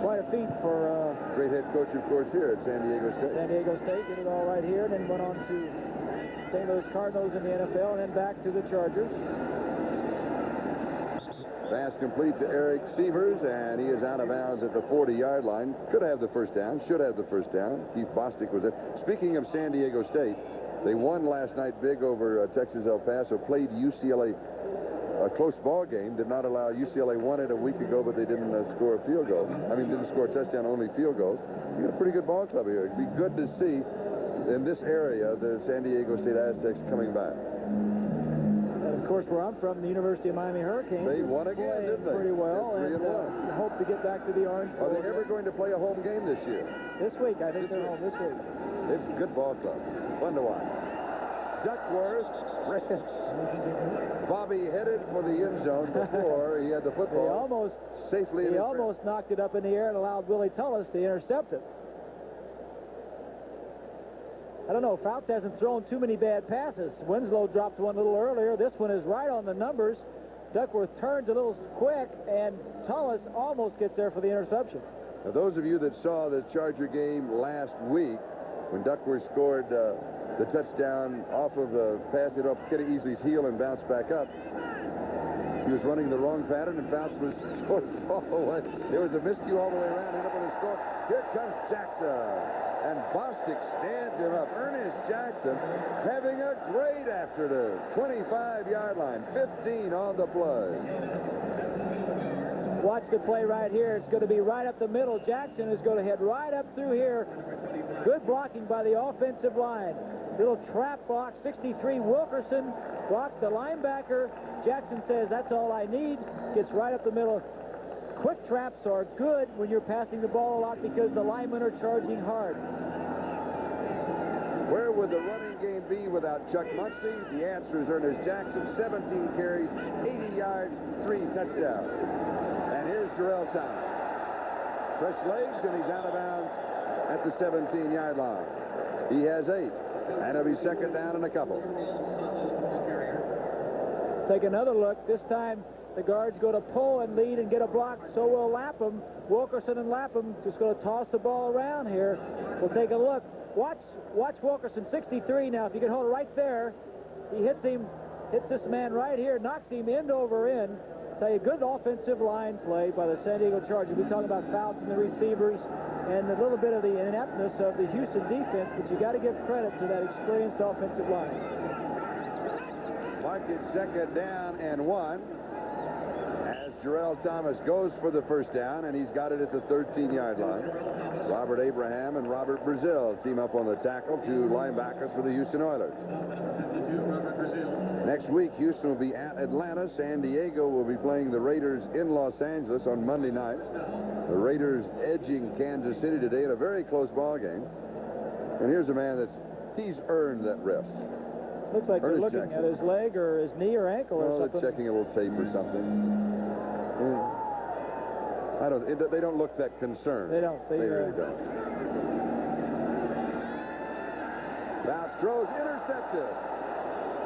Quite a feat for... Great head coach, of course, here at San Diego State. San Diego State did it all right here, and then went on to St. Louis Cardinals in the NFL, and then back to the Chargers. Pass complete to Eric Sievers, and he is out of bounds at the 40-yard line. Could have the first down, should have the first down. Keith Bostic was there. Speaking of San Diego State, they won last night big over Texas El Paso, played UCLA. A close ball game, did not allow UCLA won it a week ago, but they didn't score a field goal. Didn't score a touchdown, only field goals. You got a pretty good ball club here. It'd be good to see in this area the San Diego State Aztecs coming back. And of course, where I'm from, the University of Miami Hurricanes. They won again, didn't they? Pretty well, and hope to get back to the Orange Bowl. Are they ever going to play a home game this year? This week, I think they're home this week. It's a good ball club. Fun to watch. Duckworth. Bobby headed for the end zone before he had the football safely in his grip. Almost knocked it up in the air and allowed Willie Tullis to intercept it. I don't know, Fouts hasn't thrown too many bad passes. Winslow dropped one a little earlier. This one is right on the numbers. Duckworth turns a little quick, and Tullis almost gets there for the interception. Now, those of you that saw the Charger game last week, when Duckworth scored the touchdown off of the pass, it off Kitty Easley's heel and bounced back up. He was running the wrong pattern, and Fouts was short forward. There was a miscue all the way around, ended up with a score. Here comes Jackson. And Bostic stands him up. Ernest Jackson having a great afternoon. 25-yard line, 15 on the play. Watch the play right here. It's going to be right up the middle. Jackson is going to head right up through here. Good blocking by the offensive line. Little trap block. 63 Wilkerson blocks the linebacker. Jackson says, that's all I need. Gets right up the middle. Quick traps are good when you're passing the ball a lot because the linemen are charging hard. Where would the running game be without Chuck Muncie? The answer is Ernest Jackson. 17 carries, 80 yards, 3 touchdowns. And here's Jarrell Thomas. Fresh legs, and he's out of bounds at the 17-yard line. He has 8, and it'll be second down and a couple. Take another look. This time, the guards go to pull and lead and get a block, so will Lapham. Wilkerson and Lapham just going to toss the ball around here. We'll take a look. Watch Wilkerson, 63 now. If you can hold it right there, he hits this man right here, knocks him end over end. Tell you, good offensive line play by the San Diego Chargers. We're talking about Fouts and the receivers and a little bit of the ineptness of the Houston defense, but you got to give credit to that experienced offensive line. Mark it second down and 1. As Jarrell Thomas goes for the first down, and he's got it at the 13-yard line. Robert Abraham and Robert Brazil team up on the tackle, 2 linebackers for the Houston Oilers. Next week, Houston will be at Atlanta. San Diego will be playing the Raiders in Los Angeles on Monday night. The Raiders edging Kansas City today in a very close ball game. And here's a man he's earned that rest. Looks like they're looking at his leg or his knee or ankle or something. They're checking a little tape or something. They don't look that concerned. They don't. They really don't. Fouts throws, intercepted.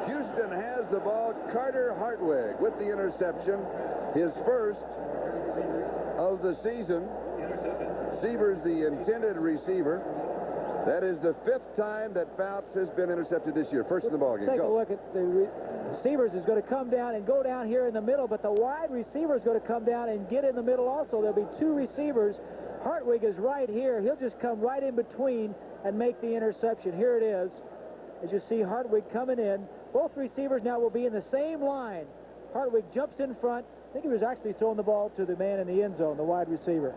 Houston has the ball. Carter Hartwig with the interception. His first of the season. Sievers, the intended receiver. That is the 5th time that Fouts has been intercepted this year. First in the ballgame. Take a look at the receivers is going to come down and go down here in the middle, but the wide receiver is going to come down and get in the middle also. There'll be 2 receivers. Hartwig is right here. He'll just come right in between and make the interception. Here it is. As you see Hartwig coming in. Both receivers now will be in the same line. Hartwig jumps in front. I think he was actually throwing the ball to the man in the end zone, the wide receiver.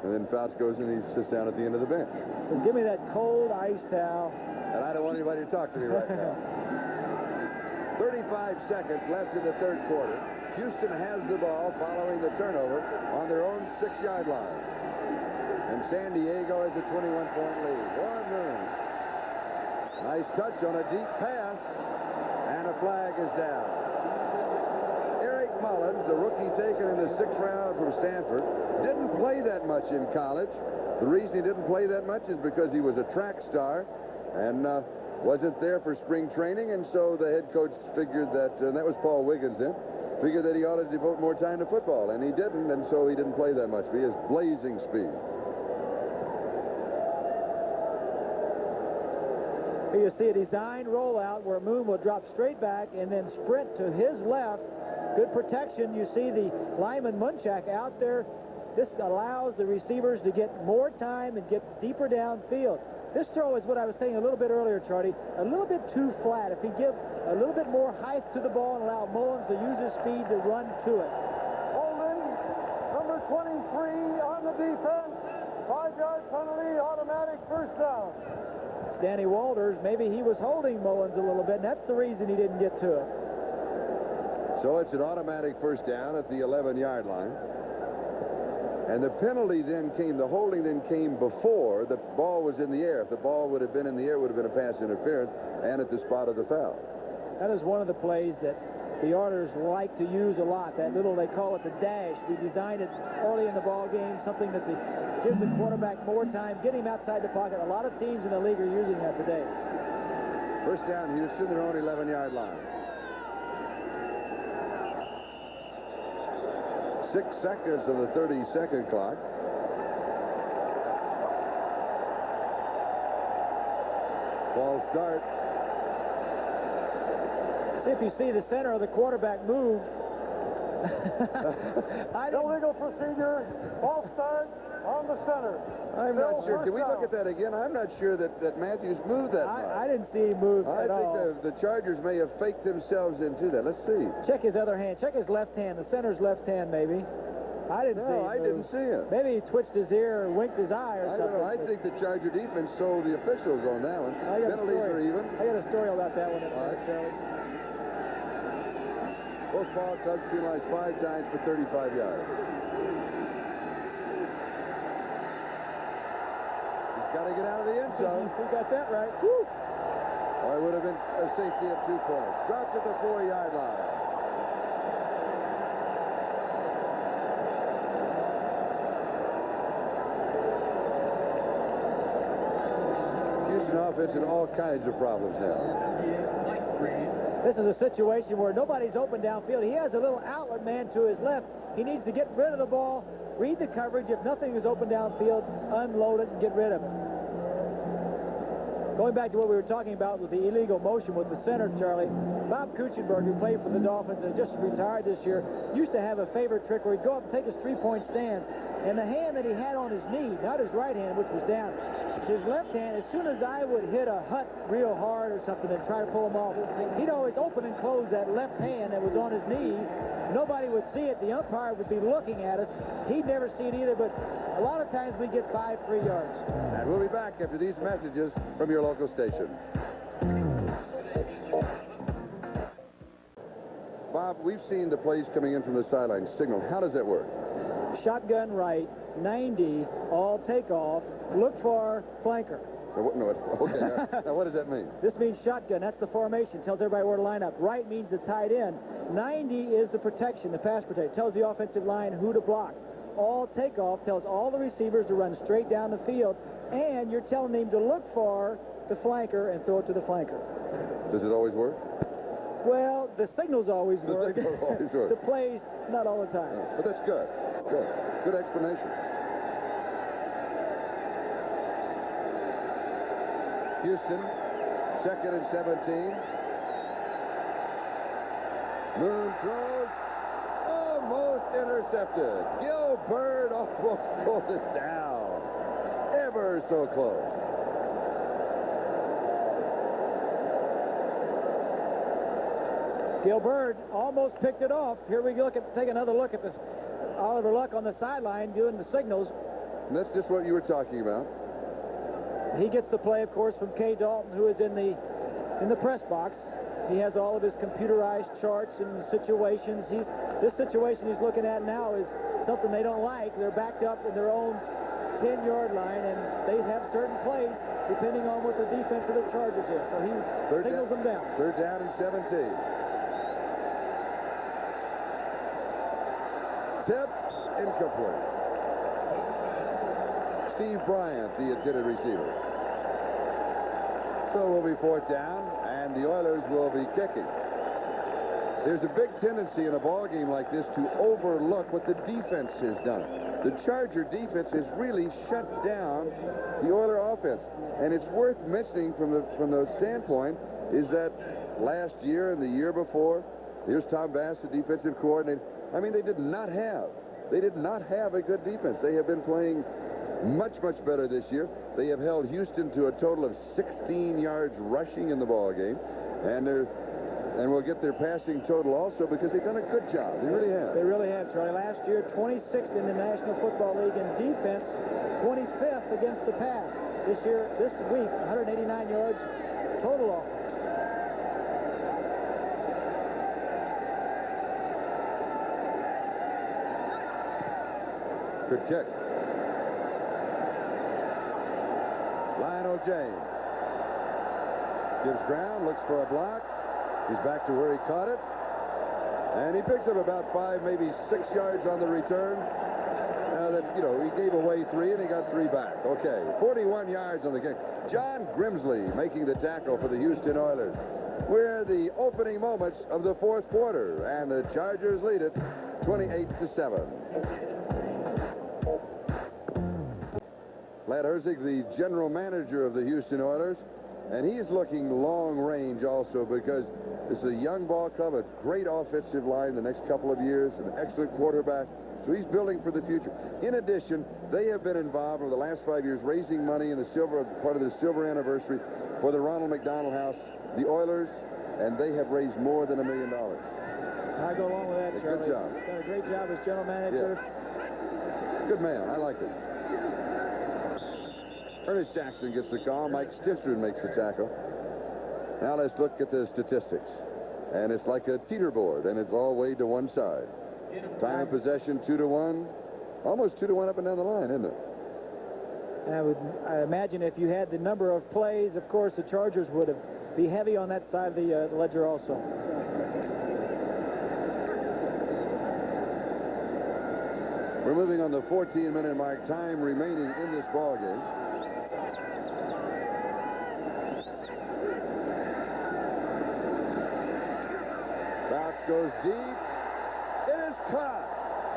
And then Fouts goes and he sits down at the end of the bench. Says, give me that cold ice towel. And I don't want anybody to talk to me right now. 35 seconds left in the third quarter. Houston has the ball following the turnover on their own 6-yard line. And San Diego has a 21-point lead. Warren Moon. Nice touch on a deep pass. And a flag is down. Eric Mullins, the rookie taken in the 6th round from Stanford, didn't play that much in college. The reason he didn't play that much is because he was a track star and wasn't there for spring training, and so the head coach figured that, and that was Paul Wiggins then, figured that he ought to devote more time to football, and he didn't, and so he didn't play that much. But he has blazing speed. Here you see a design rollout where Moon will drop straight back and then sprint to his left. Good protection. You see the lineman Munchak out there. This allows the receivers to get more time and get deeper downfield. This throw is what I was saying a little bit earlier, Charlie, a little bit too flat. If he give a little bit more height to the ball and allow Mullins to use his speed to run to it. Holding, number 23 on the defense. 5-yard penalty, automatic first down. It's Danny Walters. Maybe he was holding Mullins a little bit, and that's the reason he didn't get to it. So it's an automatic first down at the 11-yard line. And the penalty then came, the holding then came before the ball was in the air. If the ball would have been in the air, it would have been a pass interference and at the spot of the foul. That is one of the plays that the Oilers like to use a lot. That little, they call it the dash. We designed it early in the ball game, something that gives the quarterback more time, get him outside the pocket. A lot of teams in the league are using that today. First down, Houston, their own 11-yard line. 6 seconds of the 30-second clock. Ball start. See if you see the center of the quarterback move. Illegal procedure. Ball start on the center. I'm not sure. Can we look at that again? I'm not sure that Matthews moved that much. I didn't see him move at all. I think the Chargers may have faked themselves into that. Let's see. Check his other hand. Check his left hand. The center's left hand, maybe. I didn't see him. No, I didn't see him. Maybe he twitched his ear or winked his eye or something. I don't know. I think the Charger defense sold the officials on that one. Penalties are even. I got a story about that one. Charlie. Both ball clubs penalized 5 times for 35 yards. He's got to get out of the end zone. He got that right. Woo! Or it would have been a safety of 2 points. Dropped at the 4-yard line. Houston offense in all kinds of problems now. This is a situation where nobody's open downfield. He has a little outlet man to his left. He needs to get rid of the ball, read the coverage. If nothing is open downfield, unload it and get rid of it. Going back to what we were talking about with the illegal motion with the center, Charlie, Bob Kuchenberg, who played for the Dolphins and just retired this year, used to have a favorite trick where he'd go up and take his three-point stance, and the hand that he had on his knee, not his right hand, which was down, his left hand, as soon as I would hit a hut real hard or something and try to pull him off, he'd always open and close that left hand that was on his knee. Nobody would see it. The umpire would be looking at us. He'd never see it either, but a lot of times we get 5-3 yards. And we'll be back after these messages from your local station. Bob, we've seen the plays coming in from the sideline signal. How does that work? Shotgun right, 90, all takeoff, look for flanker. No, okay. Now, what does that mean? This means shotgun. That's the formation. Tells everybody where to line up. Right means the tight end. 90 is the protection, the pass protection. Tells the offensive line who to block. All takeoff tells all the receivers to run straight down the field, and you're telling them to look for the flanker and throw it to the flanker. Does it always work? Well, the signals always work. The signals always work. The plays, not all the time. No, but that's good. Good. Good explanation. Houston, 2nd and 17. Moon throws. Almost intercepted. Gilbert almost pulled it down. Ever so close. Gilbert almost picked it off. Here we go. Take another look at this. Oliver Luck on the sideline doing the signals. And that's just what you were talking about. He gets the play, of course, from Kay Dalton, who is in the press box. He has all of his computerized charts and situations. This situation he's looking at now is something they don't like. They're backed up in their own 10-yard line, and they have certain plays depending on what the defense of the Chargers is. So he signals them down. 3rd down and 17. Tipped, incomplete. Steve Bryant, the intended receiver. So we'll be 4th down, and the Oilers will be kicking. There's a big tendency in a ball game like this to overlook what the defense has done. The Charger defense has really shut down the Oiler offense. And it's worth mentioning from the standpoint is that last year and the year before, here's Tom Bass, the defensive coordinator. I mean, they did not have a good defense. They have been playing much, much better this year. They have held Houston to a total of 16 yards rushing in the ball game, and we'll get their passing total also because they've done a good job. They really have. They really have, Charlie. Last year, 26th in the National Football League in defense, 25th against the pass. This week, 189 yards total offense. Good kick. Lionel James gives ground, looks for a block. He's back to where he caught it. And he picks up about 5, maybe 6 yards on the return. He gave away 3 and he got 3 back. Okay, 41 yards on the kick. John Grimsley making the tackle for the Houston Oilers. We're the opening moments of the 4th quarter, and the Chargers lead it 28-7. Vlad Herzig, the general manager of the Houston Oilers, and he's looking long range also, because this is a young ball club, a great offensive line the next couple of years, an excellent quarterback. So he's building for the future. In addition, they have been involved over the last 5 years raising money in the part of the silver anniversary for the Ronald McDonald House, the Oilers, and they have raised more than $1 million. I go along with that, Charlie. Good job. He's done a great job as general manager. Yeah. Good man. I like it. Ernest Jackson gets the call. Mike Stinson makes the tackle. Now let's look at the statistics. And it's like a teeter board, and it's all weighed to one side. Time of possession 2-1. Almost 2-1 up and down the line, isn't it? I imagine if you had the number of plays, of course, the Chargers would be heavy on that side of the ledger also. We're moving on the 14-minute mark. Time remaining in this ball game. Fouts goes deep. It is caught.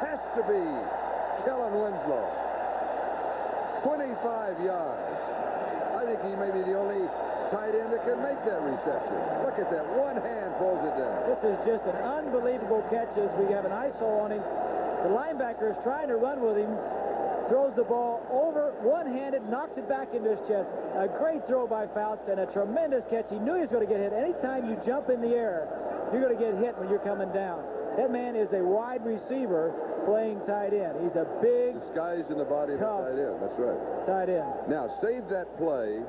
Has to be Kellen Winslow. 25 yards. I think he may be the only tight end that can make that reception. Look at that. One hand pulls it down. This is just an unbelievable catch as we have an ISO on him. The linebacker is trying to run with him. Throws the ball over one-handed, knocks it back into his chest. A great throw by Fouts and a tremendous catch. He knew he was going to get hit. Anytime you jump in the air, you're going to get hit when you're coming down. That man is a wide receiver playing tight end. He's a big, disguised in the body of a tight end. That's right. Tight end. Now, save that play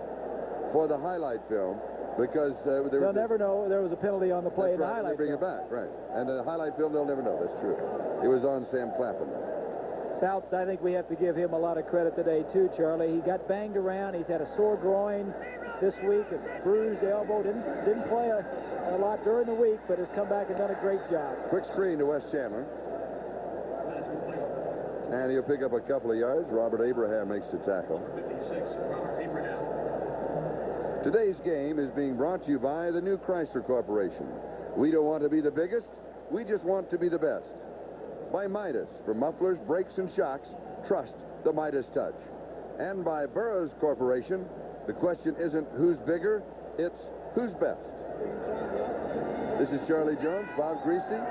for the highlight film, because they'll never know there was a penalty on the play in the highlight film. They bring it back, right. And the highlight film, they'll never know. That's true. It was on Sam Clapham. Fouts, I think we have to give him a lot of credit today, too, Charlie. He got banged around. He's had a sore groin this week, a bruised elbow. Didn't play a lot during the week, but has come back and done a great job. Quick screen to Wes Chandler. And he'll pick up a couple of yards. Robert Abraham makes the tackle. Today's game is being brought to you by the new Chrysler Corporation. We don't want to be the biggest. We just want to be the best. By Midas, for mufflers, brakes, and shocks, trust the Midas touch. And by Burroughs Corporation, the question isn't who's bigger, it's who's best. This is Charlie Jones, Bob Griese.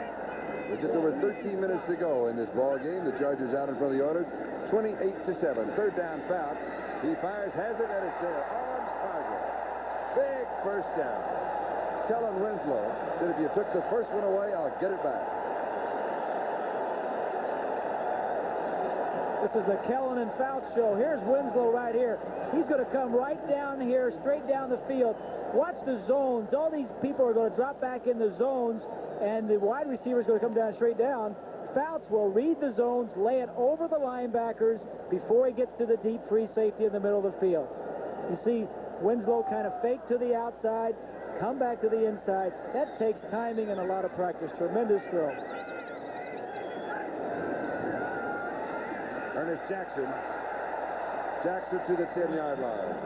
With just over 13 minutes to go in this ball game, the Chargers out in front of the Oilers, 28-7. Third down, Fouts. He fires, has it, and it's there on target. Big first down. Kellen Winslow said, if you took the first one away, I'll get it back. This is the Kellen and Fouts show. Here's Winslow right here. He's going to come right down here, straight down the field. Watch the zones. All these people are going to drop back in the zones, and the wide receiver is going to come down straight down. Fouts will read the zones, lay it over the linebackers before he gets to the deep free safety in the middle of the field. You see Winslow kind of fake to the outside, come back to the inside. That takes timing and a lot of practice. Tremendous throw. Ernest Jackson. Jackson to the 10-yard line.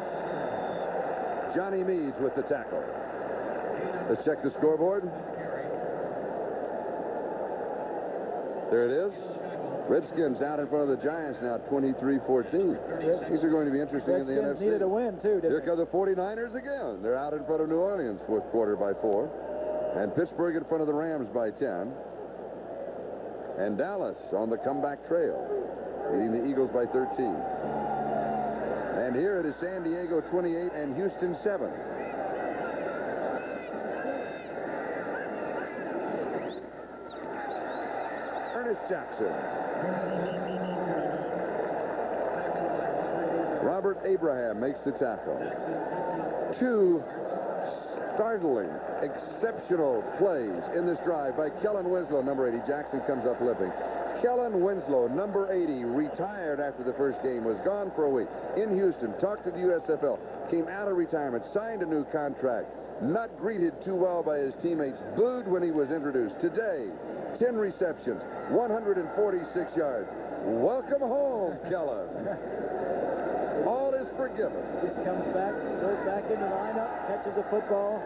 Johnny Meads with the tackle. Let's check the scoreboard. There it is. Redskins out in front of the Giants now, 23-14. These are going to be interesting in the NFC. Redskins needed a win, too, Here come the 49ers again. They're out in front of New Orleans, fourth quarter by 4. And Pittsburgh in front of the Rams by 10. And Dallas on the comeback trail, leading the Eagles by 13. And here it is San Diego 28 and Houston 7. Ernest Jackson. Robert Abraham makes the tackle. Two startling, exceptional plays in this drive by Kellen Winslow, number 80. Jackson comes up limping. Kellen Winslow, number 80, retired after the first game, was gone for a week. In Houston, talked to the USFL, came out of retirement, signed a new contract, not greeted too well by his teammates, booed when he was introduced. Today, 10 receptions, 146 yards. Welcome home, Kellen. All is forgiven. This comes back, goes back in the lineup, catches a football.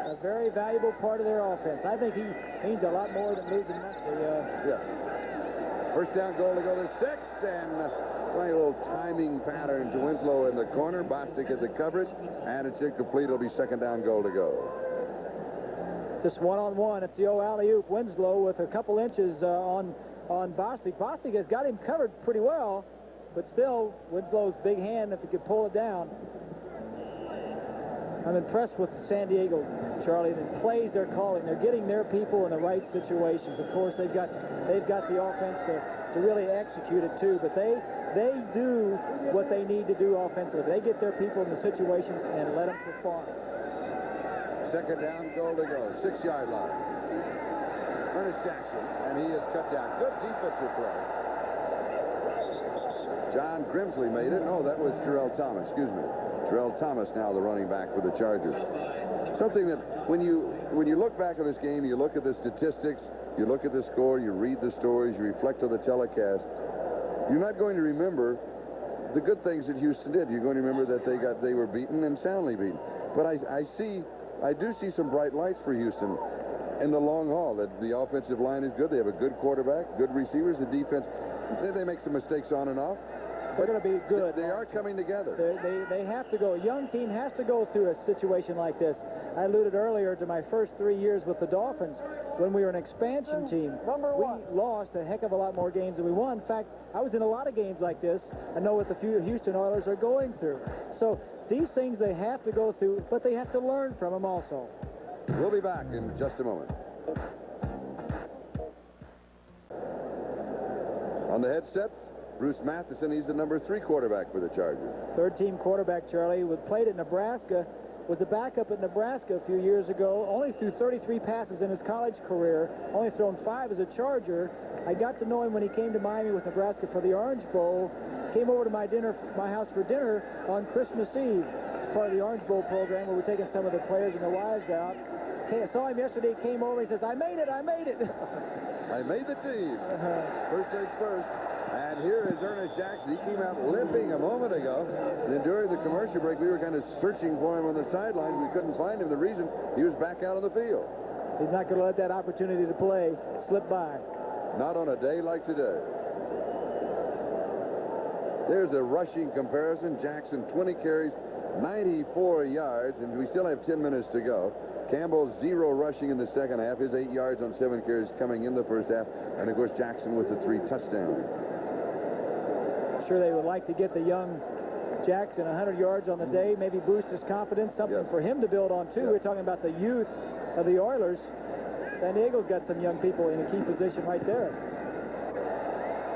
A very valuable part of their offense. I think he means a lot more than losing Muncie. Yeah. First down goal to go to 6, and playing a little timing pattern to Winslow in the corner. Bostic at the coverage, and it's incomplete. It'll be second down goal to go. Just one-on-one. It's the old alley-oop. Winslow with a couple inches on Bostic. Bostic has got him covered pretty well, but still, Winslow's big hand if he could pull it down. I'm impressed with San Diego, Charlie, the plays they're calling. They're getting their people in the right situations. Of course, they've got the offense to really execute it too, but they do what they need to do offensively. They get their people in the situations and let them perform. Second down goal to go, 6-yard line. Ernest Jackson, and he is cut down. Good defensive play. John Grimsley made it. No, that was Terrell Thomas, excuse me. Terrell Thomas now the running back for the Chargers. Something that when you look back at this game, you look at the statistics, you look at the score, you read the stories, you reflect on the telecast, you're not going to remember the good things that Houston did. You're going to remember that they were beaten and soundly beaten. But I do see some bright lights for Houston in the long haul. That the offensive line is good. They have a good quarterback, good receivers. The defense, they make some mistakes on and off. They're going to be good. They are coming together. They have to go. A young team has to go through a situation like this. I alluded earlier to my first 3 years with the Dolphins when we were an expansion team. We lost a heck of a lot more games than we won. In fact, I was in a lot of games like this. I know what the Houston Oilers are going through. So these things they have to go through, but they have to learn from them also. We'll be back in just a moment. On the headsets, Bruce Matheson, he's the number 3 quarterback for the Chargers. Third-team quarterback, Charlie, played at Nebraska, was a backup at Nebraska a few years ago, only threw 33 passes in his college career, only thrown 5 as a Charger. I got to know him when he came to Miami with Nebraska for the Orange Bowl, came over to my house for dinner on Christmas Eve. It's part of the Orange Bowl program where we're taking some of the players and their wives out. I saw him yesterday, came over, he says, I made it. I made the team. First things first. And here is Ernest Jackson. He came out limping a moment ago. Then during the commercial break, we were kind of searching for him on the sidelines. We couldn't find him. The reason, he was back out on the field. He's not going to let that opportunity to play slip by. Not on a day like today. There's a rushing comparison. Jackson, 20 carries, 94 yards, and we still have 10 minutes to go. Campbell, 0 rushing in the second half. His 8 yards on 7 carries coming in the first half. And, of course, Jackson with the 3 touchdowns. Sure they would like to get the young Jackson 100 yards on the day, maybe boost his confidence, something for him to build on, too. We're talking about the youth of the Oilers. San Diego's got some young people in a key position right there.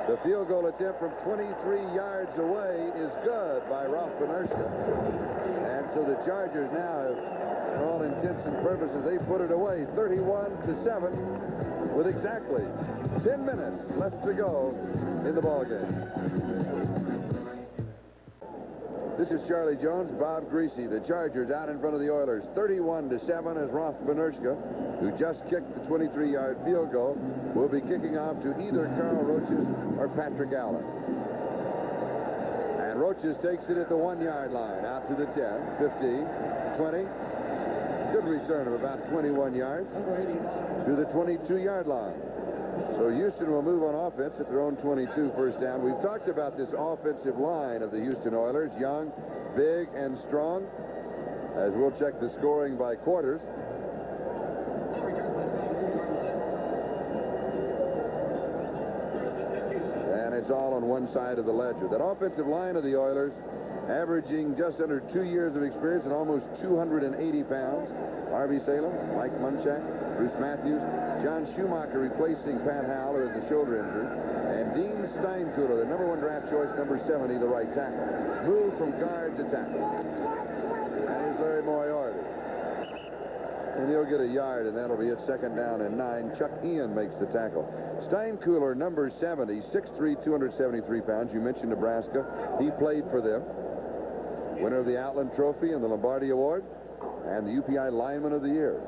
The field goal attempt from 23 yards away is good by Ralph Benerska. And so the Chargers now have, for all intents and purposes, they put it away 31-7 with exactly 10 minutes left to go in the ballgame. This is Charlie Jones, Bob Griese. The Chargers out in front of the Oilers 31-7 as Ralph Benerska, who just kicked the 23-yard field goal, will be kicking off to either Carl Roaches or Patrick Allen. And Roaches takes it at the 1-yard line, out to the 10, 15, 20. Good return of about 21 yards to the 22-yard line. So Houston will move on offense at their own 22, first down. We've talked about this offensive line of the Houston Oilers, young, big, and strong, as we'll check the scoring by quarters. And it's all on one side of the ledger. That offensive line of the Oilers, averaging just under 2 years of experience and almost 280 pounds. Harvey Salem, Mike Munchak, Bruce Matthews, John Schumacher replacing Pat Howell, who has a shoulder injury, and Dean Steinkuhler, the #1 draft choice, number 70, the right tackle. Moved from guard to tackle. And here's Larry Moriarty. And he'll get a yard, and that'll be it. Second down and 9. Chuck Ian makes the tackle. Steinkuhler, number 70, 6'3", 273 pounds. You mentioned Nebraska. He played for them. Winner of the Outland Trophy and the Lombardi Award, and the UPI Lineman of the Year.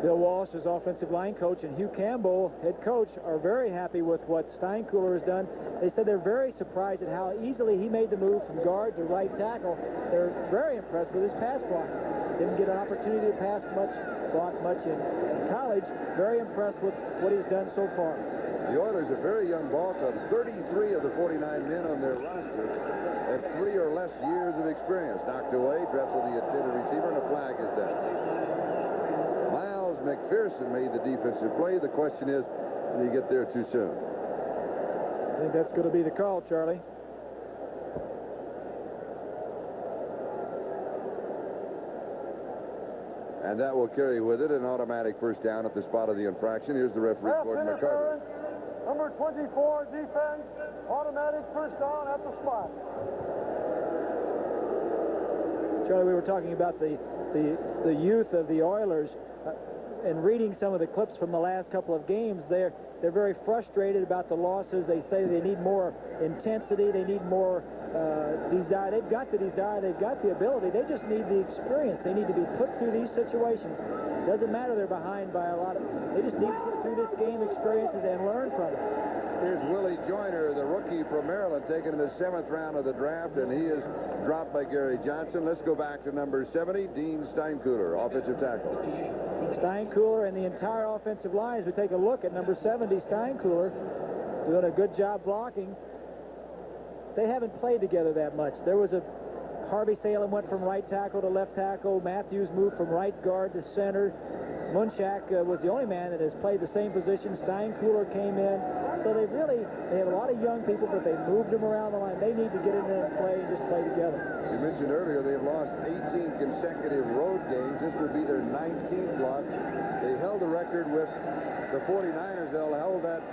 Bill Walsh, his offensive line coach, and Hugh Campbell, head coach, are very happy with what Steinkuhler has done. They said they're very surprised at how easily he made the move from guard to right tackle. They're very impressed with his pass block. Didn't get an opportunity to block much in college. Very impressed with what he's done so far. The Oilers, a very young ball club. 33 of the 49 men on their roster have 3 or less years of experience. Knocked away, Dressel the intended receiver, and a flag is down. McPherson made the defensive play. The question is, did he get there too soon? I think that's going to be the call, Charlie. And that will carry with it an automatic first down at the spot of the infraction. Here's the referee, Gordon McCarthy. Number 24, defense, automatic first down at the spot. Charlie, we were talking about the youth of the Oilers. And reading some of the clips from the last couple of games, they're very frustrated about the losses. They say they need more intensity. They need more desire. They've got the desire. They've got the ability. They just need the experience. They need to be put through these situations. Doesn't matter they're behind by a lot of. They just need to get through this game experiences and learn from it. Here's Willie Joyner, the rookie from Maryland, taken in the 7th round of the draft, and he is dropped by Gary Johnson. Let's go back to number 70, Dean Steinkuhler, offensive tackle. Steinkuhler and the entire offensive line, as we take a look at number 70, Steinkuhler, doing a good job blocking. They haven't played together that much. There was a Harvey Salem went from right tackle to left tackle. Matthews moved from right guard to center. Munchak was the only man that has played the same position. Steinkuhler came in. So they have a lot of young people, but they moved them around the line. They need to get in there and play and just play together. You mentioned earlier they've lost 18 consecutive road games. This would be their 19th loss. They held the record with the 49ers. They'll hold that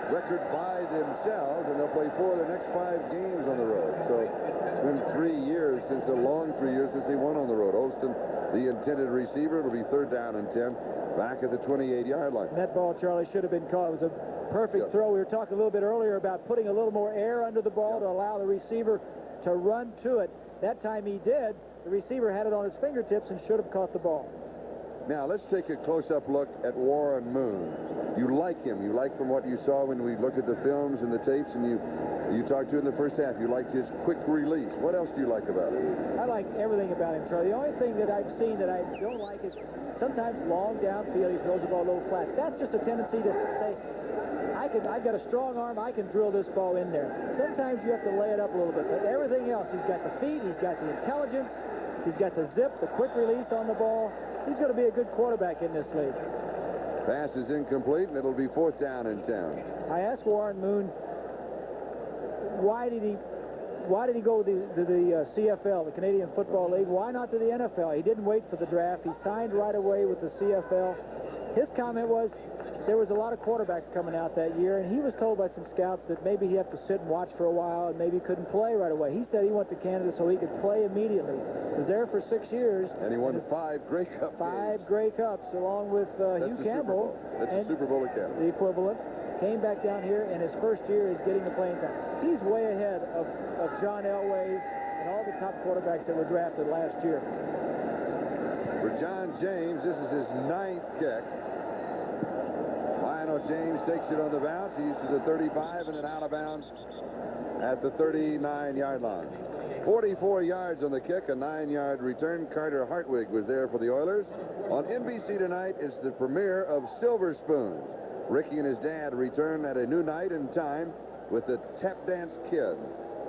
record by themselves, and they'll play 4 of the next 5 games on the road. So it's been 3 years since a long 3 years since they won on the road. Olston, the intended receiver, it'll be 3rd down and 10 back at the 28-yard line. And that ball, Charlie, should have been caught. It was a perfect throw. We were talking a little bit earlier about putting a little more air under the ball to allow the receiver to run to it. That time he did. The receiver had it on his fingertips and should have caught the ball. Now, let's take a close-up look at Warren Moon. You like him. You like from what you saw when we looked at the films and the tapes, and you talked to him in the first half. You liked his quick release. What else do you like about him? I like everything about him, Charlie. The only thing that I've seen that I don't like is sometimes long downfield he throws the ball a little flat. That's just a tendency to say, I've got a strong arm, I can drill this ball in there. Sometimes you have to lay it up a little bit, but everything else, he's got the feet, he's got the intelligence, he's got the zip, the quick release on the ball. He's going to be a good quarterback in this league. Pass is incomplete, and it'll be 4th down in 10. I asked Warren Moon, why did he go to the CFL, the Canadian Football League? Why not to the NFL? He didn't wait for the draft. He signed right away with the CFL. His comment was, there was a lot of quarterbacks coming out that year, and he was told by some scouts that maybe he'd have to sit and watch for a while and maybe couldn't play right away. He said he went to Canada so he could play immediately. Was there for 6 years. And he won 5 Grey Cup games. 5 Grey Cups, along with Hugh Campbell. That's the Super Bowl academy. The equivalent. Came back down here, and his first year is getting the playing time. He's way ahead of John Elway's and all the top quarterbacks that were drafted last year. For John James, this is his 9th kick. Lionel James takes it on the bounce. He's to the 35 and then out of bounds at the 39-yard line. 44 yards on the kick, a 9-yard return. Carter Hartwig was there for the Oilers. On NBC tonight is the premiere of Silver Spoons. Ricky and his dad return at a new night and time with the Tap Dance Kid,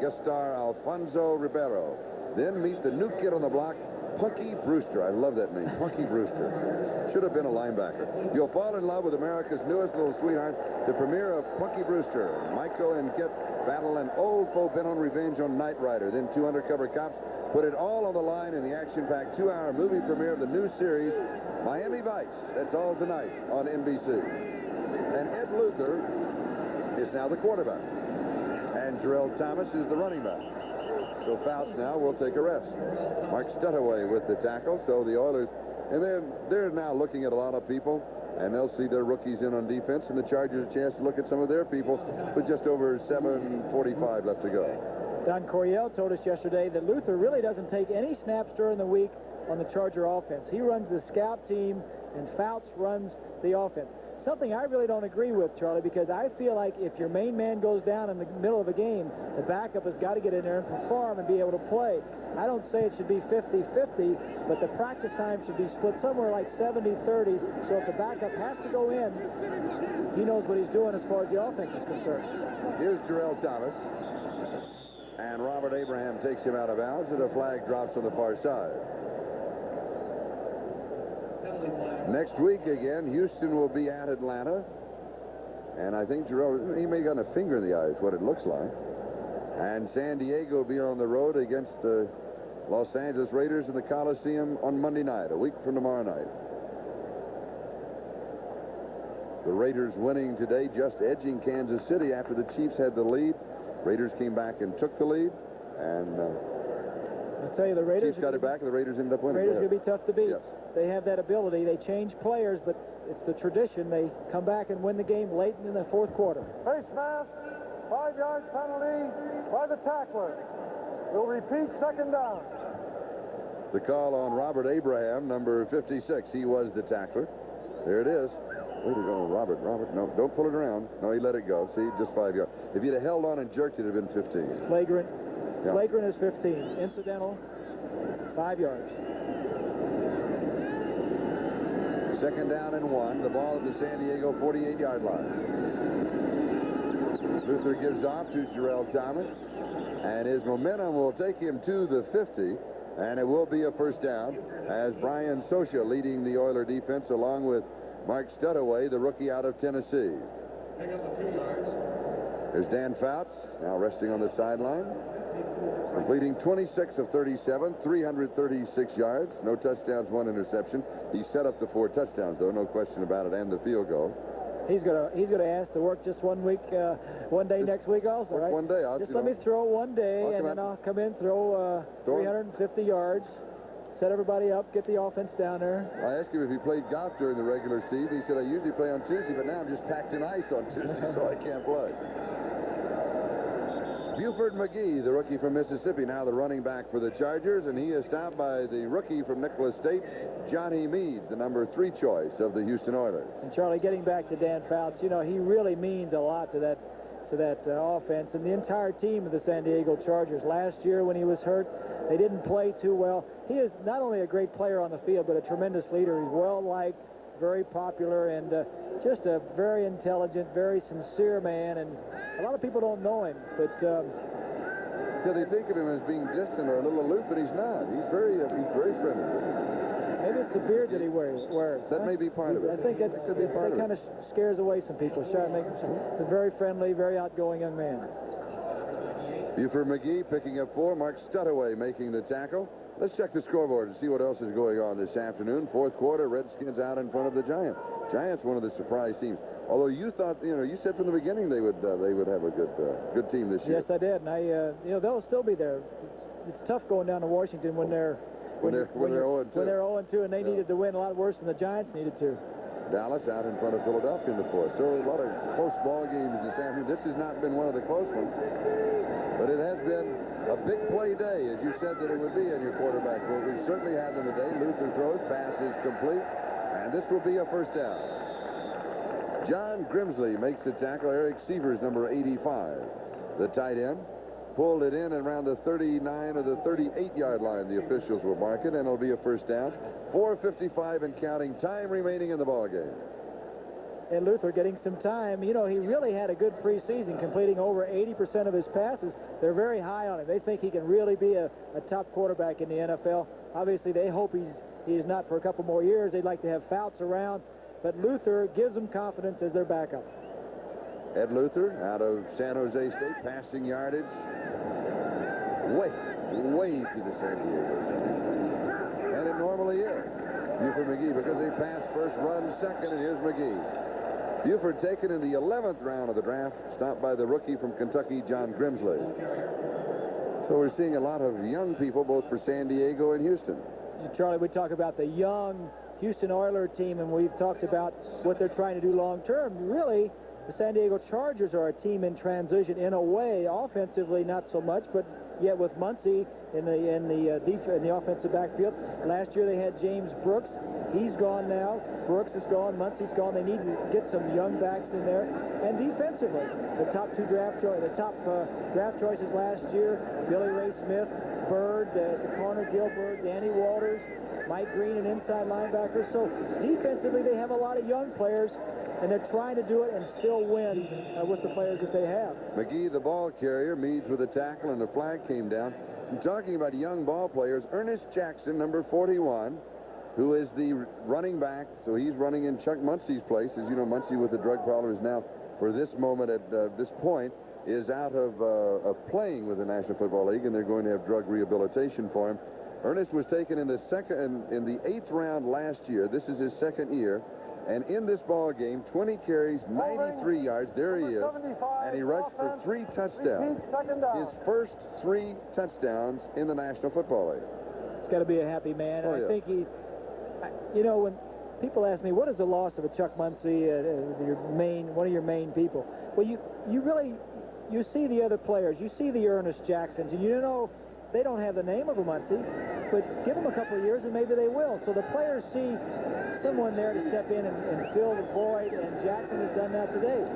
guest star Alfonso Ribeiro. Then meet the new kid on the block, Punky Brewster. I love that name, Punky Brewster. Should have been a linebacker. You'll fall in love with America's newest little sweetheart, the premiere of Punky Brewster. Michael and Kit battle an old foe bent on revenge on Knight Rider. Then 2 undercover cops put it all on the line in the action-packed 2-hour movie premiere of the new series, Miami Vice. That's all tonight on NBC. And Ed Luther is now the quarterback. And Jarrell Thomas is the running back. So Fouts now will take a rest. Mark Studaway with the tackle. So the Oilers And they're now looking at a lot of people, and they'll see their rookies in on defense, and the Chargers a chance to look at some of their people with just over 7:45 left to go. Don Coryell told us yesterday that Luther really doesn't take any snaps during the week on the Charger offense. He runs the scout team, and Fouts runs the offense. Something I really don't agree with, Charlie, because I feel like if your main man goes down in the middle of a game, the backup has got to get in there and perform and be able to play. I don't say it should be 50-50, but the practice time should be split somewhere like 70-30, so if the backup has to go in, he knows what he's doing as far as the offense is concerned. Here's Jarrell Thomas, and Robert Abraham takes him out of bounds, and a flag drops on the far side. Next week again, Houston will be at Atlanta. And I think Jarrell, he may have gotten a finger in the eye, is what it looks like. And San Diego will be on the road against the Los Angeles Raiders in the Coliseum on Monday night, a week from tomorrow night. The Raiders winning today, just edging Kansas City after the Chiefs had the lead. Raiders came back and took the lead. And I'll tell you, the Raiders Chiefs got it back, and the Raiders ended up winning. Raiders are going to be tough to beat. Yes. They have that ability. They change players, but it's the tradition. They come back and win the game late in the fourth quarter. Face mask, 5-yard penalty by the tackler. We'll repeat, second down. The call on Robert Abraham, number 56. He was the tackler. There it is. Way to go, Robert. No, don't pull it around. No, he let it go. See, just 5 yards. If you'd have held on and jerked, it would have been 15. Flagrant. Yeah. Flagrant is 15. Incidental, 5 yards. Second down and 1. The ball at the San Diego 48-yard line. Luther gives off to Jarrell Thomas, and his momentum will take him to the 50, and it will be a first down as Brian Socha leading the Oiler defense along with Mark Studaway, the rookie out of Tennessee. There's Dan Fouts, now resting on the sideline, completing 26 of 37, 336 yards, no touchdowns, 1 interception. He set up the 4 touchdowns, though, no question about it, and the field goal. He's gonna ask to work just 1 week, one day next week also, right? One day. Just let me throw one day, and then I'll come in, throw 350 yards, set everybody up, get the offense down there. I asked him if he played golf during the regular season. He said, I usually play on Tuesday, but now I'm just packed in ice on Tuesday, so I can't play. Buford McGee, the rookie from Mississippi, now the running back for the Chargers, and he is stopped by the rookie from Nicholas State, Johnny Meads, the number 3 choice of the Houston Oilers. And Charlie, getting back to Dan Fouts, you know, he really means a lot to that offense and the entire team of the San Diego Chargers. Last year when he was hurt, they didn't play too well. He is not only a great player on the field, but a tremendous leader. He's well-liked, very popular, and just a very intelligent, very sincere man. And a lot of people don't know him, but yeah, they think of him as being distant or a little aloof, but he's not. He's very friendly. Maybe it's the beard that he wears. That may be part of it. I think that kind of scares away some people. He's a very friendly, very outgoing young man. Buford McGee picking up 4. Mark Studaway making the tackle. Let's check the scoreboard and see what else is going on this afternoon. Fourth quarter, Redskins out in front of the Giants. Giants, one of the surprise teams. Although you thought, you said from the beginning they would have a good team this year. Yes, I did. And they'll still be there. It's tough going down to Washington when they're 0-2. When they're 0-2, and they needed to win a lot worse than the Giants needed to. Dallas out in front of Philadelphia in the fourth. So a lot of close ball games this afternoon. This has not been one of the close ones, but it has been a big play day, as you said that it would be in your quarterback. Well, we certainly had them today. Luther throws, pass is complete, and this will be a first down. John Grimsley makes the tackle. Eric Sievers, number 85, the tight end, pulled it in around the 39 or the 38-yard line. The officials will mark it, and it'll be a first down. 4:55 and counting, time remaining in the ball game. And Luther getting some time. You know, he really had a good preseason, completing over 80% of his passes. They're very high on him. They think he can really be a top quarterback in the NFL. Obviously, they hope he's not for a couple more years. They'd like to have Fouts around, but Luther gives them confidence as their backup. Ed Luther out of San Jose State, passing yardage way to the San Diego. And it normally is. Buford McGee, because they pass first, run second, and here's McGee. Buford taken in the 11th round of the draft, stopped by the rookie from Kentucky, John Grimsley. So we're seeing a lot of young people, both for San Diego and Houston. Charlie, we talk about the young Houston Oilers team, and we've talked about what they're trying to do long term. Really, the San Diego Chargers are a team in transition in a way. Offensively, not so much, but yet with Muncy in the offensive backfield. Last year they had James Brooks. He's gone now. Brooks is gone. Muncy's gone. They need to get some young backs in there. And defensively, the top draft choices last year: Billy Ray Smith, Bird, Connor Gilbert, Danny Walters, Mike Green, an inside linebacker. So defensively, they have a lot of young players, and they're trying to do it and still win with the players that they have. McGee, the ball carrier, meets with a tackle, and the flag came down. I'm talking about young ball players. Ernest Jackson, number 41, who is the running back, so he's running in Chuck Muncy's place. As you know, Muncy with the drug problem is now, for this moment at this point, is out of playing with the National Football League, and they're going to have drug rehabilitation for him. Ernest was taken in the 8th round last year. This is his second year. And in this ball game, 20 carries, 93 yards. There he is. And he rushed for 3 touchdowns. His first 3 touchdowns in the National Football League. He's got to be a happy man. Oh, and yeah. I think you know, when people ask me, what is the loss of a Chuck Muncy, one of your main people? Well, you see the other players. You see the Ernest Jacksons, and you know they don't have the name of a Muncy, but give them a couple of years and maybe they will. So the players see someone there to step in and fill the void, and Jackson has done that today.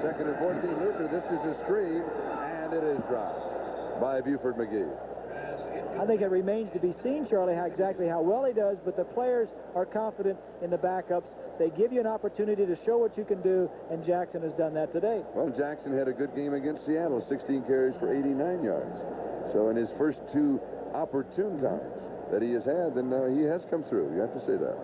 2nd and 14, Luther. This is a screen, and it is dropped by Buford McGee. I think it remains to be seen, Charlie, exactly how well he does, but the players are confident in the backups. They give you an opportunity to show what you can do, and Jackson has done that today. Well, Jackson had a good game against Seattle, 16 carries for 89 yards. So in his first 2 opportune times that he has had, then he has come through. You have to say that.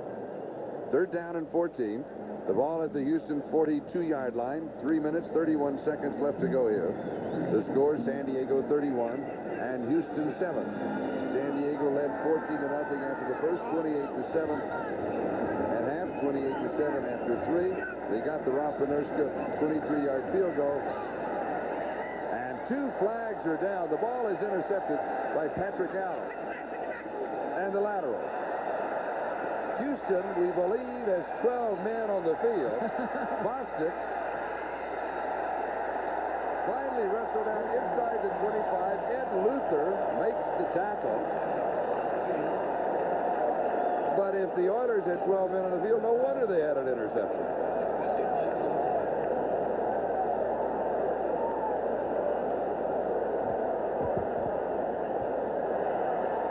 3rd down and 14. The ball at the Houston 42-yard line. 3 minutes, 31 seconds left to go here. The score, San Diego 31 and Houston 7. San Diego led 14-0 after the first, 28-7 at half, 28-7 after 3. They got the Rapanuska 23-yard field goal. And 2 flags are down. The ball is intercepted by Patrick Allen. And the lateral. Houston, we believe, has 12 men on the field. Bostic finally wrestled out inside the 25. Ed Luther makes the tackle. But if the Oilers had 12 men on the field, no wonder they had an interception.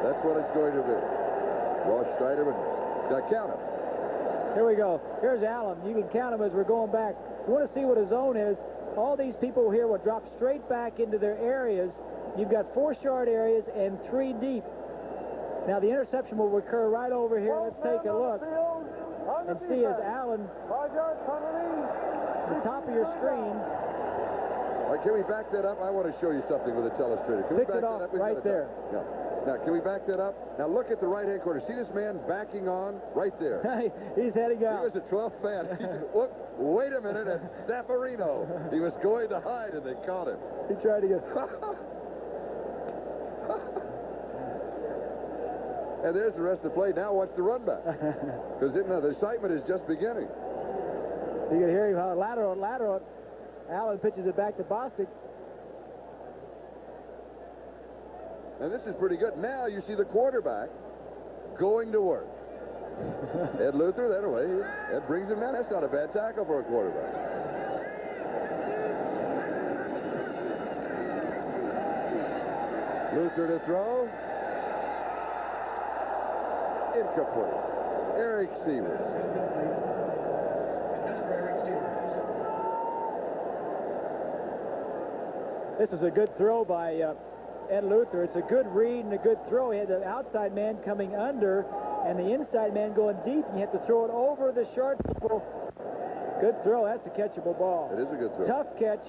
That's what it's going to be. Ross Strider, count him. Here we go. Here's Allen. You can count him as we're going back. You want to see what his zone is. All these people here will drop straight back into their areas. You've got 4 short areas and 3 deep. Now the interception will occur right over here. Let's take a look and see as Allen, the top of your screen. All right, can we back that up? I want to show you something with a telestrator. Can we Fix back it off that up? right there. No. Now, can we back that up? Now, look at the right-hand corner. See this man backing on right there? He's heading out. He was a 12th man. Whoops, wait a minute, and Zaffarino. He was going to hide, and they caught him. He tried to get... And there's the rest of the play. Now watch the run back. Because the excitement is just beginning. You can hear him, lateral. Allen pitches it back to Bostic. And this is pretty good. Now you see the quarterback going to work. Ed Luther, that way. That brings him down. That's not a bad tackle for a quarterback. Luther to throw. Incomplete. Eric Sievers. This is a good throw by Ed Luther. It's a good read and a good throw. He had the outside man coming under and the inside man going deep. You have to throw it over the short people. Good throw. That's a catchable ball. It is a good throw. Tough catch,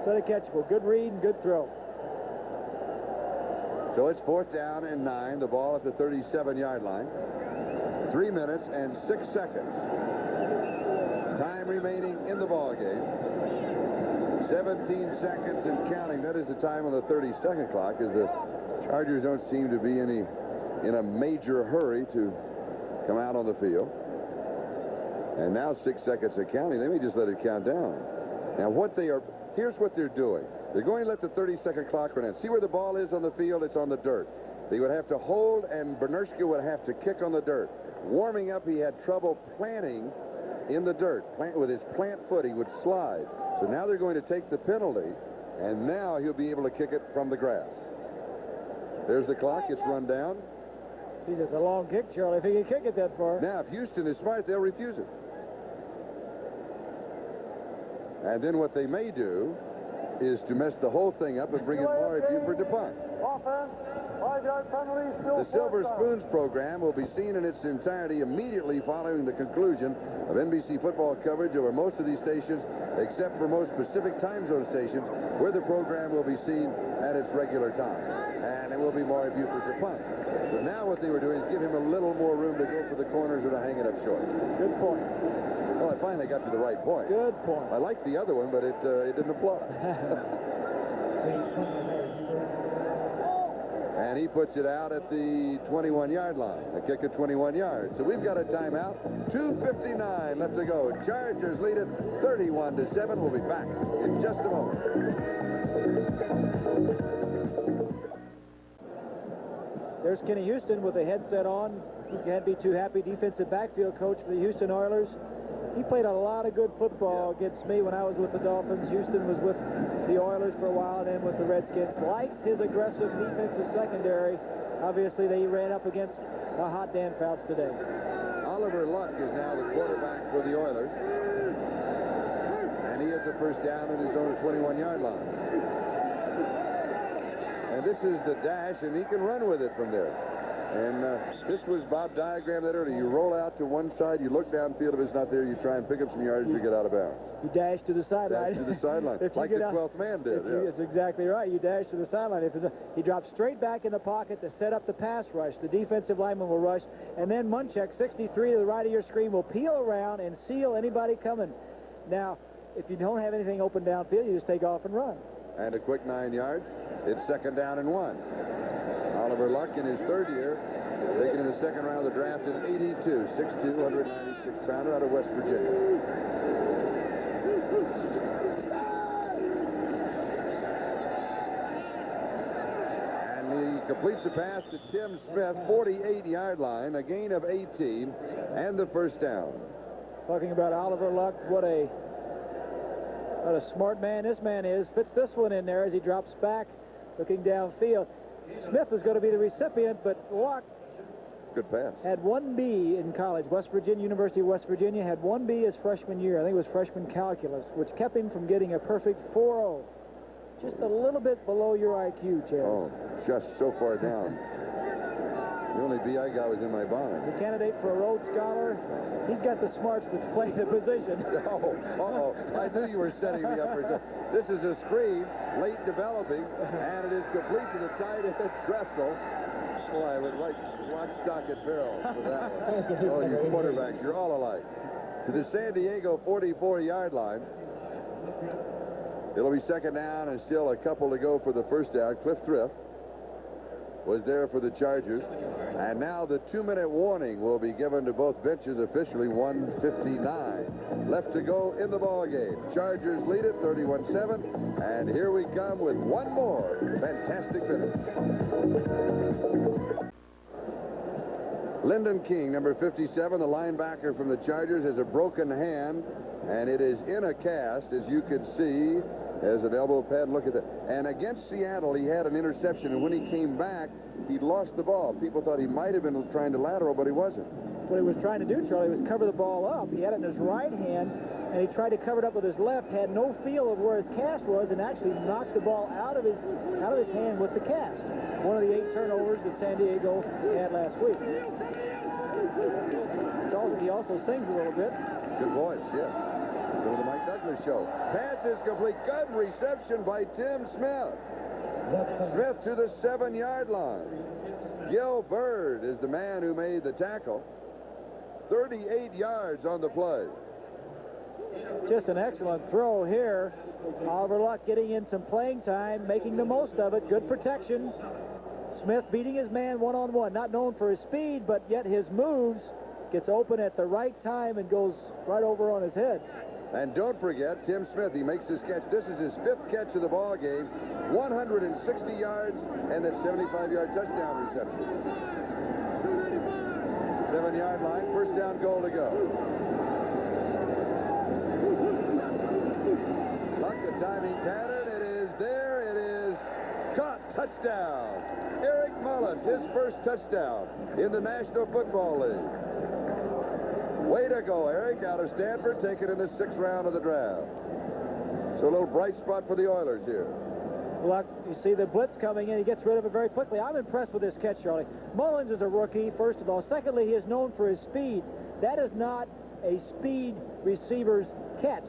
but a catchable. Good read and good throw. So it's 4th down and 9. The ball at the 37-yard line. 3 minutes and 6 seconds. Time remaining in the ball game. 17 seconds and counting. That is the time on the 30-second clock, as the Chargers don't seem to be any in a major hurry to come out on the field. And now 6 seconds are counting. They may just let it count down. Now here's what they're doing. They're going to let the 30-second clock run out. See where the ball is on the field? It's on the dirt. They would have to hold, and Bernerska would have to kick on the dirt. Warming up, he had trouble planting in the dirt. With his plant foot, he would slide. So now they're going to take the penalty, and now he'll be able to kick it from the grass. There's the clock. It's run down. Geez, it's a long kick, Charlie, if he can kick it that far. Now, if Houston is smart, they'll refuse it. And then what they may do is to mess the whole thing up and bring it more at you for DuPont. Offense, 5-yard penalty, still The Silver Spoons program will be seen in its entirety immediately following the conclusion of NBC football coverage over most of these stations, except for most Pacific time zone stations, where the program will be seen at its regular time. And it will be more review for DuPont. So now what they were doing is give him a little more room to go for the corners or to hang it up short. Good point. Well, I finally got to the right point. Good point. I liked the other one, but it didn't apply. And he puts it out at the 21-yard line. A kick at 21 yards. So we've got a timeout. 2:59 left to go. Chargers lead it 31-7. We'll be back in just a moment. There's Kenny Houston with a headset on. He can't be too happy. Defensive backfield coach for the Houston Oilers. He played a lot of good football against me when I was with the Dolphins. Houston was with the Oilers for a while and then with the Redskins. Likes his aggressive defensive secondary. Obviously, they ran up against a hot Dan Fouts today. Oliver Luck is now the quarterback for the Oilers. And he has the first down at his own 21-yard line. And this is the dash, and he can run with it from there. And this was Bob diagrammed that earlier. You roll out to one side, you look downfield. If it's not there, you try and pick up some yardage to get out of bounds. You dash to the sideline. Dash to the sideline, like the 12th man did. That's exactly right. You dash to the sideline. He drops straight back in the pocket to set up the pass rush. The defensive lineman will rush, and then Munchak, 63 to the right of your screen, will peel around and seal anybody coming. Now, if you don't have anything open downfield, you just take off and run. And a quick 9 yards. It's 2nd down and 1. Oliver Luck in his 3rd year, taken in the 2nd round of the draft in 82, 6'2", 196-pounder out of West Virginia. And he completes the pass to Tim Smith, 48-yard line, a gain of 18, and the first down. Talking about Oliver Luck, what a smart man this man is. Fits this one in there as he drops back, looking downfield. Smith is going to be the recipient, but Luck Good pass. Had 1B in college. University of West Virginia had 1B his freshman year. I think it was freshman calculus, which kept him from getting a perfect 4.0. Just a little bit below your IQ, Chaz. Oh, just so far down. The only B I got was in my bonnet. The candidate for a Rhodes Scholar, he's got the smarts to play the position. Oh, I knew you were setting me up for something. This is a screen, late developing, and it is complete to the tight end Dressel. Boy, I would like watch Stockett Farrell for that one. Oh, you quarterbacks, you're all alike. To the San Diego 44-yard line. It'll be second down and still a couple to go for the first down. Cliff Thrift was there for the Chargers. And now the 2-minute warning will be given to both benches officially. 1:59 left to go in the ball game. Chargers lead it 31-7. And here we come with one more fantastic finish. Lyndon King, number 57, the linebacker from the Chargers, has a broken hand, and it is in a cast, as you could see, as an elbow pad. Look at that. And against Seattle, he had an interception, and when he came back, he lost the ball. People thought he might have been trying to lateral, but he wasn't. What he was trying to do, Charlie, was cover the ball up. He had it in his right hand, and he tried to cover it up with his left, had no feel of where his cast was, and actually knocked the ball out of his hand with the cast. One of the 8 turnovers that San Diego had last week. He also sings a little bit. Good voice, yeah. Go to the Mike Douglas show. Pass is complete. Good reception by Tim Smith. Smith to the 7-yard line. Gil Bird is the man who made the tackle. 38 yards on the play. Just an excellent throw here. Oliver Luck getting in some playing time, making the most of it. Good protection. Smith beating his man one-on-one, not known for his speed, but yet his moves, gets open at the right time and goes right over on his head. And don't forget, Tim Smith, he makes this catch. This is his 5th catch of the ball game, 160 yards, and a 75-yard touchdown reception. 7-yard line, first down goal to go. Luck, the timing pattern, it is there, it is caught, touchdown. Eric Mullins, his first touchdown in the National Football League. Way to go, Eric, out of Stanford, taken in the 6th round of the draft. So a little bright spot for the Oilers here. Well, you see the blitz coming in. He gets rid of it very quickly. I'm impressed with this catch, Charlie. Mullins is a rookie, first of all. Secondly, he is known for his speed. That is not a speed receiver's catch.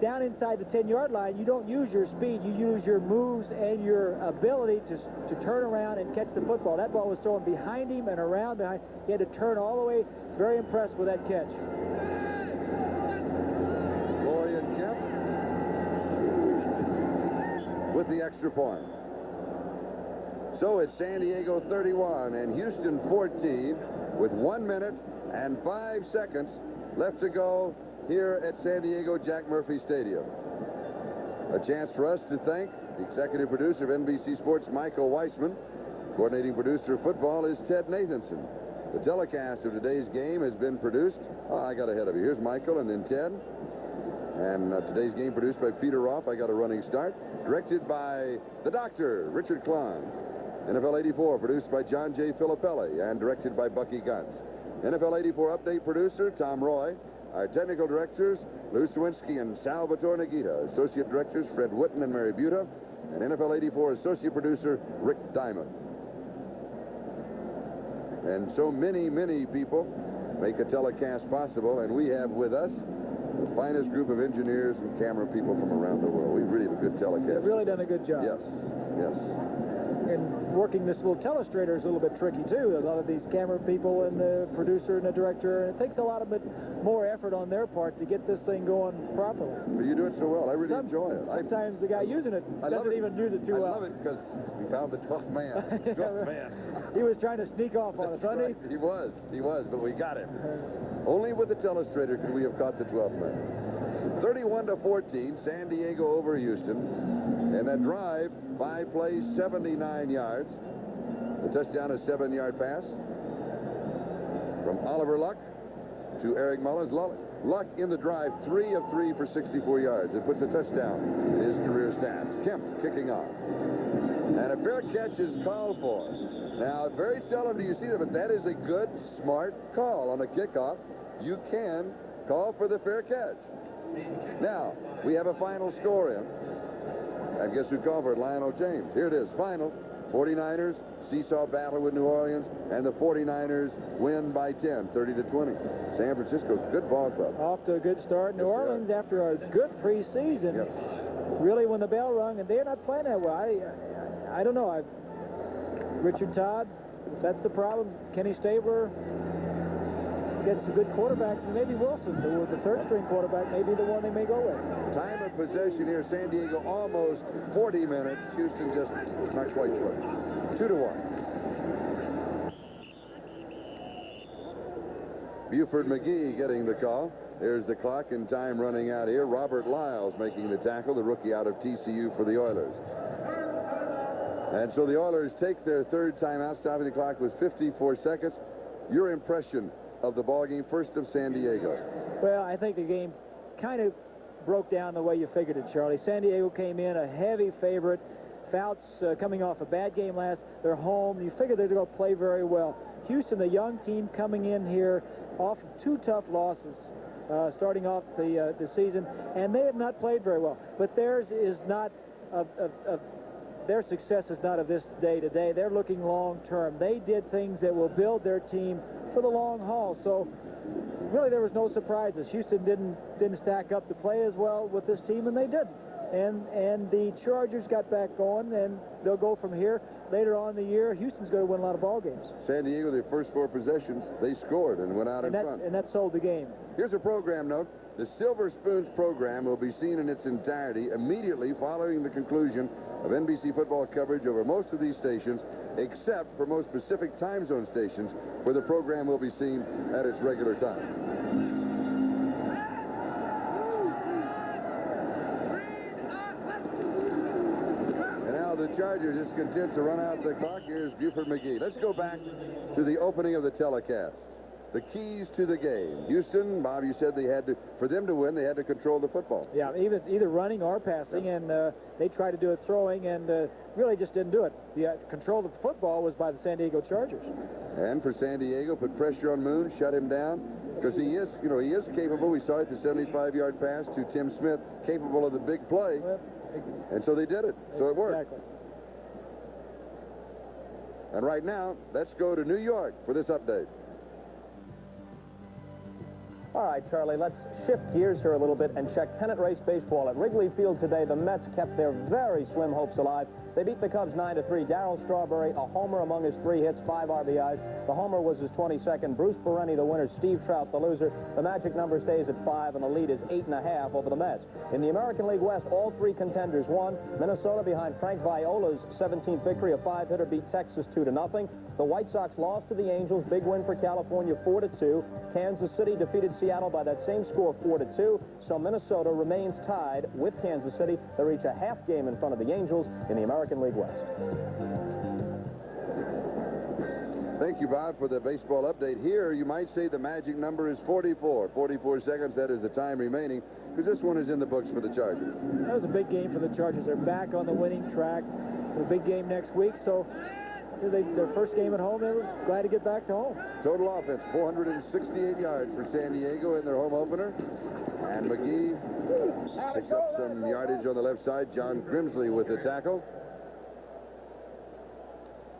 Down inside the 10-yard line, you don't use your speed. You use your moves and your ability to turn around and catch the football. That ball was thrown behind him and around behind. He had to turn all the way. Very impressed with that catch. Florian Kemp with the extra point. So it's San Diego 31 and Houston 14 with 1 minute and 5 seconds left to go here at San Diego Jack Murphy Stadium. A chance for us to thank the executive producer of NBC Sports, Michael Weissman. Coordinating producer of football is Ted Nathanson. The telecast of today's game has been produced. Oh, I got ahead of you. Here's Michael and then Ted. And today's game produced by Peter Roth. I got a running start. Directed by the doctor, Richard Klein. NFL 84 produced by John J. Filippelli and directed by Bucky Guntz. NFL 84 update producer, Tom Roy. Our technical directors, Lou Sawinski and Salvatore Nagita. Associate directors, Fred Witten and Mary Buta. And NFL 84 associate producer, Rick Diamond. And so many, many people make a telecast possible, and we have with us the finest group of engineers and camera people from around the world. We really have a good telecast. They've really done a good job. Yes, yes. And working this little telestrator is a little bit tricky, too. A lot of these camera people and the producer and the director, and it takes a lot of more effort on their part to get this thing going properly. But you do it so well. I really enjoy it. Sometimes the guy using it doesn't even use it too well. I love it because we found the 12th man. 12th man. He was trying to sneak off on us, wasn't he? He was, but we got him. Only with the telestrator could we have caught the 12th man. 31-14, San Diego over Houston. And that drive, 5 plays, 79 yards. The touchdown, a 7-yard pass from Oliver Luck to Eric Mullins. Luck in the drive, 3 of 3 for 64 yards. It puts a touchdown in his career stats. Kemp kicking off. And a fair catch is called for. Now, very seldom do you see that, but that is a good, smart call on a kickoff. You can call for the fair catch. Now, we have a final score in. And guess who called for it? Lionel James. Here it is, final. 49ers, seesaw battle with New Orleans, and the 49ers win by 10, 30-20. San Francisco, good ball club. Off to a good start. New Orleans, after a good preseason, really when the bell rung, and they're not playing that well. I don't know. Richard Todd, that's the problem. Kenny Stabler gets some good quarterbacks, and maybe Wilson, the third-string quarterback, may be the one they may go with. Time of possession here, San Diego almost 40 minutes. Houston just not quite short. 2-1. Buford McGee getting the call. There's the clock and time running out here. Robert Lyles making the tackle, the rookie out of TCU for the Oilers. And so the Oilers take their third timeout, stopping the clock with 54 seconds. Your impression of the ball game, first of San Diego? Well, I think the game kind of broke down the way you figured it, Charlie. San Diego came in a heavy favorite. Fouts coming off a bad game last. They're home. You figure they're going to play very well. Houston, the young team coming in here off of 2 tough losses starting off the season, and they have not played very well. But theirs is not their success is not of this day to day. They're looking long term. They did things that will build their team for the long haul. So really there was no surprises. Houston didn't stack up to play as well with this team, and they didn't. and the Chargers got back going, and they'll go from here. Later on in the year, Houston's going to win a lot of ball games. San Diego, their first 4 possessions, they scored and went out in front. And that sold the game. Here's a program note. The Silver Spoons program will be seen in its entirety immediately following the conclusion of NBC football coverage over most of these stations, except for most Pacific time zone stations, where the program will be seen at its regular time. The Chargers is content to run out the clock. Here's Buford McGee. Let's go back to the opening of the telecast. The keys to the game. Houston, Bob, you said they had to, for them to win, they had to control the football. Yeah, either running or passing, and they tried to do it throwing, and really just didn't do it. The control of the football was by the San Diego Chargers. And for San Diego, put pressure on Moon, shut him down, because he is capable. We saw it, the 75-yard pass to Tim Smith, capable of the big play. Well, and so they did it. So it worked. Exactly. And right now, let's go to New York for this update. All right, Charlie, let's shift gears here a little bit and check pennant race baseball. At Wrigley Field today, the Mets kept their very slim hopes alive. They beat the Cubs 9-3. Darryl Strawberry, a homer among his 3 hits, 5 RBIs. The homer was his 22nd. Bruce Bereni, the winner. Steve Trout, the loser. The magic number stays at 5, and the lead is 8.5 over the Mets. In the American League West, all 3 contenders won. Minnesota, behind Frank Viola's 17th victory, a 5-hitter, beat Texas 2-0. The White Sox lost to the Angels. Big win for California, 4-2. Kansas City defeated Seattle by that same score, 4-2. So Minnesota remains tied with Kansas City. They reach a half game in front of the Angels in the American League West. Thank you, Bob, for the baseball update. Here, you might say the magic number is 44. 44 seconds, that is the time remaining, because this one is in the books for the Chargers. That was a big game for the Chargers. They're back on the winning track for a big game next week. So their first game at home, they were glad to get back to home. Total offense, 468 yards for San Diego in their home opener. And McGee picks up some yardage on the left side. John Grimsley with the tackle.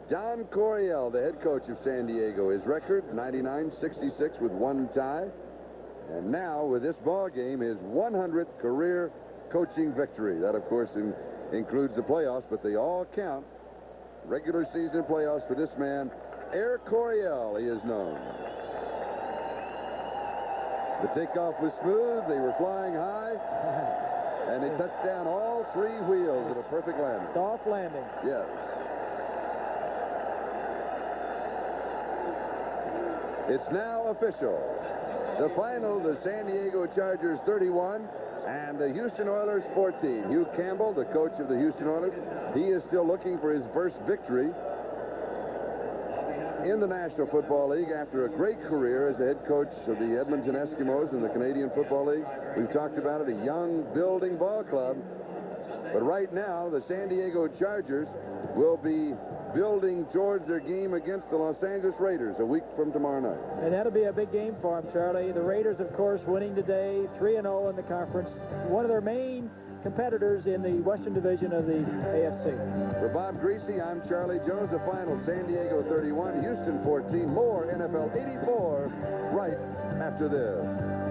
Don Coryell, the head coach of San Diego, his record 99-66 with 1 tie. And now with this ball game, his 100th career coaching victory. That, of course, includes the playoffs, but they all count. Regular season playoffs for this man, Air Coryell, he is known. The takeoff was smooth. They were flying high. And they touched down all 3 wheels at a perfect landing. Soft landing. Yes. It's now official. The final, the San Diego Chargers 31 and the Houston Oilers 14. Hugh Campbell, the coach of the Houston Oilers, he is still looking for his first victory in the National Football League after a great career as the head coach of the Edmonton Eskimos in the Canadian Football League. We've talked about it, a young building ball club. But right now, the San Diego Chargers will be building towards their game against the Los Angeles Raiders a week from tomorrow night. And that'll be a big game for them, Charlie. The Raiders, of course, winning today, 3-0 in the conference. One of their main competitors in the Western Division of the AFC. For Bob Griese, I'm Charlie Jones. The final, San Diego 31, Houston 14. More NFL 84 right after this.